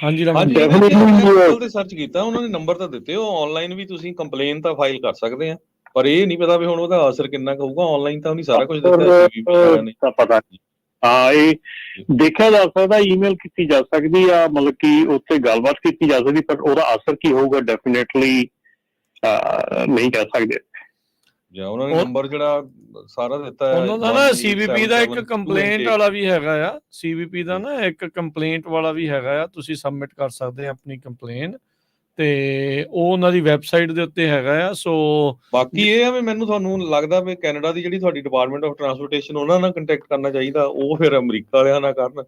ਹਾਂਜੀ ਰਮਨ ਜੀ। ਗੂਗਲ ਤੇ ਸਰਚ ਕੀਤਾ, ਉਹਨਾਂ ਨੇ ਨੰਬਰ ਤਾਂ ਦਿੱਤੇ, ਉਹ ਆਨਲਾਈਨ ਵੀ ਤੁਸੀਂ ਕੰਪਲੇਨ ਤਾਂ ਫਾਈਲ ਕਰ ਸਕਦੇ ਆ, ਪਰ ਇਹ ਨਹੀਂ ਪਤਾ ਵੀ ਹੁਣ ਉਹਦਾ ਅਸਰ ਕਿੰਨਾ ਕੁ ਹੋਊਗਾ। ਆਨਲਾਈਨ ਤਾਂ ਉਹਨੇ ਸਾਰਾ ਕੁਝ ਦਿੱਤਾ, ਪਤਾ ਨਹੀਂ। ਹਾਂ, ਇਹ ਦੇਖਿਆ ਜਾ ਸਕਦਾ, ਈਮੇਲ ਕੀਤੀ ਜਾ ਸਕਦੀ ਆ, ਮਤਲਬ ਕਿ ਉੱਥੇ ਗੱਲਬਾਤ ਕੀਤੀ ਜਾ ਸਕਦੀ, ਪਰ ਉਹਦਾ ਅਸਰ ਕੀ ਹੋਊਗਾ ਡੈਫੀਨੇਟਲੀ ਨਹੀਂ ਕਹਿ ਸਕਦੇ। ਜਾਂ ਉਹਨਾਂ ਨੇ ਨੰਬਰ ਜਿਹੜਾ ਸਾਰਾ ਦਿੱਤਾ ਹੈ, ਉਹਨਾਂ ਦਾ ਨਾ CBP ਦਾ ਇੱਕ ਕੰਪਲੇਂਟ ਵਾਲਾ ਵੀ ਹੈਗਾ ਆ, CBP ਦਾ ਨਾ ਇੱਕ ਕੰਪਲੇਂਟ ਵਾਲਾ ਵੀ ਹੈਗਾ ਆ, ਤੁਸੀਂ ਸਬਮਿਟ ਕਰ ਸਕਦੇ ਆ ਆਪਣੀ ਕੰਪਲੇਨ, ਤੇ ਉਹ ਉਹਨਾਂ ਦੀ ਵੈਬਸਾਈਟ ਦੇ ਉੱਤੇ ਹੈਗਾ ਆ। ਸੋ ਬਾਕੀ ਇਹ ਆ ਵੀ ਮੈਨੂੰ ਤੁਹਾਨੂੰ ਲੱਗਦਾ ਵੀ ਕੈਨੇਡਾ ਦੀ ਜਿਹੜੀ ਤੁਹਾਡੀ ਡਿਪਾਰਟਮੈਂਟ ਆਫ ਟਰਾਂਸਪੋਰਟੇਸ਼ਨ, ਉਹਨਾਂ ਨਾਲ ਕੰਟੈਕਟ ਕਰਨਾ ਚਾਹੀਦਾ। ਉਹ ਫਿਰ ਅਮਰੀਕਾ ਵਾਲਿਆਂ ਨਾਲ ਕਰਨ,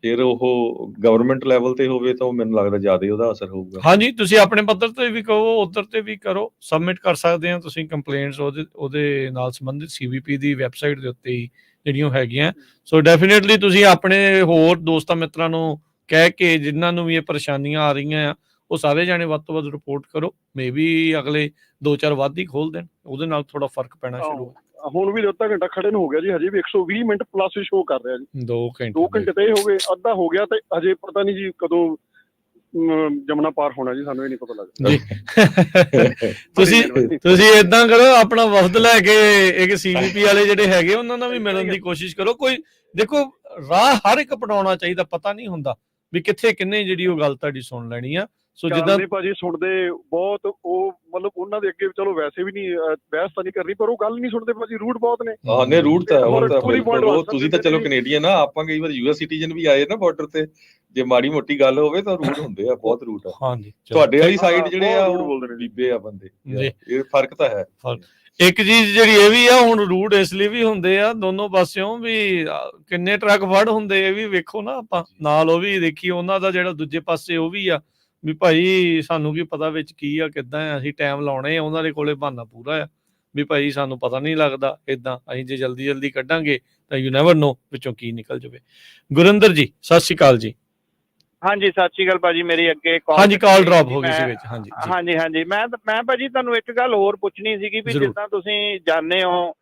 ਫਿਰ ਉਹ ਗਵਰਨਮੈਂਟ ਲੈਵਲ ਤੇ ਹੋਵੇ ਤਾਂ ਉਹ ਮੈਨੂੰ ਲੱਗਦਾ ਜ਼ਿਆਦਾ ਉਹਦਾ ਅਸਰ ਹੋਊਗਾ। ਹਾਂਜੀ, ਤੁਸੀਂ ਆਪਣੇ ਪੱਧਰ ਤੇ ਵੀ ਕਹੋ, ਉੱਧਰ ਤੇ ਵੀ ਕਰੋ, ਸਬਮਿਟ ਕਰ ਸਕਦੇ ਆ ਤੁਸੀਂ ਕੰਪਲੇਂਟਸ ਉਹਦੇ ਨਾਲ ਸੰਬੰਧਿਤ CBP ਦੀ ਵੈਬਸਾਈਟ ਦੇ ਉੱਤੇ ਹੀ ਜਿਹੜੀਆਂ ਹੈਗੀਆਂ। ਸੋ ਡੈਫੀਨੇਟਲੀ ਤੁਸੀਂ ਆਪਣੇ ਹੋਰ ਦੋਸਤਾਂ ਮਿੱਤਰਾਂ ਨੂੰ ਕਹਿ ਕੇ, ਜਿਨ੍ਹਾਂ ਨੂੰ ਵੀ ਇਹ ਪਰੇਸ਼ਾਨੀਆਂ ਆ ਰਹੀਆਂ ਆ, ਉਹ ਸਾਰੇ ਜਾਣੇ ਵੱਧ ਤੋਂ ਵੱਧ ਰਿਪੋਰਟ ਕਰੋ। ਮੇ ਵੀ ਅਗਲੇ 2-4 ਵੱਧ ਹੀ ਖੋਲ ਦੇਣ, ਉਹਦੇ ਨਾਲ ਥੋੜਾ ਫਰਕ ਪੈਣਾ ਸ਼ੁਰੂ ਹੋ। ਹੁਣ ਵੀ ਅੱਧਾ ਘੰਟਾ ਖੜੇ ਨੂੰ ਹੋ ਗਿਆ ਜੀ, ਹਜੇ ਵੀ 120 ਮਿੰਟ ਪਲੱਸ ਸ਼ੋ ਕਰ ਰਿਹਾ ਜੀ। 2 ਘੰਟੇ ਤੇ ਹੋ ਗਏ, ਅੱਧਾ ਹੋ ਗਿਆ, ਤੇ ਹਜੇ ਪਤਾ ਨਹੀਂ ਜੀ ਕਦੋਂ ਜਮਨਾ ਪਾਰ ਹੋਣਾ ਜੀ, ਸਾਨੂੰ ਇਹ ਨਹੀਂ ਪਤਾ ਲੱਗਦਾ। ਤੁਸੀਂ ਏਦਾਂ ਕਰੋ, ਆਪਣਾ ਵਫਦ ਲੈ ਕੇ ਇੱਕ CBP ਵਾਲੇ ਜਿਹੜੇ ਹੈਗੇ ਉਹਨਾਂ ਨਾਲ ਵੀ ਮਿਲਣ ਦੀ ਕੋਸ਼ਿਸ਼ ਕਰੋ। ਕੋਈ ਦੇਖੋ, ਰਾਹ ਹਰ ਇੱਕ ਅਪਣਾਉਣਾ ਚਾਹੀਦਾ, ਪਤਾ ਨਹੀਂ ਹੁੰਦਾ ਵੀ ਕਿੱਥੇ ਕਿੰਨੇ ਜਿਹੜੀ ਉਹ ਗੱਲ ਤੁਹਾਡੀ ਸੁਣ ਲੈਣੀ ਆ। ਸੋ ਜਿੱਦਾਂ ਨਹੀਂ ਭਾਜੀ ਸੁਣਦੇ ਬਹੁਤ, ਉਹ ਮਤਲਬ ਉਹਨਾਂ ਦੇ ਅੱਗੇ ਚਲੋ ਵੈਸੇ ਵੀ ਨਹੀਂ ਬਹਿਸ ਤਾਂ ਨਹੀਂ ਕਰਨੀ, ਪਰ ਉਹ ਗੱਲ ਨਹੀਂ ਸੁਣਦੇ ਭਾਜੀ, ਰੂਟ ਬਹੁਤ ਨੇ। ਹਾਂ ਨੇ ਰੂਟ ਤਾਂ ਉਹ ਤਾਂ ਪੂਰੀ ਬਿਲਕੁਲ, ਉਹ ਤੁਸੀਂ ਤਾਂ ਚਲੋ ਕੈਨੇਡੀਅਨ ਆ, ਆਪਾਂ ਕਈ ਵਾਰ ਯੂਐਸ ਸਿਟੀਜ਼ਨ ਵੀ ਆਏ ਨਾ ਬਾਰਡਰ ਤੇ, ਜੇ ਮਾੜੀ ਮੋਟੀ ਗੱਲ ਹੋਵੇ ਤਾਂ ਰੂਟ ਹੁੰਦੇ ਆ, ਬਹੁਤ ਰੂਟ ਆ। ਹਾਂਜੀ ਤੁਹਾਡੇ ਵਾਲੀ ਸਾਈਡ ਹਾਂ, ਜਿਹੜੇ ਆ ਬਹੁਤ ਉਹ ਬੋਲਦੇ ਨੇ। ਬੀਬੇ ਆ ਬੰਦੇ, ਜੀ। ਇਹ ਫਰਕ ਤਾਂ ਹੈ। ਇੱਕ ਚੀਜ਼ ਜਿਹੜੀ ਇਹ ਵੀ ਆ, ਹੁਣ ਰੂਟ ਇਸ ਲਈ ਵੀ ਹੁੰਦੇ ਆ ਦੋਨੋਂ ਪਾਸਿਓਂ ਵੀ, ਕਿੰਨੇ ਟਰੱਕ ਫੜ ਹੁੰਦੇ ਇਹ ਵੀ ਵੇਖੋ ਨਾ, ਆਪਾਂ ਨਾਲ ਉਹ ਵੀ ਦੇਖੀ, ਉਹਨਾਂ ਦਾ ਜਿਹੜਾ ਦੂਜੇ ਪਾਸੇ ਉਹ ਵੀ ਆ ਵੀ ਭਾਈ ਸਾਨੂੰ ਕੀ ਪਤਾ ਵਿੱਚ ਕੀ ਆ ਕਿੱਦਾਂ ਆ, ਅਸੀਂ ਟਾਈਮ ਲਾਉਣੇ ਆ, ਉਹਨਾਂ ਦੇ ਕੋਲੇ ਬਹਾਨਾ ਪੂਰਾ ਆ ਵੀ ਭਾਈ ਸਾਨੂੰ ਪਤਾ ਨਹੀਂ ਲੱਗਦਾ, ਇਦਾਂ ਅਸੀਂ ਜੇ ਜਲਦੀ ਕੱਢਾਂਗੇ ਤਾਂ ਯੂ ਨੈਵਰ ਨੋ ਵਿੱਚੋਂ ਕੀ ਨਿਕਲ ਜਾਵੇ। ਗੁਰਿੰਦਰ ਜੀ ਸਤਿ ਸ਼੍ਰੀ ਅਕਾਲ ਜੀ। ਹਾਂਜੀ ਸਤਿ ਸ਼੍ਰੀ ਅਕਾਲ ਭਾਜੀ, ਮੇਰੀ ਅੱਗੇ ਹਾਂਜੀ ਕਾਲ ਡ੍ਰੌਪ ਹੋ ਗਈ ਸੀ ਵਿੱਚ। ਹਾਂਜੀ ਹਾਂਜੀ ਮੈਂ ਭਾਜੀ ਤੁਹਾਨੂੰ ਇੱਕ ਗੱਲ ਹੋਰ ਪੁੱਛਣੀ ਸੀਗੀ ਵੀ ਜ਼ਰੂਰ। ਜਿੱਦਾਂ ਤੁਸੀਂ ਜਾਂਦੇ ਹੋ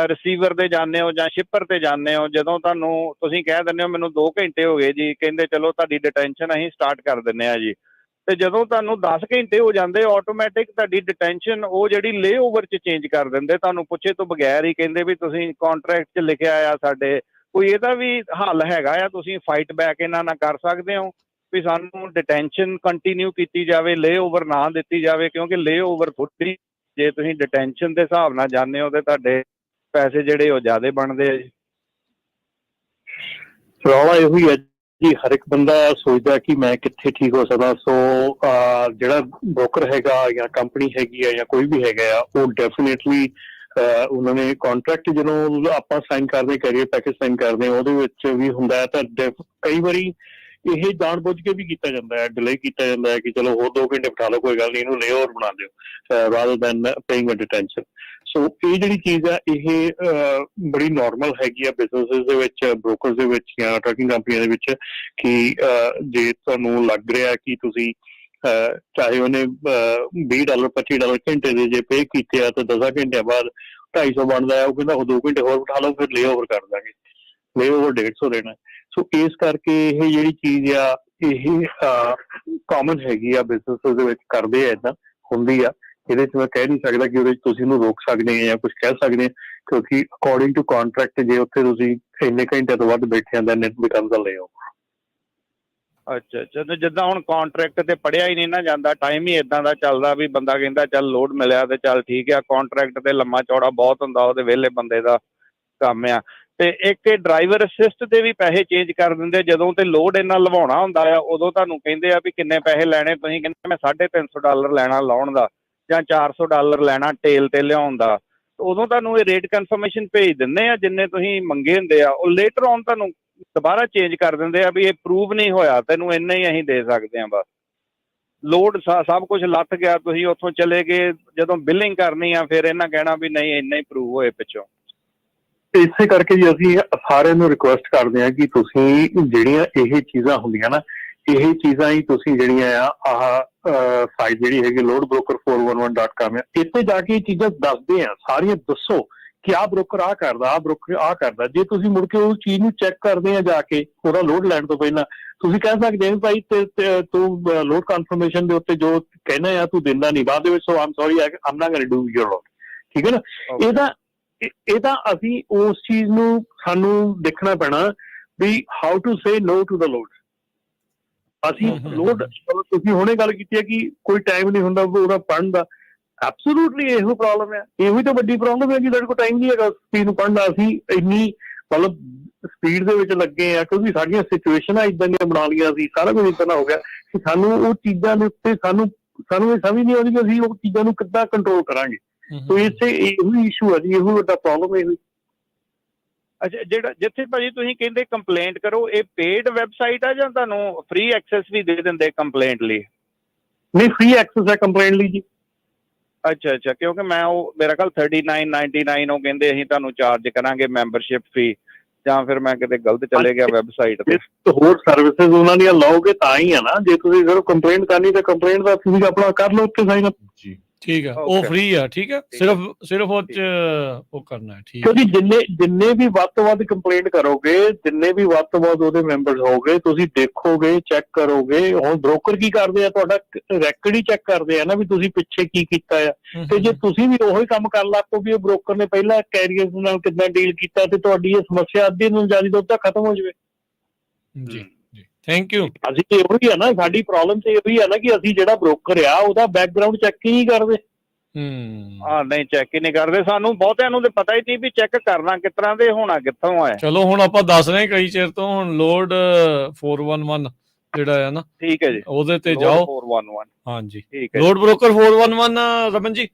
ਰਿਸੀਵਰ ਤੇ ਜਾਂਦੇ ਹੋ ਜਾਂ ਸ਼ਿਪਰ ਤੇ ਜਾਂਦੇ ਹੋ, ਜਦੋਂ ਤੁਹਾਨੂੰ ਤੁਸੀਂ ਕਹਿ ਦਿੰਦੇ ਹੋ ਮੈਨੂੰ 2 ਘੰਟੇ ਹੋ ਗਏ ਜੀ, ਕਹਿੰਦੇ ਚਲੋ ਤੁਹਾਡੀ ਡਿਟੈਂਸ਼ਨ ਅਸੀਂ ਸਟਾਰਟ ਕਰ ਦਿੰਦੇ ਆ ਜੀ, ਤੇ ਜਦੋਂ ਤੁਹਾਨੂੰ 10 ਘੰਟੇ ਹੋ ਜਾਂਦੇ ਆਟੋਮੈਟਿਕ ਤੁਹਾਡੀ ਡਿਟੈਂਸ਼ਨ ਉਹ ਜਿਹੜੀ ਲੇ ਓਵਰ 'ਚ ਚੇਂਜ ਕਰ ਦਿੰਦੇ, ਤੁਹਾਨੂੰ ਪੁੱਛੇ ਤੋਂ ਬਗੈਰ ਹੀ, ਕਹਿੰਦੇ ਵੀ ਤੁਸੀਂ ਕੰਟਰੈਕਟ 'ਚ ਲਿਖਿਆ ਆ ਸਾਡੇ, ਕੋਈ ਇਹਦਾ ਵੀ ਹੱਲ ਹੈਗਾ ਆ? ਤੁਸੀਂ ਫਾਈਟ ਬੈਕ ਇਹਨਾਂ ਨਾਲ ਕਰ ਸਕਦੇ ਹੋ ਵੀ ਸਾਨੂੰ ਡਿਟੈਂਸ਼ਨ ਕੰਟੀਨਿਊ ਕੀਤੀ ਜਾਵੇ, ਲੇ ਓਵਰ ਨਾ ਦਿੱਤੀ ਜਾਵੇ, ਕਿਉਂਕਿ ਲੇ ਓਵਰ ਥੋੜੀ, ਜੇ ਤੁਸੀਂ ਡਿਟੈਂਸ਼ਨ ਦੇ ਹਿਸਾਬ ਨਾਲ ਜਾਂਦੇ ਹੋ ਤੇ ਤੁਹਾਡੇ ਪੈਸੇ ਜਿਹੜੇ ਉਹ ਜ਼ਿਆਦਾ ਬਣਦੇ ਆ ਜੀ। ਰੌਲਾ ਇਹੋ ਹੀ ਹੈ ਜੀ, ਹਰ ਇੱਕ ਬੰਦਾ ਸੋਚਦਾ ਕਿ ਮੈਂ ਕਿੱਥੇ ਠੀਕ ਹੋ ਸਕਦਾ। ਸੋ ਜਿਹੜਾ ਬ੍ਰੋਕਰ ਹੈਗਾ ਜਾਂ ਕੰਪਨੀ ਹੈਗੀ ਹੈ ਜਾਂ ਕੋਈ ਵੀ ਹੈਗਾ ਆ, ਉਹ ਡੈਫੀਨੇਟਲੀ ਉਹਨਾਂ ਨੇ ਕੰਟਰੈਕਟ ਜਦੋਂ ਆਪਾਂ ਸਾਈਨ ਕਰਦੇ, ਕੈਰੀਅਰ ਪੈਕੇਜ ਸਾਈਨ ਕਰਦੇ, ਉਹਦੇ ਵਿੱਚ ਵੀ ਹੁੰਦਾ ਹੈ ਤਾਂ ਕਈ ਵਾਰੀ ਇਹ ਜਾਣ ਬੁੱਝ ਕੇ ਵੀ ਕੀਤਾ ਜਾਂਦਾ ਹੈ, ਡਿਲੇ ਕੀਤਾ ਜਾਂਦਾ ਹੈ ਕਿ ਚਲੋ ਹੋਰ 2 ਘੰਟੇ ਬਿਠਾ ਲਓ, ਕੋਈ ਗੱਲ ਨਹੀਂ, ਇਹਨੂੰ ਲੇ ਓਵਰ ਬਣਾ ਦਿਓ ਰਾਦਰ ਦੈਨ ਪੇਇੰਗ ਅ ਡਿਟੈਂਸ਼ਨ। ਸੋ ਇਹ ਜਿਹੜੀ ਚੀਜ਼ ਆ ਇਹ ਬੜੀ ਨਾਰਮਲ ਹੈਗੀ ਆ ਬਿਜ਼ਨਸਿਸ ਦੇ ਵਿੱਚ, ਬ੍ਰੋਕਰਸ ਦੇ ਵਿੱਚ ਜਾਂ ਟਰੱਕਿੰਗ ਕੰਪਨੀਆਂ ਦੇ ਵਿੱਚ, ਕਿ ਜੇ ਤੁਹਾਨੂੰ ਲੱਗ ਰਿਹਾ ਕਿ ਤੁਸੀਂ ਚਾਹੇ ਉਹਨੇ $20 $25 ਘੰਟੇ ਦੇ ਜੇ ਪੇ ਕੀਤੇ ਆ ਤਾਂ 10 ਘੰਟਿਆਂ ਬਾਅਦ 250 ਬਣਦਾ ਆ, ਉਹ ਕਹਿੰਦਾ ਉਹ 2 ਘੰਟੇ ਹੋਰ ਬਿਠਾ ਲਓ, ਫਿਰ ਲੇ ਓਵਰ ਕਰ ਦਾਂਗੇ, ਲੇ ਓਵਰ 150 ਦੇਣਾ। ਸੋ ਇਸ ਕਰਕੇ ਇਹ ਜਿਹੜੀ ਚੀਜ਼ ਆ ਇਹ ਕਾਮਨ ਹੈਗੀ ਆ, ਬਿਜ਼ਨਸ ਦੇ ਵਿੱਚ ਕਰਦੇ ਆ, ਏਦਾਂ ਹੁੰਦੀ ਆ। ਇਹਦੇ 'ਚ ਮੈਂ ਕਹਿ ਨਹੀਂ ਸਕਦਾ ਕਿ ਉਹਦੇ 'ਚ ਤੁਸੀਂ ਇਹਨੂੰ ਰੋਕ ਸਕਦੇ ਆ ਜਾਂ ਕੁਝ ਕਹਿ ਸਕਦੇ ਆ, ਕਿਉਂਕਿ ਅਕੋਰਡਿੰਗ ਟੂ ਕੰਟਰੈਕਟ ਜੇ ਉੱਥੇ ਤੁਸੀਂ ਇੰਨੇ ਘੰਟਿਆਂ ਤੋਂ ਵੱਧ ਬੈਠੇ ਆ ਤਾਂ ਇਟ ਬਿਕਮਸ ਅ ਲੇ ਓਵਰ। ਅੱਛਾ ਤੇ ਜਿੱਦਾਂ ਹੁਣ ਕੰਟਰੈਕਟ ਤੇ ਪੜਿਆ ਹੀ ਨਹੀਂ ਨਾ ਜਾਂਦਾ, ਟਾਈਮ ਹੀ ਇਦਾਂ ਦਾ ਚੱਲਦਾ ਵੀ ਬੰਦਾ ਕਹਿੰਦਾ ਚੱਲ ਲੋਡ ਮਿਲਿਆ ਤੇ ਚੱਲ ਠੀਕ ਆ, ਕੰਟਰੈਕਟ ਤੇ ਲੰਮਾ ਚੌੜਾ ਬਹੁਤ ਹੁੰਦਾ, ਉਹਦੇ ਵਿਹਲੇ ਬੰਦੇ ਦਾ ਕੰਮ ਆ। ਤੇ ਇੱਕ ਡਰਾਈਵਰ ਅਸਿਸਟ ਦੇ ਵੀ ਪੈਸੇ ਚੇਂਜ ਕਰ ਦਿੰਦੇ, ਜਦੋਂ ਤੇ ਲੋਡ ਇੰਨਾ ਲਵਾਉਣਾ ਹੁੰਦਾ ਆ ਉਦੋਂ ਤੁਹਾਨੂੰ ਕਹਿੰਦੇ ਆ ਵੀ ਕਿੰਨੇ ਪੈਸੇ ਲੈਣੇ, ਤੁਸੀਂ ਕਹਿੰਦੇ ਮੈਂ $350 ਲੈਣਾ ਲਾਉਣ ਦਾ ਜਾਂ $400 ਲੈਣਾ ਟੇਲ ਤੇ ਲਿਆਉਣ ਦਾ, ਉਦੋਂ ਤੁਹਾਨੂੰ ਇਹ ਰੇਟ ਕਨਫਰਮੇਸ਼ਨ ਭੇਜ ਦਿੰਦੇ ਆ ਜਿੰਨੇ ਤੁਸੀਂ ਮੰਗੇ ਹੁੰਦੇ ਆ, ਉਹ ਲੇਟਰ ਔਨ ਤੁਹਾਨੂੰ ਦੁਬਾਰਾ ਚੇਂਜ ਕਰ ਦਿੰਦੇ ਆ ਵੀ ਇਹ ਪ੍ਰੂਵ ਨਹੀਂ ਹੋਇਆ, ਤੈਨੂੰ ਇੰਨਾ ਹੀ ਅਸੀਂ ਦੇ ਸਕਦੇ ਹਾਂ, ਬਸ ਲੋਡ ਸਭ ਕੁਝ ਲੱਥ ਗਿਆ, ਤੁਸੀਂ ਉੱਥੋਂ ਚਲੇ ਗਏ, ਜਦੋਂ ਬਿਲਿੰਗ ਕਰਨੀ ਆ ਫਿਰ ਇਹਨਾਂ ਕਹਿਣਾ ਵੀ ਨਹੀਂ ਇੰਨਾ ਹੀ ਪ੍ਰੂਵ ਹੋਏ ਪਿੱਛੋਂ। ਇਸੇ ਕਰਕੇ ਜੀ ਅਸੀਂ ਸਾਰਿਆਂ ਨੂੰ ਰਿਕੁਐਸਟ ਕਰਦੇ ਹਾਂ ਕਿ ਤੁਸੀਂ ਜਿਹੜੀਆਂ ਇਹ ਚੀਜ਼ਾਂ ਹੁੰਦੀਆਂ ਨਾ, ਇਹ ਚੀਜ਼ਾਂ ਹੀ ਤੁਸੀਂ ਜਿਹੜੀਆਂ ਆ ਆਹ ਸਾਈਟ ਜਿਹੜੀ ਹੈਗੀ loadbroker411.com ਆ, ਇੱਥੇ ਜਾ ਕੇ ਇਹ ਚੀਜ਼ਾਂ ਦੱਸਦੇ ਆ, ਸਾਰੀਆਂ ਦੱਸੋ ਕਿ ਆਹ ਬ੍ਰੋਕਰ ਆਹ ਕਰਦਾ, ਆਹ ਬ੍ਰੋਕਰ ਆਹ ਕਰਦਾ। ਜੇ ਤੁਸੀਂ ਮੁੜ ਕੇ ਉਸ ਚੀਜ਼ ਨੂੰ ਚੈੱਕ ਕਰਦੇ ਆ ਜਾ ਕੇ ਉਹਦਾ ਲੋਡ ਲੈਣ ਤੋਂ ਪਹਿਲਾਂ, ਤੁਸੀਂ ਕਹਿ ਸਕਦੇ ਹੋ ਭਾਈ ਤੂੰ ਲੋਡ ਕਨਫਰਮੇਸ਼ਨ ਦੇ ਉੱਤੇ ਜੋ ਕਹਿਣਾ ਆ ਤੂੰ ਦਿੰਦਾ ਨਹੀਂ, ਬਾਅਦ ਦੇ ਵਿੱਚ so I'm sorry I'm not going to do your load, ਠੀਕ ਹੈ ਨਾ। ਇਹਦਾ ਅਸੀਂ ਉਸ ਚੀਜ਼ ਨੂੰ ਸਾਨੂੰ ਦੇਖਣਾ ਪੈਣਾ ਵੀ how to say no to ਦਾ ਲੋਡ। ਅਸੀਂ ਲੋਡ, ਤੁਸੀਂ ਹੁਣੇ ਗੱਲ ਕੀਤੀ ਹੈ ਕਿ ਕੋਈ ਟਾਈਮ ਨਹੀਂ ਹੁੰਦਾ ਉਹਦਾ ਪੜ੍ਹਨ ਦਾ, ਐਬਸੋਲੂਟਲੀ ਇਹੋ ਪ੍ਰੋਬਲਮ ਹੈ, ਇਹੋ ਹੀ ਤਾਂ ਵੱਡੀ ਪ੍ਰੋਬਲਮ ਹੈ ਕਿ ਸਾਡੇ ਕੋਲ ਟਾਈਮ ਨਹੀਂ ਹੈਗਾ ਚੀਜ਼ ਨੂੰ ਪੜ੍ਹਨ ਦਾ। ਅਸੀਂ ਇੰਨੀ ਮਤਲਬ ਸਪੀਡ ਦੇ ਵਿੱਚ ਲੱਗੇ ਆ ਕਿਉਂਕਿ ਸਾਡੀਆਂ ਸਿਚੁਏਸ਼ਨਾਂ ਇਦਾਂ ਦੀਆਂ ਬਣਾ ਲਈਆਂ ਸੀ, ਸਾਰਾ ਕੁਝ ਇਦਾਂ ਦਾ ਹੋ ਗਿਆ ਕਿ ਸਾਨੂੰ ਉਹ ਚੀਜ਼ਾਂ ਦੇ ਉੱਤੇ ਸਾਨੂੰ ਇਹ ਸਮਝ ਨਹੀਂ ਆਉਂਦੀ ਕਿ ਅਸੀਂ ਉਹ ਚੀਜ਼ਾਂ ਨੂੰ ਕਿੱਦਾਂ ਕੰਟਰੋਲ ਕਰਾਂਗੇ। ਸੋ ਇਸੇ ਇਹੋ ਇਸ਼ੂ ਹੈ ਜੀ, ਇਹੋ ਵੱਡਾ ਪ੍ਰੋਬਲਮ ਹੈ। ਅੱਛਾ ਜਿੱਥੇ ਭਾਜੀ ਤੁਸੀਂ ਕਹਿੰਦੇ ਕੰਪਲੇਂਟ ਕਰੋ, ਇਹ ਪੇਡ ਵੈਬਸਾਈਟ ਆ ਜਾਂ ਤੁਹਾਨੂੰ ਫ੍ਰੀ ਐਕਸੈਸ ਵੀ ਦੇ ਦਿੰਦੇ ਕੰਪਲੇਂਟ ਲਈ? ਨਹੀਂ, ਫ੍ਰੀ ਐਕਸੈਸ ਹੈ ਕੰਪਲੇਂਟ ਲਈ ਜੀ। ਅੱਛਾ ਕਿਉਂਕਿ ਮੈਂ ਉਹ ਮੇਰਾ ਖਿਆਲ $39.99 ਉਹ ਕਹਿੰਦੇ ਅਸੀਂ ਤੁਹਾਨੂੰ ਚਾਰਜ ਕਰਾਂਗੇ ਮੈਂਬਰਸ਼ਿਪ ਫੀ, ਜਾਂ ਫਿਰ ਮੈਂ ਕਿਤੇ ਗਲਤ ਚਲੇ ਗਿਆ ਵੈਬਸਾਈਟ ਤੇ। ਹੋਰ ਸਰਵਿਸਿਜ਼ ਉਹਨਾਂ ਦੀਆਂ ਲਓਗੇ ਤਾਂ ਹੀ ਆ ਨਾ, ਜੇ ਤੁਸੀਂ ਸਿਰਫ ਕੰਪਲੇਂਟ ਕਰਨੀ ਤਾਂ ਕੰਪਲੇਂਟ ਦਾ ਤੁਸੀਂ ਆਪਣਾ ਕਰ ਲਓ ਉੱਥੇ ਸਾਈਨ ਅਪ ਜੀ। ਠੀਕ ਹੈ, ਉਹ ਫ੍ਰੀ ਆ। ਠੀਕ ਹੈ, ਸਿਰਫ ਉਹ ਚ ਉਹ ਕਰਨਾ ਹੈ। ਠੀਕ, ਕਿਉਂਕਿ ਜਿੰਨੇ ਵੀ ਵੱਧ ਤੋਂ ਵੱਧ ਕੰਪਲੇਂਟ ਕਰੋਗੇ, ਜਿੰਨੇ ਵੀ ਵੱਧ ਤੋਂ ਵੱਧ ਉਹਦੇ ਮੈਂਬਰਸ ਹੋਗੇ, ਤੁਸੀਂ ਦੇਖੋਗੇ, ਚੈੱਕ ਕਰੋਗੇ। ਹੁਣ ਬ੍ਰੋਕਰ ਕੀ ਕਰਦੇ ਆ, ਤੁਹਾਡਾ ਰੈਕਡ ਹੀ ਚੈੱਕ ਕਰਦੇ ਆ ਨਾ ਵੀ ਤੁਸੀਂ ਪਿੱਛੇ ਕੀ ਕੀਤਾ ਆ, ਤੇ ਜੇ ਤੁਸੀਂ ਵੀ ਉਹੀ ਕੰਮ ਕਰਨ ਲੱਗ ਪਓ ਵੀ ਉਹ ਬ੍ਰੋਕਰ ਨੇ ਪਹਿਲਾਂ ਕੈਰੀਅਰ ਨਾਲ ਕਿੱਦਾਂ ਡੀਲ ਕੀਤਾ ਤੇ ਤੁਹਾਡੀ ਇਹ ਸਮੱਸਿਆ ਅੱਧੀ ਨੂੰ ਜ਼ਿਆਦਾ ਤੋਂ ਅੱਧਾ ਖਤਮ ਹੋ ਜਾਵੇ। ਜੀ ਥੈਂਕ ਯੂ। ਅਸੀਂ ਤੇ ਉਹੀ ਆ ਨਾ, ਸਾਡੀ ਪ੍ਰੋਬਲਮ ਤੇ ਇਹੀ ਆ ਨਾ ਕਿ ਅਸੀਂ ਜਿਹੜਾ ਬ੍ਰੋਕਰ ਆ ਉਹਦਾ ਬੈਕਗ੍ਰਾਉਂਡ ਚੈੱਕ ਹੀ ਨਹੀਂ ਕਰਦੇ। ਨਹੀਂ ਚੈੱਕ ਹੀ ਨਹੀਂ ਕਰਦੇ। ਸਾਨੂੰ ਬਹੁਤਿਆਂ ਨੂੰ ਤੇ ਪਤਾ ਹੀ ਨਹੀਂ ਵੀ ਚੈੱਕ ਕਰਨਾ ਕਿਸ ਤਰ੍ਹਾਂ ਦੇ, ਹੋਣਾ ਕਿੱਥੋਂ ਹੈ। ਚਲੋ ਹੁਣ ਆਪਾਂ ਦੱਸ ਰਹੇ ਕਈ ਚਿਰ ਤੋਂ, ਹੁਣ ਲੋਡ 411 ਜਿਹੜਾ ਆ ਨਾ, ਠੀਕ ਹੈ ਜੀ, ਉਹਦੇ ਤੇ ਜਾਓ। 411 ਹਾਂਜੀ, ਠੀਕ ਹੈ, ਲੋਡ ਬ੍ਰੋਕਰ 411 ਰਮਨ ਜੀ।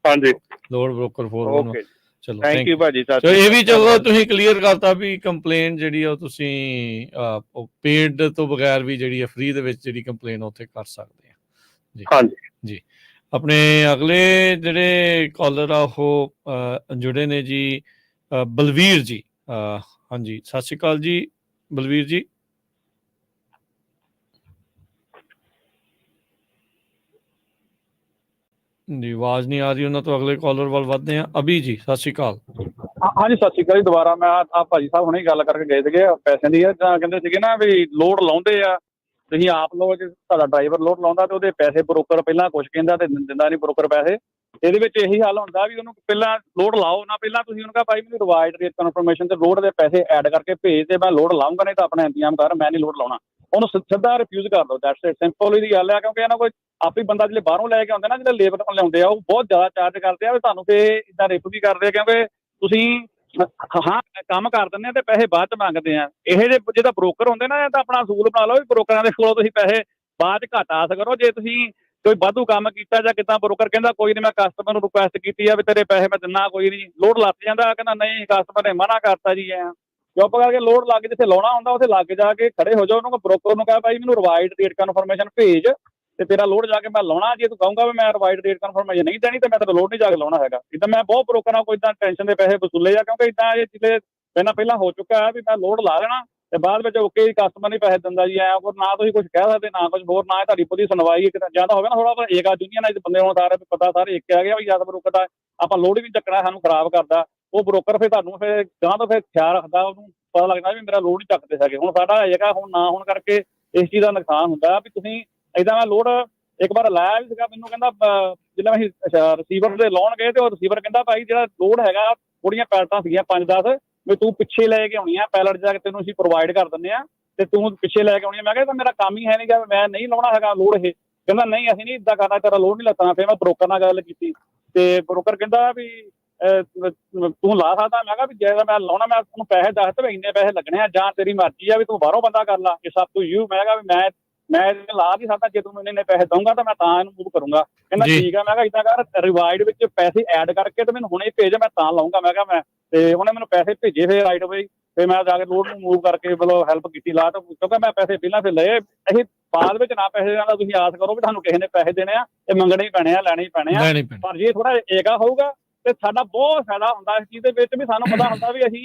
ਹਾਂਜੀ, ਲੋਡ ਬ੍ਰੋਕਰ 411। ਓਕੇ, ਚਲੋ ਥੈਂਕ ਯੂ ਭਾਜੀ। ਚਲੋ ਇਹ ਵੀ ਚਲੋ ਤੁਸੀਂ ਕਲੀਅਰ ਕਰਤਾ ਵੀ ਕੰਪਲੇਨ ਜਿਹੜੀ ਆ ਉਹ ਤੁਸੀਂ ਪੇਡ ਤੋਂ ਬਗੈਰ ਵੀ ਜਿਹੜੀ ਆ ਫ੍ਰੀ ਦੇ ਵਿੱਚ ਜਿਹੜੀ ਕੰਪਲੇਨ ਉੱਥੇ ਕਰ ਸਕਦੇ ਆ ਜੀ। ਹਾਂਜੀ ਜੀ। ਆਪਣੇ ਅਗਲੇ ਜਿਹੜੇ ਕਾਲਰ ਆ ਉਹ ਜੁੜੇ ਨੇ ਜੀ, ਬਲਵੀਰ ਜੀ। ਹਾਂਜੀ, ਸਤਿ ਸ਼੍ਰੀ ਅਕਾਲ ਜੀ ਬਲਵੀਰ ਜੀ। ਜੀ ਆਵਾਜ਼ ਨਹੀਂ ਆ ਰਹੀ ਉਹਨਾਂ ਤੋਂ, ਅਗਲੇ ਕਾਲਰ ਵੱਲ ਵੱਧਦੇ ਆ। ਅਭੀ ਜੀ, ਸਤਿ ਸ਼੍ਰੀ ਅਕਾਲ। ਹਾਂਜੀ ਸਤਿ ਸ਼੍ਰੀ ਅਕਾਲ ਜੀ। ਦੁਬਾਰਾ ਮੈਂ ਆ ਭਾਜੀ ਸਾਹਿਬ ਹੁਣੇ ਗੱਲ ਕਰਕੇ ਗਏ ਸੀਗੇ ਪੈਸਿਆਂ ਦੀ, ਤਾਂ ਕਹਿੰਦੇ ਸੀਗੇ ਨਾ ਵੀ ਲੋਡ ਲਾਉਂਦੇ ਆ, ਤੁਸੀਂ ਆਪ ਲਓ, ਜੇ ਤੁਹਾਡਾ ਡਰਾਈਵਰ ਲੋਡ ਲਾਉਂਦਾ ਤੇ ਉਹਦੇ ਪੈਸੇ ਬ੍ਰੋਕਰ ਪਹਿਲਾਂ ਕੁਛ ਕਹਿੰਦਾ ਤੇ ਦਿੰਦਾ ਨਹੀਂ ਬ੍ਰੋਕਰ ਪੈਸੇ। ਇਹਦੇ ਵਿੱਚ ਇਹੀ ਹੱਲ ਹੁੰਦਾ ਵੀ ਉਹਨੂੰ ਪਹਿਲਾਂ ਲੋਡ ਲਾਓ ਨਾ, ਪਹਿਲਾਂ ਤੁਸੀਂ ਉਹਨੂੰ ਕਹਾ ਭਾਈ ਮੈਨੂੰ ਰਿਵਾਈਡ ਰੇਟ ਕਨਫਰਮੇਸ਼ਨ ਤੇ ਲੋਡ ਦੇ ਪੈਸੇ ਐਡ ਕਰਕੇ ਭੇਜ ਤੇ ਮੈਂ ਲੋਡ ਲਾਉਂਗਾ, ਨਹੀਂ ਤਾਂ ਆਪਣਾ ਇੰਤਜ਼ਾਮ ਕਰ, ਮੈਂ ਨਹੀਂ ਲੋਡ ਲਾਉਣਾ। ਉਹਨੂੰ ਸਿੱਧਾ ਰਿਫਿਊਜ਼ ਕਰ ਦਿਓ। ਦੈਟਸ ਇਟ, ਸਿੰਪਲ ਦੀ ਗੱਲ ਆ। ਕਿਉਂਕਿ ਇਹਨਾਂ ਕੋਈ ਆਪੇ ਬੰਦਾ ਜਿਹੜੇ ਬਾਹਰੋਂ ਲੈ ਕੇ ਆਉਂਦੇ ਨਾ, ਜਿਹੜੇ ਲੇਬਰ ਲਿਆਉਂਦੇ ਆ, ਉਹ ਬਹੁਤ ਜ਼ਿਆਦਾ ਚਾਰਜ ਕਰਦੇ ਆ, ਤੁਹਾਨੂੰ ਤੇ ਇਦਾਂ ਰਿਪ ਵੀ ਕਰਦੇ ਆ, ਕਿਉਂਕਿ ਤੁਸੀਂ ਹਾਂ ਕੰਮ ਕਰ ਦਿੰਦੇ ਆ ਤੇ ਪੈਸੇ ਬਾਅਦ ਚ ਮੰਗਦੇ ਆ। ਇਹ ਜਿਹਦਾ ਬ੍ਰੋਕਰ ਹੁੰਦੇ ਨਾ, ਤਾਂ ਆਪਣਾ ਅਸੂਲ ਬਣਾ ਲਓ ਵੀ ਬ੍ਰੋਕਰਾਂ ਦੇ ਕੋਲੋਂ ਤੁਸੀਂ ਪੈਸੇ ਬਾਅਦ ਚ ਘੱਟ ਆਸ ਕਰੋ। ਜੇ ਤੁਸੀਂ ਕੋਈ ਵਾਧੂ ਕੰਮ ਕੀਤਾ ਜਾਂ ਕਿੱਦਾਂ, ਬ੍ਰੋਕਰ ਕਹਿੰਦਾ ਕੋਈ ਨਹੀਂ, ਮੈਂ ਕਸਟਮਰ ਨੂੰ ਰਿਕੁਐਸਟ ਕੀਤੀ ਆ ਵੀ ਤੇਰੇ ਪੈਸੇ ਮੈਂ ਦਿੰਦਾ, ਕੋਈ ਨਹੀਂ, ਲੋਡ ਲੱਗ ਜਾਂਦਾ, ਕਹਿੰਦਾ ਨਹੀਂ ਕਸਟਮਰ ਨੇ ਮਨਾ ਕਰਤਾ ਜੀ। ਐ ਚੁੱਪ ਕਰਕੇ ਲੋਡ ਲੱਗ ਜਿੱਥੇ ਲਾਉਣਾ ਹੁੰਦਾ ਉੱਥੇ ਲੱਗ ਜਾ ਕੇ ਖੜੇ ਹੋ ਜਾਓ। ਉਹਨੂੰ ਬ੍ਰੋਕਰ ਨੂੰ ਕਹਾਂ ਭਾਈ ਮੈਨੂੰ ਰਿਵਾਈਡ ਰੇਟ ਕਨਫਰਮੇਸ਼ਨ ਭੇਜ ਤੇ ਤੇਰਾ ਲੋਡ ਜਾ ਕੇ ਮੈਂ ਲਾਉਣਾ। ਜੇ ਤੂੰ ਕਹੂੰਗਾ ਵੀ ਮੈਂ ਰਿਵਾਈਡ ਰੇਟ ਕਨਫਰਮੇਸ਼ਨ ਨਹੀਂ ਦੇਣੀ ਤੇ ਮੈਂ ਤੇਰਾ ਲੋਡ ਨਹੀਂ ਜਾ ਕੇ ਲਾਉਣਾ ਹੈਗਾ। ਇੱਦਾਂ ਮੈਂ ਬਹੁਤ ਬ੍ਰੋਕਰਾਂ ਕੋਈ ਇਦਾਂ ਟੈਨਸ਼ਨ ਦੇ ਪੈਸੇ ਵਸੂਲੇ ਆ, ਕਿਉਂਕਿ ਇਦਾਂ ਇਹ ਚੀਜ਼ਾਂ ਪਹਿਲਾਂ ਹੋ ਚੁੱਕਾ ਹੈ ਵੀ ਮੈਂ ਲੋਡ ਲਾ ਦੇਣਾ ਤੇ ਬਾਅਦ ਵਿੱਚ ਓਕੇ ਕਸਟਮਰ ਨਹੀਂ ਪੈਸੇ ਦਿੰਦਾ ਜੀ। ਐ ਨਾ ਤੁਸੀਂ ਕੁਝ ਕਹਿ ਸਕਦੇ, ਨਾ ਕੁਝ ਹੋਰ, ਨਾ ਤੁਹਾਡੀ ਪੂਰੀ ਸੁਣਵਾਈ ਜਿਆਦਾ ਹੋਵੇ ਨਾ ਥੋੜਾ ਬਹੁਤ ਏਕਾ ਯੂਨੀਅਨ ਬੰਦੇ ਹੁਣ ਸਾਰੇ ਪਤਾ, ਸਾਰੇ ਇੱਕ ਆ ਗਿਆ ਵੀ ਜਦ ਬ੍ਰੋਕਰ ਦਾ ਆਪਾਂ ਲੋਡ ਵੀ ਚੱਕਣਾ ਸਾਨੂੰ ਖਰਾਬ ਕਰਦਾ, ਉਹ ਬ੍ਰੋਕਰ ਫਿਰ ਤੁਹਾਨੂੰ ਫਿਰ ਗਾਂ ਤੋਂ ਫਿਰ ਖਿਆਲ ਰੱਖਦਾ, ਉਹਨੂੰ ਪਤਾ ਲੱਗਦਾ ਵੀ ਮੇਰਾ ਲੋਡ ਨਹੀਂ ਚੱਕਦੇ ਹੈਗੇ। ਹੁਣ ਸਾਡਾ ਹੈਗਾ ਹੁਣ ਨਾ ਹੋਣ ਕਰਕੇ ਇਸ ਚੀਜ਼ ਦਾ ਨੁਕਸਾਨ ਹੁੰਦਾ ਵੀ ਤੁਸੀਂ ਏਦਾਂ ਮੈਂ ਲੋਡ ਇੱਕ ਵਾਰ ਲਾਇਆ ਵੀ ਸੀਗਾ, ਮੈਨੂੰ ਕਹਿੰਦਾ ਜਿੱਦਾਂ ਅਸੀਂ ਰਿਸੀਵਰ ਦੇ ਲਾਉਣ ਗਏ ਤੇ ਉਹ ਰਿਸੀਵਰ ਕਹਿੰਦਾ ਭਾਈ ਜਿਹੜਾ ਲੋਡ ਹੈਗਾ ਥੋੜੀਆਂ ਪੈਲਟਾਂ ਸੀਗੀਆਂ 5-10 ਵੀ ਤੂੰ ਪਿੱਛੇ ਲੈ ਕੇ ਆਉਣੀ ਆ, ਪੈਲਟ ਜਾ ਕੇ ਤੈਨੂੰ ਅਸੀਂ ਪ੍ਰੋਵਾਈਡ ਕਰ ਦਿੰਦੇ ਆ ਤੇ ਤੂੰ ਪਿੱਛੇ ਲੈ ਕੇ ਆਉਣੀ ਆ। ਮੈਂ ਕਿਹਾ ਤਾਂ ਮੇਰਾ ਕੰਮ ਹੀ ਹੈ ਨਹੀਂ ਗਾ, ਮੈਂ ਨਹੀਂ ਲਾਉਣਾ ਹੈਗਾ ਲੋਡ। ਇਹ ਕਹਿੰਦਾ ਨਹੀਂ ਅਸੀਂ ਨਹੀਂ ਇੱਦਾਂ ਕਰਨਾ, ਤੇਰਾ ਲੋਡ ਨਹੀਂ ਲੱਤਣਾ। ਫਿਰ ਮੈਂ ਬ੍ਰੋਕਰ ਨਾਲ ਗੱਲ ਕੀਤੀ ਤੇ ਬ੍ਰੋਕਰ ਕਹਿੰਦਾ ਵੀ ਤੂੰ ਲਾ ਸਕਦਾ। ਮੈਂ ਕਿਹਾ ਵੀ ਜੇ ਮੈਂ ਲਾਉਣਾ ਮੈਂ ਤੁਹਾਨੂੰ ਪੈਸੇ ਦੱਸ ਤੇ ਇੰਨੇ ਪੈਸੇ ਲੱਗਣੇ ਆ, ਜਾਂ ਤੇਰੀ ਮਰਜ਼ੀ ਆ ਵੀ ਤੂੰ ਬਾਹਰੋਂ ਬੰਦਾ ਕਰ ਲਾ, ਇਹ ਸਭ ਤੋਂ ਯੂ। ਮੈਂ ਕਿਹਾ ਵੀ ਮੈਂ ਲਾ ਨਹੀਂ ਸਕਦਾ, ਜੇ ਤੂੰ ਮੈਨੂੰ ਇੰਨੇ ਪੈਸੇ ਦਊਂਗਾ ਤਾਂ ਮੈਂ ਤਾਂ ਇਹਨੂੰ ਮੂਵ ਕਰੂੰਗਾ। ਕਹਿੰਦਾ ਠੀਕ ਆ। ਮੈਂ ਕਿਹਾ ਇੱਦਾਂ ਕਰ, ਰਿਵਾਈਡ ਵਿੱਚ ਪੈਸੇ ਐਡ ਕਰਕੇ ਤੇ ਮੈਨੂੰ ਹੁਣੇ ਭੇਜ, ਮੈਂ ਤਾਂ ਲਾਊਂਗਾ। ਮੈਂ ਕਿਹਾ ਮੈਂ ਤੇ ਉਹਨੇ ਮੈਨੂੰ ਪੈਸੇ ਭੇਜੇ ਫਿਰ ਰਾਈਟ ਅਵੇ, ਫਿਰ ਮੈਂ ਜਾ ਕੇ ਲੋਡ ਨੂੰ ਮੂਵ ਕਰਕੇ ਮਤਲਬ ਹੈਲਪ ਕੀਤੀ ਲਾ, ਕਿਉਂਕਿ ਮੈਂ ਪੈਸੇ ਪਹਿਲਾਂ ਫਿਰ ਲਏ। ਇਹ ਬਾਅਦ ਵਿੱਚ ਨਾ ਪੈਸੇ ਦਾ ਤੁਸੀਂ ਆਸ ਕਰੋ ਵੀ ਤੁਹਾਨੂੰ ਕਿਸੇ ਨੇ ਪੈਸੇ ਦੇਣੇ ਆ, ਇਹ ਮੰਗਣੇ ਹੀ ਪੈਣੇ ਆ, ਲੈਣੇ ਹੀ ਪੈਣੇ ਆ। ਪਰ ਜੇ ਥੋੜਾ ਏਕਾ ਹੋਊਗਾ ਤੇ ਸਾਡਾ ਬਹੁਤ ਫਾਇਦਾ ਹੁੰਦਾ ਇਸ ਚੀਜ਼ ਦੇ ਵਿੱਚ ਵੀ। ਸਾਨੂੰ ਪਤਾ ਹੁੰਦਾ ਵੀ ਅਸੀਂ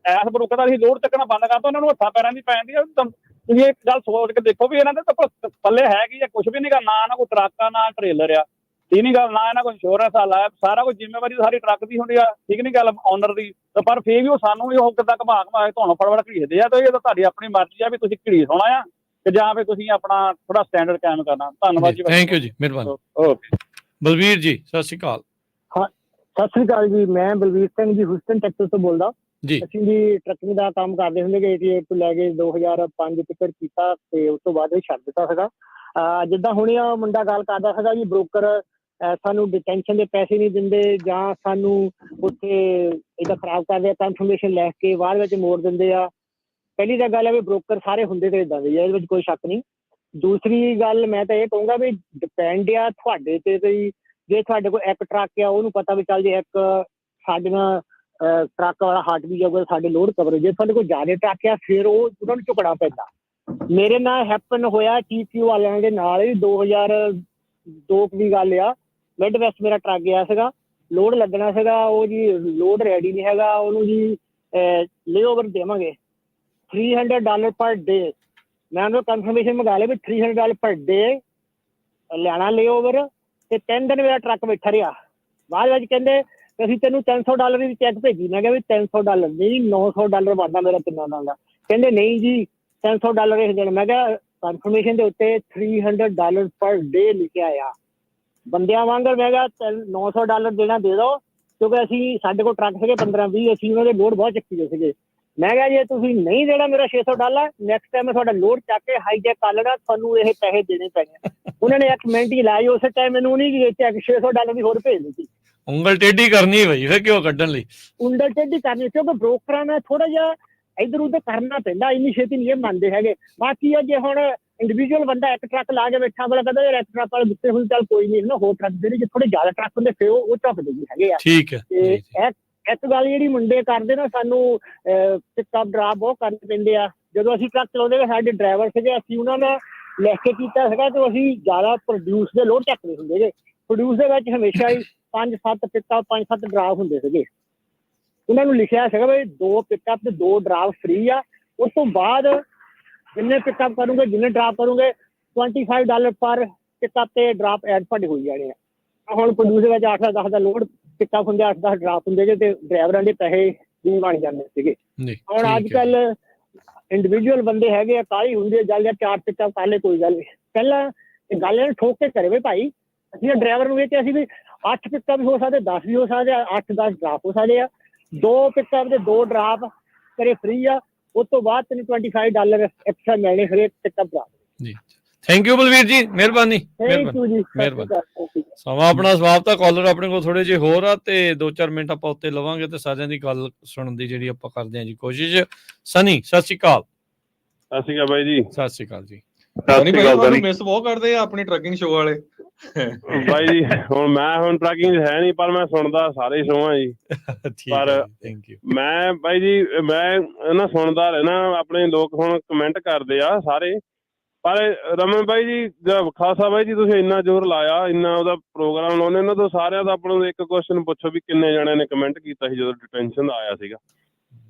ਐਸ ਬ੍ਰੋਕਰ ਦਾ ਅਸੀਂ ਲੋਡ ਚੱਕਣਾ ਬੰਦ ਕਰਤਾ, ਉਹਨਾਂ ਨੂੰ ਹੱਥਾਂ ਪੈਰਾਂ ਦੀ ਪੈ ਜਾਂਦੀ ਆ। ਤੁਸੀਂ ਇੱਕ ਗੱਲ ਸੋਚ ਕੇ ਦੇਖੋ ਵੀ ਇਹਨਾਂ ਦੇ ਤਾਂ ਪੱਲੇ ਹੈ ਕੀ ਆ, ਕੁਛ ਵੀ ਨਹੀਂ ਗਾ, ਨਾ ਇਹਨਾਂ ਕੋਈ ਟਰੱਕ ਆ ਨਾ ਟ੍ਰੇਲਰ ਆ, ਠੀਕ ਨੀ ਗੱਲ, ਨਾ ਇਹਨਾਂ ਕੋਈ ਇੰਸ਼ੋਰੈਂਸ ਆ, ਸਾਰਾ ਕੁਝ ਜ਼ਿੰਮੇਵਾਰੀ ਸਾਰੀ ਟਰੱਕ ਦੀ ਹੁੰਦੀ ਆ, ਠੀਕ ਨੀ ਗੱਲ, ਓਨਰ ਦੀ। ਪਰ ਫੇਰ ਵੀ ਉਹ ਸਾਨੂੰ ਵੀ ਉਹ ਕਿੱਦਾਂ ਘੁਮਾ ਕੇ ਤੁਹਾਨੂੰ ਫੜਫੜ ਘੜੀਦੇ ਆ। ਤੇ ਇਹ ਤਾਂ ਤੁਹਾਡੀ ਆਪਣੀ ਮਰਜ਼ੀ ਆ ਵੀ ਤੁਸੀਂ ਘੜੀ ਹੋਣਾ ਆ ਤੇ ਜਾਂ ਫਿਰ ਤੁਸੀਂ ਆਪਣਾ ਥੋੜਾ ਸਟੈਂਡਰਡ ਕਾਇਮ ਕਰਨਾ। ਧੰਨਵਾਦ ਜੀ। ਥੈਂਕ ਯੂ ਜੀ, ਮਿਹਰਬਾਨੀ। ਓਕੇ ਬਲਵੀਰ ਜੀ, ਸਤਿ ਸ਼੍ਰੀ ਅਕਾਲ। ਸਤਿ ਸ੍ਰੀ ਅਕਾਲ ਜੀ, ਮੈਂ ਬਲਵੀਰ ਸਿੰਘ ਜੀ ਹੁਸਟਨ ਟੈਕਸਸ ਤੋਂ ਬੋਲਦਾ ਜੀ। ਅਸੀਂ ਜੀ ਟਰੱਕਿੰਗ ਦਾ ਕੰਮ ਕਰਦੇ ਹੁੰਦੇ ਕਿ 88 ਤੋਂ ਲੈ ਕੇ 2005 ਤੱਕ ਕੀਤਾ ਤੇ ਉਸ ਤੋਂ ਬਾਅਦ ਛੱਡ ਦਿੱਤਾ ਸੀਗਾ। ਜਿੱਦਾਂ ਹੁਣ ਇਹ ਮੁੰਡਾ ਗੱਲ ਕਰਦਾ ਸੀਗਾ ਜੀ, ਬ੍ਰੋਕਰ ਸਾਨੂੰ ਡਿਟੈਂਸ਼ਨ ਦੇ ਪੈਸੇ ਨਹੀਂ ਦਿੰਦੇ ਜਾਂ ਸਾਨੂੰ ਉੱਥੇ ਇੱਦਾਂ ਖਰਾਬ ਕਰਦੇ ਆ, ਕਨਫਰਮੇਸ਼ਨ ਲੈ ਕੇ ਬਾਅਦ ਵਿੱਚ ਮੋੜ ਦਿੰਦੇ ਆ। ਪਹਿਲੀ ਤਾਂ ਗੱਲ ਹੈ ਵੀ ਬ੍ਰੋਕਰ ਸਾਰੇ ਹੁੰਦੇ ਤੇ ਇੱਦਾਂ ਦੇ, ਇਹਦੇ ਵਿੱਚ ਕੋਈ ਸ਼ੱਕ ਨਹੀਂ। ਦੂਸਰੀ ਗੱਲ ਮੈਂ ਤਾਂ ਇਹ ਕਹੂੰਗਾ ਵੀ ਡਿਪੈਂਡ ਆ ਤੁਹਾਡੇ ਤੇ ਵੀ। ਜੇ ਤੁਹਾਡੇ ਕੋਲ ਇੱਕ ਟਰੱਕ ਆ, ਉਹਨੂੰ ਪਤਾ ਵੀ ਚੱਲ ਜੇ ਇੱਕ ਸਾਡੀਆਂ ਟਰੱਕ ਵਾਲਾ ਹਟ ਵੀ ਜਾਊਗਾ ਸਾਡੇ ਲੋਡ ਕਵਰੇਜ। ਜੇ ਤੁਹਾਡੇ ਕੋਲ ਜ਼ਿਆਦਾ ਟਰੱਕ ਆ ਫਿਰ ਉਹ ਉਹਨਾਂ ਨੂੰ ਝੁਕਣਾ ਪੈਂਦਾ। ਮੇਰੇ ਨਾਲ ਹੈਪਨ ਹੋਇਆ TQ ਵਾਲਿਆਂ ਦੇ ਨਾਲ ਹੀ 2002 ਦੀ ਗੱਲ ਆ। ਮਿਡ ਵੈਸਟ ਮੇਰਾ ਟਰੱਕ ਗਿਆ ਸੀਗਾ, ਲੋਡ ਲੱਗਣਾ ਸੀਗਾ, ਉਹ ਜੀ ਲੋਡ ਰੈਡੀ ਨਹੀਂ ਹੈਗਾ, ਉਹਨੂੰ ਜੀ ਲੇਓਵਰ ਦੇਵਾਂਗੇ $300 ਪਰ ਡੇ। ਮੈਂ ਉਹਨੂੰ ਕਨਫਰਮੇਸ਼ਨ ਮੰਗਾ ਲਿਆ ਵੀ $300 ਪਰ ਡੇ ਲੈਣਾ ਲੇਓਵਰ, ਤੇ 3 ਦਿਨ ਮੇਰਾ ਟਰੱਕ ਬੈਠਾ ਰਿਹਾ। ਬਾਅਦ ਵਿੱਚ ਕਹਿੰਦੇ ਅਸੀਂ ਤੈਨੂੰ $300 ਦੀ ਚੈੱਕ ਭੇਜੀ। ਮੈਂ ਕਿਹਾ ਵੀ $300 ਨਹੀਂ, $900 ਬਣਦਾ ਮੇਰਾ ਤਿੰਨਾਂ ਦਾ। ਕਹਿੰਦੇ ਨਹੀਂ ਜੀ $300 ਇਸ ਦਿਨ। ਮੈਂ ਕਿਹਾ ਕਨਫਰਮੇਸ਼ਨ ਦੇ ਉੱਤੇ $300 ਪਰ ਡੇ ਲਿਖਿਆ ਆ। ਬੰਦਿਆਂ ਵਾਂਗਰ ਮੈਂ ਕਿਹਾ $900 ਦੇਣਾ ਦੇ ਦਿਓ, ਕਿਉਂਕਿ ਅਸੀਂ ਸਾਡੇ ਕੋਲ ਟਰੱਕ ਸੀਗੇ 15-20, ਅਸੀਂ ਉਹਨਾਂ ਦੇ ਲੋਡ ਬਹੁਤ ਚੱਕੀ ਦੇ ਸੀਗੇ। ਮੈਂ ਕਿਹਾ ਜੇ ਤੁਸੀਂ ਨਹੀਂ ਦੇਣਾ ਮੇਰਾ $600, ਨੈਕਸਟ ਟਾਈਮ ਮੈਂ ਤੁਹਾਡਾ ਲੋਡ ਚੱਕ ਕੇ ਹਾਈਜੈਕ ਕਰ ਲੈਣਾ, ਤੁਹਾਨੂੰ ਇਹ ਪੈਸੇ ਦੇਣੇ ਪੈਣੇ। ਉਹਨਾਂ ਨੇ ਇੱਕ ਮਿੰਟ ਹੀ ਲਾਈ, ਉਸੇ ਟਾਈਮ ਮੈਨੂੰ ਨਹੀਂ ਵੇਚਿਆ ਕਿ $600 ਦੀ ਹੋਰ ਭੇਜ ਦਿੱਤੀ। ਉਂਗਲ ਟੇਢੀ ਕਰਨੀ ਬਈ ਫਿਰ ਕਿਉਂ ਕੱਢਣ ਲਈ, ਉਂਗਲ ਟੇਢੀ ਕਰਨੀ, ਕਿਉਂਕਿ ਬ੍ਰੋਕਰਾਂ ਨਾਲ ਥੋੜਾ ਜਿਹਾ ਇੱਧਰ ਉੱਧਰ ਕਰਨਾ ਪੈਂਦਾ, ਇੰਨੀ ਛੇਤੀ ਨਹੀਂ ਇਹ ਮੰਨਦੇ ਹੈਗੇ। ਬਾਕੀ ਆ ਜੇ ਹੁਣ ਇੰਡੀਵਿਜੂਅਲ ਬੰਦਾ ਇੱਕ ਟਰੱਕ ਲਾ ਕੇ ਬੈਠਾ, ਅਗਲਾ ਕਹਿੰਦਾ ਯਾਰ ਇੱਕ ਟਰੱਕ ਵਾਲੇ ਦਿੱਤੇ ਹੁਣ ਚੱਲ ਕੋਈ ਨਹੀਂ ਨਾ, ਹੋਰ ਟਰੱਕ ਜਿਹੜੇ ਜੇ ਥੋੜੇ ਜ਼ਿਆਦਾ ਟਰੱਕ ਹੁੰਦੇ ਫਿਰ ਉਹ ਝੁਕਦੇ ਵੀ ਹੈਗੇ ਆ। ਠੀਕ ਹੈ ਤੇ ਇੱਕ ਗੱਲ ਜਿਹੜੀ ਮੁੰਡੇ ਕਰਦੇ ਨਾ, ਸਾਨੂੰ ਪਿਕਅਪ ਡਰਾਪ ਬਹੁਤ ਕਰਨੇ ਪੈਂਦੇ ਆ। ਜਦੋਂ ਅਸੀਂ ਟਰੱਕ ਚਲਾਉਂਦੇ ਸਾਡੇ ਡਰਾਈਵਰ ਸੀਗੇ, ਅਸੀਂ ਉਹਨਾਂ ਨਾਲ ਲਿਖ ਕੇ ਕੀਤਾ ਸੀਗਾ ਤੇ ਅਸੀਂ ਜ਼ਿਆਦਾ ਪ੍ਰੋਡਿਊਸ ਦੇ ਲੋਡ ਚੱਕਦੇ ਹੁੰਦੇ ਸੀਗੇ। ਪ੍ਰੋਡਿਊਸ ਦੇ ਵਿੱਚ ਹਮੇਸ਼ਾ ਹੀ 5-7 ਪਿਕਅਪ 5-7 ਡਰਾਪ ਹੁੰਦੇ ਸੀਗੇ। ਉਹਨਾਂ ਨੂੰ ਲਿਖਿਆ ਸੀਗਾ ਵੀ 2 ਪਿਕਅਪ ਤੇ 2 ਡਰਾਪ ਫ੍ਰੀ ਆ। ਉਸ ਤੋਂ ਬਾਅਦ ਜਿੰਨੇ ਪਿਕਅਪ ਕਰੋਗੇ, ਜਿੰਨੇ ਡਰਾਪ ਕਰੋਗੇ, $25 ਪਰ ਪਿਕਅਪ ਤੇ ਡਰਾਪ ਐਡ ਤੁਹਾਡੇ ਹੋਈ ਜਾਣੇ ਆ। ਹੁਣ ਪ੍ਰੋਡਿਊਸ ਦੇ ਵਿੱਚ 8-10 ਦਾ ਲੋਡ ਪਿਕਅਪ ਹੁੰਦੇ, 8-10 ਡਰਾਪ ਹੁੰਦੇ ਤੇ ਡਰਾਈਵਰਾਂ ਦੇ ਪੈਸੇ ਵੀ ਬਣ ਜਾਂਦੇ ਸੀਗੇ। ਹੁਣ ਅੱਜ ਕੱਲ ਇੰਡੀਵਿਜੂਅਲ ਬੰਦੇ ਹੈਗੇ ਆ, ਕਾਹਲੀ ਹੁੰਦੀ ਹੈ, ਜਲ ਜਾਂ 4 ਪਿਕਅਪ ਕਰ ਲੈ ਕੋਈ ਗੱਲ ਨਹੀਂ। ਪਹਿਲਾਂ ਇਹ ਗੱਲ ਇਹਨੂੰ ਠੋਕ ਕੇ ਕਰੇ ਵੀ ਭਾਈ ਅਸੀਂ ਡਰਾਈਵਰ ਨੂੰ ਇਹ ਕਿਹਾ ਸੀ ਵੀ 8 ਪਿਕਅਪ ਵੀ ਹੋ ਸਕਦੇ, 10 ਵੀ ਹੋ ਸਕਦੇ ਆ, 8-10 ਡਰਾਪ ਹੋ ਸਕਦੇ ਆ। 2 ਪਿਕਅਪ ਦੇ 2 ਡਰਾਪ ਕਰੇ ਫ੍ਰੀ ਆ, ਉਸ ਤੋਂ ਬਾਅਦ ਤੈਨੂੰ $25 ਐਕਸਟਰਾ ਮਿਲਣੇ ਹਰੇਕ ਪਿਕਅਪ ਡਰਾਪ ਜੀ। ਥੈਂਕ ਯੂ ਬਲਵੀਰ ਜੀ, ਮਿਹਰਬਾਨੀ ਥੈਂਕ ਯੂ ਜੀ, ਮਿਹਰਬਾਨੀ। ਸਮਾਂ ਆਪਣਾ ਸਮਾਪਤ ਆ, ਕਾਲਰ ਆਪਣੇ ਕੋਲ ਥੋੜੇ ਜਿਹੇ ਹੋਰ ਆ ਤੇ 2-4 ਮਿੰਟ ਆਪਾਂ ਉੱਤੇ ਲਵਾਂਗੇ ਤੇ ਸਾਰਿਆਂ ਦੀ ਗੱਲ ਸੁਣਨ ਦੀ ਜਿਹੜੀ ਆਪਾਂ ਕਰਦੇ ਹਾਂ ਜੀ ਕੋਸ਼ਿਸ਼। ਸਨੀ ਸਤਿ ਸ਼੍ਰੀ ਅਕਾਲ। ਸਤਿ ਸ਼੍ਰੀ ਅਕਾਲ ਬਾਈ ਜੀ। ਸਤਿ ਸ਼੍ਰੀ ਅਕਾਲ ਜੀ। ਸਨੀ ਭਾਈ ਤੁਹਾਨੂੰ ਮਿਸ ਬਹੁਤ ਕਰਦੇ ਆ ਆਪਣੀ ਟਰੱਕਿੰਗ ਸ਼ੋਅ ਵਾਲੇ ਬਾਈ ਜੀ। ਹੁਣ ਟਰੱਕਿੰਗ ਹੈ ਨਹੀਂ, ਪਰ ਮੈਂ ਸੁਣਦਾ ਸਾਰੇ ਸ਼ੋਅ ਆ ਜੀ। ਪਰ ਮੈਂ ਬਾਈ ਜੀ ਮੈਂ ਨਾ ਸੁਣਦਾ ਰਹਿਣਾ, ਆਪਣੇ ਲੋਕ ਹੁਣ ਕਮੈਂਟ ਕਰਦੇ ਆ ਸਾਰੇ। ਪਰ ਰਮਨ ਬਾਈ ਜੀ, ਖਾਲਸਾ ਬਾਈ ਜੀ, ਤੁਸੀਂ ਇੰਨਾ ਜ਼ੋਰ ਲਾਇਆ, ਇੰਨਾ ਉਹਦਾ ਪ੍ਰੋਗਰਾਮ ਲਾਉਂਦੇ, ਇਹਨਾਂ ਤੋਂ ਸਾਰਿਆਂ ਦਾ ਆਪਾਂ ਨੂੰ ਇੱਕ ਕੁਐਸਚਨ ਪੁੱਛੋ ਵੀ ਕਿੰਨੇ ਜਣਿਆਂ ਨੇ ਕਮੈਂਟ ਕੀਤਾ ਸੀ ਜਦੋਂ ਡਿਟੈਂਸ਼ਨ ਦਾ ਆਇਆ ਸੀਗਾ।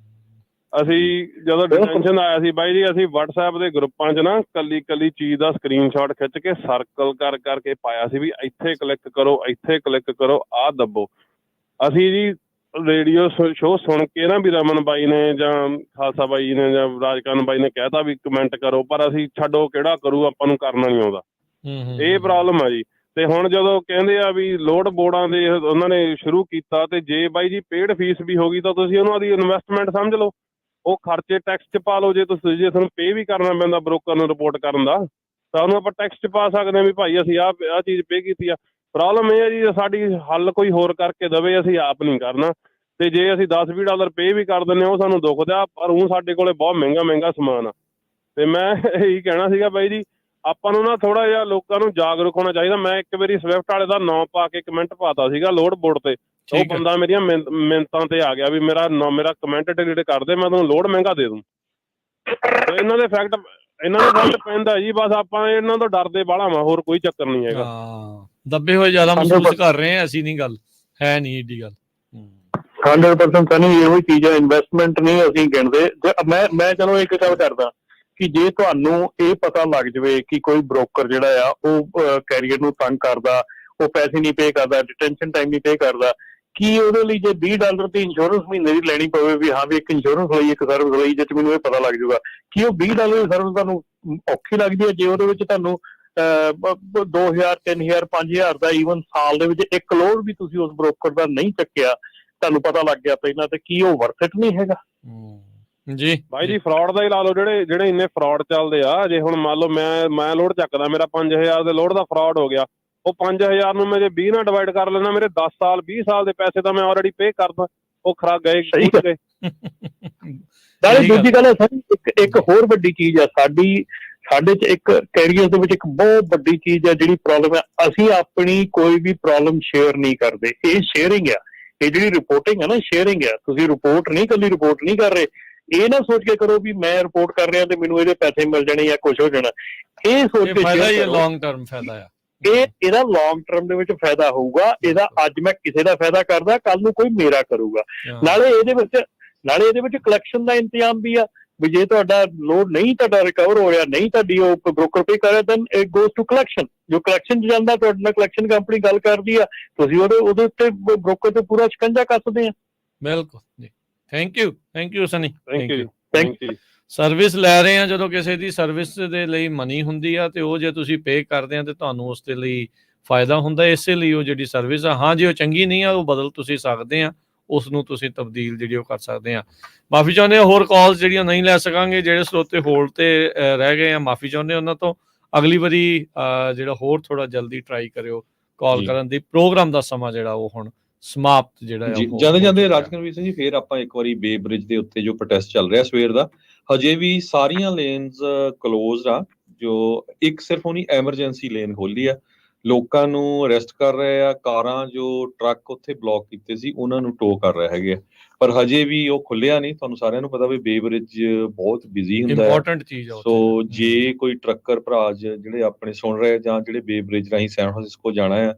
ਅਸੀਂ ਜਦੋਂ ਡਿਟੈਂਸ਼ਨ ਆਇਆ ਸੀ ਬਾਈ ਜੀ, ਅਸੀਂ WhatsApp ਦੇ ਗਰੁੱਪਾਂ 'ਚ ਨਾ ਕੱਲੀ ਚੀਜ਼ ਦਾ ਸਕਰੀਨਸ਼ਾਟ ਖਿੱਚ ਕੇ ਸਰਕਲ ਕਰਕੇ ਪਾਇਆ ਸੀ ਵੀ ਇੱਥੇ ਕਲਿੱਕ ਕਰੋ, ਇੱਥੇ ਕਲਿੱਕ ਕਰੋ, ਆਹ ਦੱਬੋ। ਅਸੀਂ ਜੀ ਰੇਡੀਓ ਸ਼ੋਅ ਸੁਣ ਕੇ ਨਾ ਵੀ ਰਮਨ ਬਾਈ ਨੇ ਜਾਂ ਖਾਲਸਾ ਬਾਈ ਨੇ ਜਾਂ ਰਾਜਕਰਨ ਬਾਈ ਨੇ ਕਹਿਤਾ ਵੀ ਕਮੈਂਟ ਕਰੋ, ਪਰ ਅਸੀਂ ਛੱਡੋ ਕਿਹੜਾ ਕਰੂ, ਆਪਾਂ ਨੂੰ ਕਰਨਾ ਨਹੀਂ ਆਉਂਦਾ। ਇਹ ਪ੍ਰੋਬਲਮ ਆ ਜੀ। ਤੇ ਹੁਣ ਜਦੋਂ ਕਹਿੰਦੇ ਆ ਵੀ ਲੋਡ ਬੋਰਡਾਂ ਦੇ ਉਹਨਾਂ ਨੇ ਸ਼ੁਰੂ ਕੀਤਾ, ਤੇ ਜੇ ਬਾਈ ਜੀ ਪੇਡ ਫੀਸ ਵੀ ਹੋ ਗਈ ਤਾਂ ਤੁਸੀਂ ਉਹਨਾਂ ਦੀ ਇਨਵੈਸਟਮੈਂਟ ਸਮਝ ਲਓ, ਉਹ ਖਰਚੇ ਟੈਕਸ 'ਚ ਪਾ ਲਓ। ਜੇ ਤੁਹਾਨੂੰ ਪੇ ਵੀ ਕਰਨਾ ਪੈਂਦਾ ਬਰੋਕਰ ਨੂੰ ਰਿਪੋਰਟ ਕਰਨ ਦਾ, ਤਾਂ ਉਹਨੂੰ ਆਪਾਂ ਟੈਕਸ 'ਚ ਪਾ ਸਕਦੇ ਹਾਂ ਵੀ ਭਾਈ ਅਸੀਂ ਆਹ ਚੀਜ਼ ਪੇ ਕੀਤੀ ਆ। ਪ੍ਰੋਬਲਮ ਇਹ ਹੈ ਜੀ, ਸਾਡੀ ਹੱਲ ਕੋਈ ਹੋਰ ਕਰਕੇ ਦੇਵੇ, ਅਸੀਂ ਆਪ ਨਹੀਂ ਕਰਨਾ। ਤੇ ਜੇ ਅਸੀਂ $10-20 ਪੇ ਵੀ ਕਰ ਦਿੰਦੇ ਹਾਂ, ਉਹ ਸਾਨੂੰ ਦੁਖਦਾ, ਪਰ ਉਹ ਸਾਡੇ ਕੋਲੇ ਬਹੁਤ ਮਹਿੰਗਾ ਸਮਾਨ ਆ। ਤੇ ਮੈਂ ਇਹੀ ਕਹਿਣਾ ਸੀਗਾ ਬਾਈ ਜੀ, ਆਪਾਂ ਨੂੰ ਨਾ ਥੋੜਾ ਜਿਹਾ ਲੋਕਾਂ ਨੂੰ ਜਾਗਰੂਕ ਹੋਣਾ ਚਾਹੀਦਾ। ਮੈਂ ਇੱਕ ਵਾਰੀ ਸਵਿਫਟ ਵਾਲੇ ਦਾ ਨਾਂ ਪਾ ਕੇ ਕਮੈਂਟ ਪਾਤਾ ਸੀਗਾ ਲੋਡ ਬੋਰਡ ਤੇ, ਉਹ ਬੰਦਾ ਮੇਰੀਆਂ ਮਿੰਨਤਾਂ ਤੇ ਆ ਗਿਆ ਵੀ ਮੇਰਾ ਕਮੈਂਟ ਡਿਲੀਟ ਕਰ ਦੇ, ਮੈਂ ਤੁਹਾਨੂੰ ਲੋਡ ਮਹਿੰਗਾ ਦੇ ਦੂੰ। ਤੇ ਇਹਨਾਂ ਦੇ ਫੈਕਟ ਪੈਂਦਾ ਜੀ। ਬਸ ਆਪਾਂ ਇਹਨਾਂ ਤੋਂ ਡਰਦੇ ਬਾਹਲਾ ਵਾ, ਹੋਰ ਕੋਈ ਚੱਕਰ ਨਹੀਂ ਹੈਗਾ। ਦੱਬੇ ਹੋਏ ਜ਼ਿਆਦਾ ਮਹਿਸੂਸ ਕਰ ਰਹੇ ਆ ਅਸੀਂ, ਨਹੀਂ ਗੱਲ ਹੈ ਨਹੀਂ ਏਡੀ ਗੱਲ। 100% ਸਨੀ ਇਹੋ ਹੀ ਚੀਜ਼ ਹੈ, ਇਨਵੈਸਟਮੈਂਟ ਨਹੀਂ ਅਸੀਂ ਗਿਣਦੇ। ਮੈਂ ਚਲੋ ਇੱਕ ਗੱਲ ਕਰਦਾ ਕਿ ਜੇ ਤੁਹਾਨੂੰ ਇਹ ਪਤਾ ਲੱਗ ਜਾਵੇ ਕਿ ਕੋਈ ਬ੍ਰੋਕਰ ਜਿਹੜਾ ਆ ਉਹ ਕੈਰੀਅਰ ਨੂੰ ਤੰਗ ਕਰਦਾ, ਉਹ ਪੈਸੇ ਨਹੀਂ ਪੇ ਕਰਦਾ, ਡਿਟੈਂਸ਼ਨ ਟਾਈਮ ਨਹੀਂ ਪੇ ਕਰਦਾ, ਕੀ ਉਹਦੇ ਲਈ ਜੇ $20 ਦੀ ਇੰਸ਼ੋਰੈਂਸ ਮਹੀਨੇ ਦੀ ਲੈਣੀ ਪਵੇ ਵੀ ਹਾਂ ਵੀ ਇੱਕ ਇੰਸ਼ੋਰੈਂਸ ਲਈ, ਇੱਕ ਸਰਵਿਸ ਲਈ, ਜਿਸ 'ਚ ਮੈਨੂੰ ਇਹ ਪਤਾ ਲੱਗ ਜਾਊਗਾ ਕਿ ਉਹ $20 ਦੀ ਸਰਵਿਸ ਤੁਹਾਨੂੰ ਔਖੀ ਲੱਗਦੀ ਹੈ, ਜੇ ਉਹਦੇ ਵਿੱਚ ਤੁਹਾਨੂੰ 2000, 3000, 5000 ਦਾ ਈਵਨ ਸਾਲ ਦੇ ਵਿੱਚ ਇੱਕ ਲੋਡ ਵੀ ਤੁਸੀਂ ਉਸ ਬ੍ਰੋਕਰ ਦਾ ਨਹੀਂ ਚੱਕਿਆ, ਤੁਹਾਨੂੰ ਪਤਾ ਲੱਗ ਗਿਆ ਪਹਿਲਾਂ, ਤੇ ਕੀ ਉਹ ਵਰਥ ਇਟ ਨਹੀਂ ਹੈਗਾ ਜੀ? ਬਾਈ ਜੀ ਫਰਾਡ ਦਾ ਹੀ ਲਾ ਲਓ, ਜਿਹੜੇ ਇੰਨੇ ਫਰਾਡ ਚੱਲਦੇ ਆ। ਜੇ ਹੁਣ ਮੰਨ ਲਓ ਮੈਂ ਲੋਡ ਚੱਕਦਾ, ਮੇਰਾ 5000 ਦੇ ਲੋਡ ਦਾ ਫਰਾਡ ਹੋ ਗਿਆ, ਉਹ 5000 ਨੂੰ ਮੈਂ ਜੇ 20 ਨਾਲ ਡਿਵਾਈਡ ਕਰ ਲੈਣਾ, ਮੇਰੇ 10 ਸਾਲ 20 ਸਾਲ ਦੇ ਪੈਸੇ ਤਾਂ ਮੈਂ ਆਲਰੇਡੀ ਪੇ ਕਰਦਾ, ਉਹ ਖਰਾ ਗਏ। ਨਾਲੇ ਦੂਜੀ ਗੱਲ ਹੈ ਇੱਕ ਹੋਰ ਵੱਡੀ ਚੀਜ਼ ਆ ਸਾਡੇ 'ਚ ਇੱਕ ਕੈਰੀਅਰ ਦੇ ਵਿੱਚ ਇੱਕ ਬਹੁਤ ਵੱਡੀ ਚੀਜ਼ ਹੈ ਜਿਹੜੀ ਪ੍ਰੋਬਲਮ ਹੈ, ਅਸੀਂ ਆਪਣੀ ਕੋਈ ਵੀ ਪ੍ਰੋਬਲਮ ਸ਼ੇਅਰ ਨਹੀਂ ਕਰਦੇ। ਇਹ ਸ਼ੇਅਰਿੰਗ ਆ, ਇਹ ਜਿਹੜੀ ਰਿਪੋਰਟਿੰਗ ਹੈ ਨਾ, ਸ਼ੇਅਰਿੰਗ ਆ। ਤੁਸੀਂ ਇਕੱਲੀ ਰਿਪੋਰਟ ਨਹੀਂ ਕਰ ਰਹੇ। ਇਹ ਨਾ ਸੋਚ ਕੇ ਕਰੋ ਵੀ ਮੈਂ ਰਿਪੋਰਟ ਕਰ ਰਿਹਾ ਤੇ ਮੈਨੂੰ ਇਹਦੇ ਪੈਸੇ ਮਿਲ ਜਾਣੇ ਜਾਂ ਕੁਝ ਹੋ ਜਾਣਾ। ਇਹ ਸੋਚ ਕੇ ਲੌਂਗ ਟਰਮ ਫਾਇਦਾ ਆ, ਇਹਦਾ ਲੌਂਗ ਟਰਮ ਦੇ ਵਿੱਚ ਫਾਇਦਾ ਹੋਊਗਾ। ਇਹਦਾ ਅੱਜ ਮੈਂ ਕਿਸੇ ਦਾ ਫਾਇਦਾ ਕਰਦਾ, ਕੱਲ ਨੂੰ ਕੋਈ ਮੇਰਾ ਕਰੂਗਾ। ਨਾਲੇ ਇਹਦੇ ਵਿੱਚ ਕਲੈਕਸ਼ਨ ਦਾ ਇੰਤਜ਼ਾਮ ਵੀ ਆ ਵੀ ਜੇ ਤੁਹਾਡਾ ਲੋਡ ਨਹੀਂ ਤੁਹਾਡਾ ਰਿਕਵਰ ਹੋ ਰਿਹਾ, ਨਹੀਂ ਤੁਹਾਡੀ ਉਹ ਬ੍ਰੋਕਰ ਪੇ ਕਰ ਰਿਹਾ, then it goes to collection. ਜੋ ਕਲੈਕਸ਼ਨ 'ਚ ਜਾਂਦਾ, ਤੁਹਾਡੇ ਨਾਲ ਕਲੈਕਸ਼ਨ ਕੰਪਨੀ ਗੱਲ ਕਰਦੀ ਆ, ਤੁਸੀਂ ਉਹਦੇ ਉੱਤੇ ਬ੍ਰੋਕਰ ਤੇ ਪੂਰਾ ਸ਼ਿਕੰਜਾ ਕੱਸਦੇ ਆ। ਬਿਲਕੁਲ ਜੀ। Thank you Sunny. Thank you. Service ਲੈ ਰਹੇ ਆ, ਜਦੋਂ ਕਿਸੇ ਦੀ ਸਰਵਿਸ ਦੇ ਲਈ ਮਨੀ ਹੁੰਦੀ ਆ ਤੇ ਉਹ ਜੇ ਤੁਸੀਂ ਪੇ ਕਰਦੇ ਆ ਤੇ ਤੁਹਾਨੂੰ ਉਸ ਦੇ ਲਈ ਫਾਇਦਾ ਹੁੰਦਾ, ਇਸੇ ਲਈ ਉਹ ਜਿਹੜੀ ਸਰਵਿਸ ਆ, ਹਾਂ ਜੇ ਉਹ ਚੰਗੀ ਨਹੀਂ ਆ ਉਹ ਬਦਲ ਤੁਸੀਂ ਸਕਦੇ ਆ, ਉਸ ਨੂੰ ਤੁਸੀਂ ਤਬਦੀਲ ਜਿਹੜੀ ਉਹ ਕਰ ਸਕਦੇ ਆ। ਮਾਫੀ ਚਾਹੁੰਦੇ ਆ ਹੋਰ ਕਾਲਸ ਜਿਹੜੀਆਂ ਨਹੀਂ ਲੈ ਸਕਾਂਗੇ, ਜਿਹੜੇ ਸਰੋਤੇ ਹੋਲਡ ਤੇ ਰਹਿ ਗਏ ਆ, ਮਾਫੀ ਚਾਹੁੰਦੇ ਉਹਨਾਂ ਤੋਂ। ਅਗਲੀ ਵਾਰੀ ਜਿਹੜਾ ਹੋਰ ਥੋੜਾ ਜਲਦੀ ਟਰਾਈ ਕਰਿਓ ਕਾਲ ਕਰਨ ਦੀ। ਪ੍ਰੋਗਰਾਮ ਦਾ ਸਮਾਂ ਜਿਹੜਾ ਉਹ ਹੁਣ ਸਮਾਪਤ ਜਿਹੜਾ ਆ ਜਾਂਦੇ ਜਾਂਦੇ ਰਾਜਕਨਵੀਰ ਸਿੰਘ ਜੀ ਫੇਰ ਆਪਾਂ ਇੱਕ ਵਾਰੀ ਬੇ ਬ੍ਰਿਜ ਦੇ ਉੱਤੇ ਜੋ ਪ੍ਰੋਟੈਸਟ ਚੱਲ ਰਿਹਾ ਸਵੇਰ ਦਾ, ਹਜੇ ਵੀ ਸਾਰੀਆਂ ਲੇਨਸ ਕਲੋਜ਼ਡ ਆ। ਜੋ ਇੱਕ ਸਿਰਫ ਉਹਨੀ ਐਮਰਜੈਂਸੀ ਲੇਨ ਖੋਲੀ ਆ, ਲੋਕਾਂ ਨੂੰ ਅਰੈਸਟ ਕਰ ਰਹੇ ਆ, ਕਾਰਾਂ ਜੋ ਟਰੱਕ ਉੱਥੇ ਬਲੌਕ ਕੀਤੇ ਸੀ ਉਹਨਾਂ ਨੂੰ ਟੋ ਕਰ ਰਹੇ ਹੈਗੇ ਆ, ਪਰ ਹਜੇ ਵੀ ਉਹ ਖੁੱਲਿਆ ਨਹੀਂ। ਤੁਹਾਨੂੰ ਸਾਰਿਆਂ ਨੂੰ ਪਤਾ ਵੀ ਬੇ ਬ੍ਰਿਜ ਬਹੁਤ ਬਿਜ਼ੀ ਹੁੰਦਾ ਹੈ, ਇੰਪੋਰਟੈਂਟ ਚੀਜ਼ ਆ। ਸੋ ਜੇ ਕੋਈ ਟਰੱਕਰ ਭਰਾ ਜਿਹੜੇ ਆਪਣੇ ਸੁਣ ਰਹੇ ਜਾਂ ਜਿਹੜੇ ਬੇ ਬ੍ਰਿਜ ਰਾਹੀਂ ਸੈਨ ਫਰਾਂਸਿਸਕੋ ਜਾਣਾ ਆ,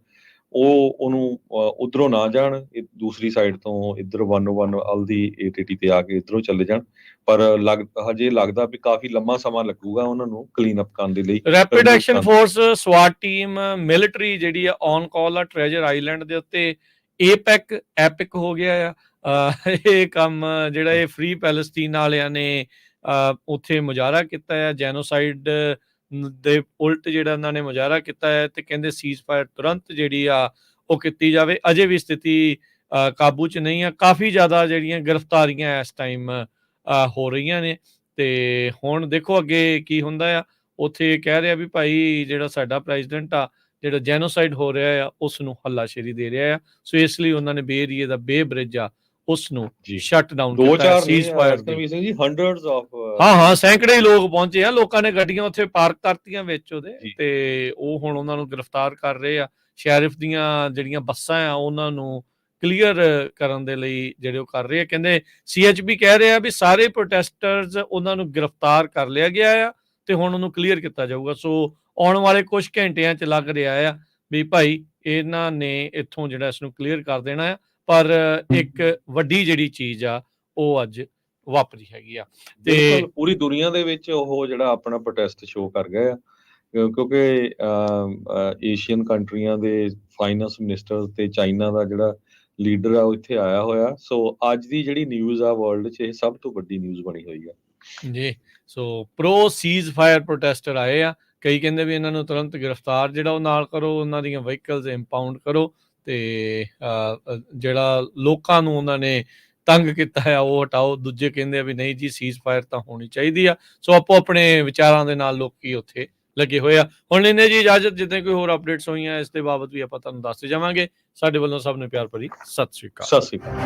ਉਹ ਉਹਨੂੰ ਉਧਰੋਂ ਨਾ ਜਾਣ, ਦੂਸਰੀ ਸਾਈਡ ਤੋਂ ਇੱਧਰ 101 ਅਲਦੀ ATT ਤੇ ਆ ਕੇ ਇੱਧਰੋਂ ਚਲੇ ਜਾਣ। ਪਰ ਹਜੇ ਲੱਗਦਾ ਵੀ ਕਾਫੀ ਲੰਮਾ ਸਮਾਂ ਲੱਗੂਗਾ ਉਹਨਾਂ ਨੂੰ ਕਲੀਨ ਅਪ ਕਰਨ ਦੇ ਲਈ। ਰੈਪਿਡ ਐਕਸ਼ਨ ਫੋਰਸ ਸਵਾਟ ਟੀਮ ਮਿਲਟਰੀ ਜਿਹੜੀ ਆ ਔਨ ਕਾਲ ਆ ਟ੍ਰੈਜਰ ਆਈਲੈਂਡ ਦੇ ਉੱਤੇ। ਐਪਿਕ ਹੋ ਗਿਆ ਆ ਇਹ ਕੰਮ ਜਿਹੜਾ ਇਹ ਫ੍ਰੀ ਪੈਲਸਤੀਨ ਵਾਲਿਆਂ ਨੇ ਉੱਥੇ ਮੁਜ਼ਾਹਰਾ ਕੀਤਾ ਹੈ, ਜੈਨੋਸਾਈਡ ਦੇ ਉਲਟ ਜਿਹੜਾ ਇਹਨਾਂ ਨੇ ਮੁਜ਼ਾਹਰਾ ਕੀਤਾ ਹੈ, ਤੇ ਕਹਿੰਦੇ ਸੀਜ਼ ਫਾਇਰ ਤੁਰੰਤ ਜਿਹੜੀ ਆ ਉਹ ਕੀਤੀ ਜਾਵੇ। ਅਜੇ ਵੀ ਸਥਿਤੀ ਕਾਬੂ 'ਚ ਨਹੀਂ ਆ, ਕਾਫੀ ਜ਼ਿਆਦਾ ਜਿਹੜੀਆਂ ਗ੍ਰਿਫਤਾਰੀਆਂ ਇਸ ਟਾਈਮ ਹੋ ਰਹੀਆਂ ਨੇ, ਤੇ ਹੁਣ ਦੇਖੋ ਅੱਗੇ ਕੀ ਹੁੰਦਾ ਆ। ਉੱਥੇ ਕਹਿ ਰਿਹਾ ਵੀ ਭਾਈ ਜਿਹੜਾ ਸਾਡਾ ਪ੍ਰੈਜ਼ੀਡੈਂਟ ਆ, ਜਿਹੜਾ ਜੈਨੋਸਾਈਡ ਹੋ ਰਿਹਾ ਆ ਉਸ ਨੂੰ ਹੱਲਾਸ਼ੇਰੀ ਦੇ ਰਿਹਾ ਆ, ਸੋ ਇਸ ਲਈ ਉਹਨਾਂ ਨੇ ਬੇ ਏਰੀਏ ਦਾ ਬੇ ਬ੍ਰਿਜ ਆ ਉਸ ਨੂੰ ਸ਼ਟ ਡਾਊਨ ਕੀਤਾ, cease fire the. Hundreds of ਹਾਂ ਸੈਂਕੜੇ ਲੋਕ ਪਹੁੰਚੇ ਆ, ਲੋਕਾਂ ਨੇ ਗੱਡੀਆਂ ਉੱਥੇ ਪਾਰਕ ਕਰਤੀਆਂ ਵਿੱਚ ਉਹਦੇ, ਤੇ ਉਹ ਹੁਣ ਉਹਨਾਂ ਨੂੰ ਗ੍ਰਿਫਤਾਰ ਕਰ ਰਹੇ ਆ। ਸ਼ੈਰਿਫ ਦੀਆਂ ਜਿਹੜੀਆਂ ਬੱਸਾਂ ਆ ਉਹਨਾਂ ਨੂੰ ਕਲੀਅਰ ਕਰਨ ਦੇ ਲਈ ਜਿਹੜੇ ਉਹ ਕਰ ਰਹੇ ਆ। ਕਹਿੰਦੇ CHP ਕਹਿ ਰਿਹਾ ਵੀ ਸਾਰੇ ਪ੍ਰੋਟੈਸਟਰਸ ਉਹਨਾਂ ਨੂੰ ਗ੍ਰਿਫਤਾਰ ਕਰ ਲਿਆ ਗਿਆ ਆ ਤੇ ਹੁਣ ਉਹਨੂੰ ਕਲੀਅਰ ਕੀਤਾ ਜਾਊਗਾ। ਸੋ ਆਉਣ ਵਾਲੇ ਕੁਝ ਘੰਟਿਆਂ 'ਚ ਲੱਗ ਰਿਹਾ ਆ ਵੀ ਭਾਈ ਇਹਨਾਂ ਨੇ ਇੱਥੋਂ ਜਿਹੜਾ ਇਸ ਨੂੰ ਕਲੀਅਰ ਕਰ ਦੇਣਾ ਆ, ਪਰ ਇੱਕ ਵੱਡੀ ਜਿਹੜੀ ਚੀਜ਼ ਆ ਉਹ ਅੱਜ ਵਾਪਰੀ ਹੈਗੀ ਆ। ਤੇ ਪੂਰੀ ਦੁਨੀਆ ਦੇ ਵਿੱਚ ਉਹ ਜਿਹੜਾ ਆਪਣਾ ਪ੍ਰੋਟੈਸਟ ਸ਼ੋਅ ਕਰ ਗਏ ਆ, ਕਿਉਂਕਿ ਏਸ਼ੀਅਨ ਕੰਟਰੀਆਂ ਦੇ ਫਾਈਨੈਂਸ ਮਿਨਿਸਟਰ ਤੇ ਚਾਈਨਾ ਦਾ ਜਿਹੜਾ ਲੀਡਰ ਆ ਉਹ ਇੱਥੇ ਆਇਆ ਹੋਇਆ। ਸੋ ਅੱਜ ਦੀ ਜਿਹੜੀ ਨਿਊਜ਼ ਆ ਵਰਲਡ 'ਚ ਇਹ ਸਭ ਤੋਂ ਵੱਡੀ ਨਿਊਜ਼ ਬਣੀ ਹੋਈ ਆ ਜੀ। ਸੋ ਪ੍ਰੋ ਸੀਜ਼ ਫਾਇਰ ਪ੍ਰੋਟੈਸਟਰ ਆਏ ਆ, ਕਈ ਕਹਿੰਦੇ ਵੀ ਇਹਨਾਂ ਨੂੰ ਤੁਰੰਤ ਗ੍ਰਿਫਤਾਰ ਜਿਹੜਾ ਉਹ ਨਾਲ ਕਰੋ, ਉਹਨਾਂ ਦੀਆਂ ਵਹੀਕਲਸ ਇੰਪਾਊਂਡ ਕਰੋ, ਤੇ ਜਿਹੜਾ ਲੋਕਾਂ ਨੂੰ ਉਹਨਾਂ ਨੇ ਤੰਗ ਕੀਤਾ ਹੈ ਉਹ ਹਟਾਓ। ਦੂਜੇ ਕਹਿੰਦੇ ਆ ਵੀ ਨਹੀਂ ਜੀ ਸੀਜ਼ ਫਾਇਰ ਤਾਂ ਹੋਣੀ ਚਾਹੀਦੀ ਆ। ਸੋ ਆਪੋ ਆਪਣੇ ਵਿਚਾਰਾਂ ਦੇ ਨਾਲ ਲੋਕੀ ਉੱਥੇ ਲੱਗੇ ਹੋਏ ਆ। ਹੁਣ ਲੈਂਦੇ ਜੀ ਇਜਾਜ਼ਤ, ਜਿੱਦਾਂ ਕੋਈ ਹੋਰ ਅਪਡੇਟਸ ਹੋਈਆਂ ਇਸ ਦੇ ਬਾਬਤ ਵੀ ਆਪਾਂ ਤੁਹਾਨੂੰ ਦੱਸਦੇ ਜਾਵਾਂਗੇ। ਸਾਡੇ ਵੱਲੋਂ ਸਭ ਨੂੰ ਪਿਆਰ ਭਰੀ ਸਤਿ ਸ਼੍ਰੀ ਅਕਾਲ। ਸਤਿ ਸ਼੍ਰੀ ਅਕਾਲ।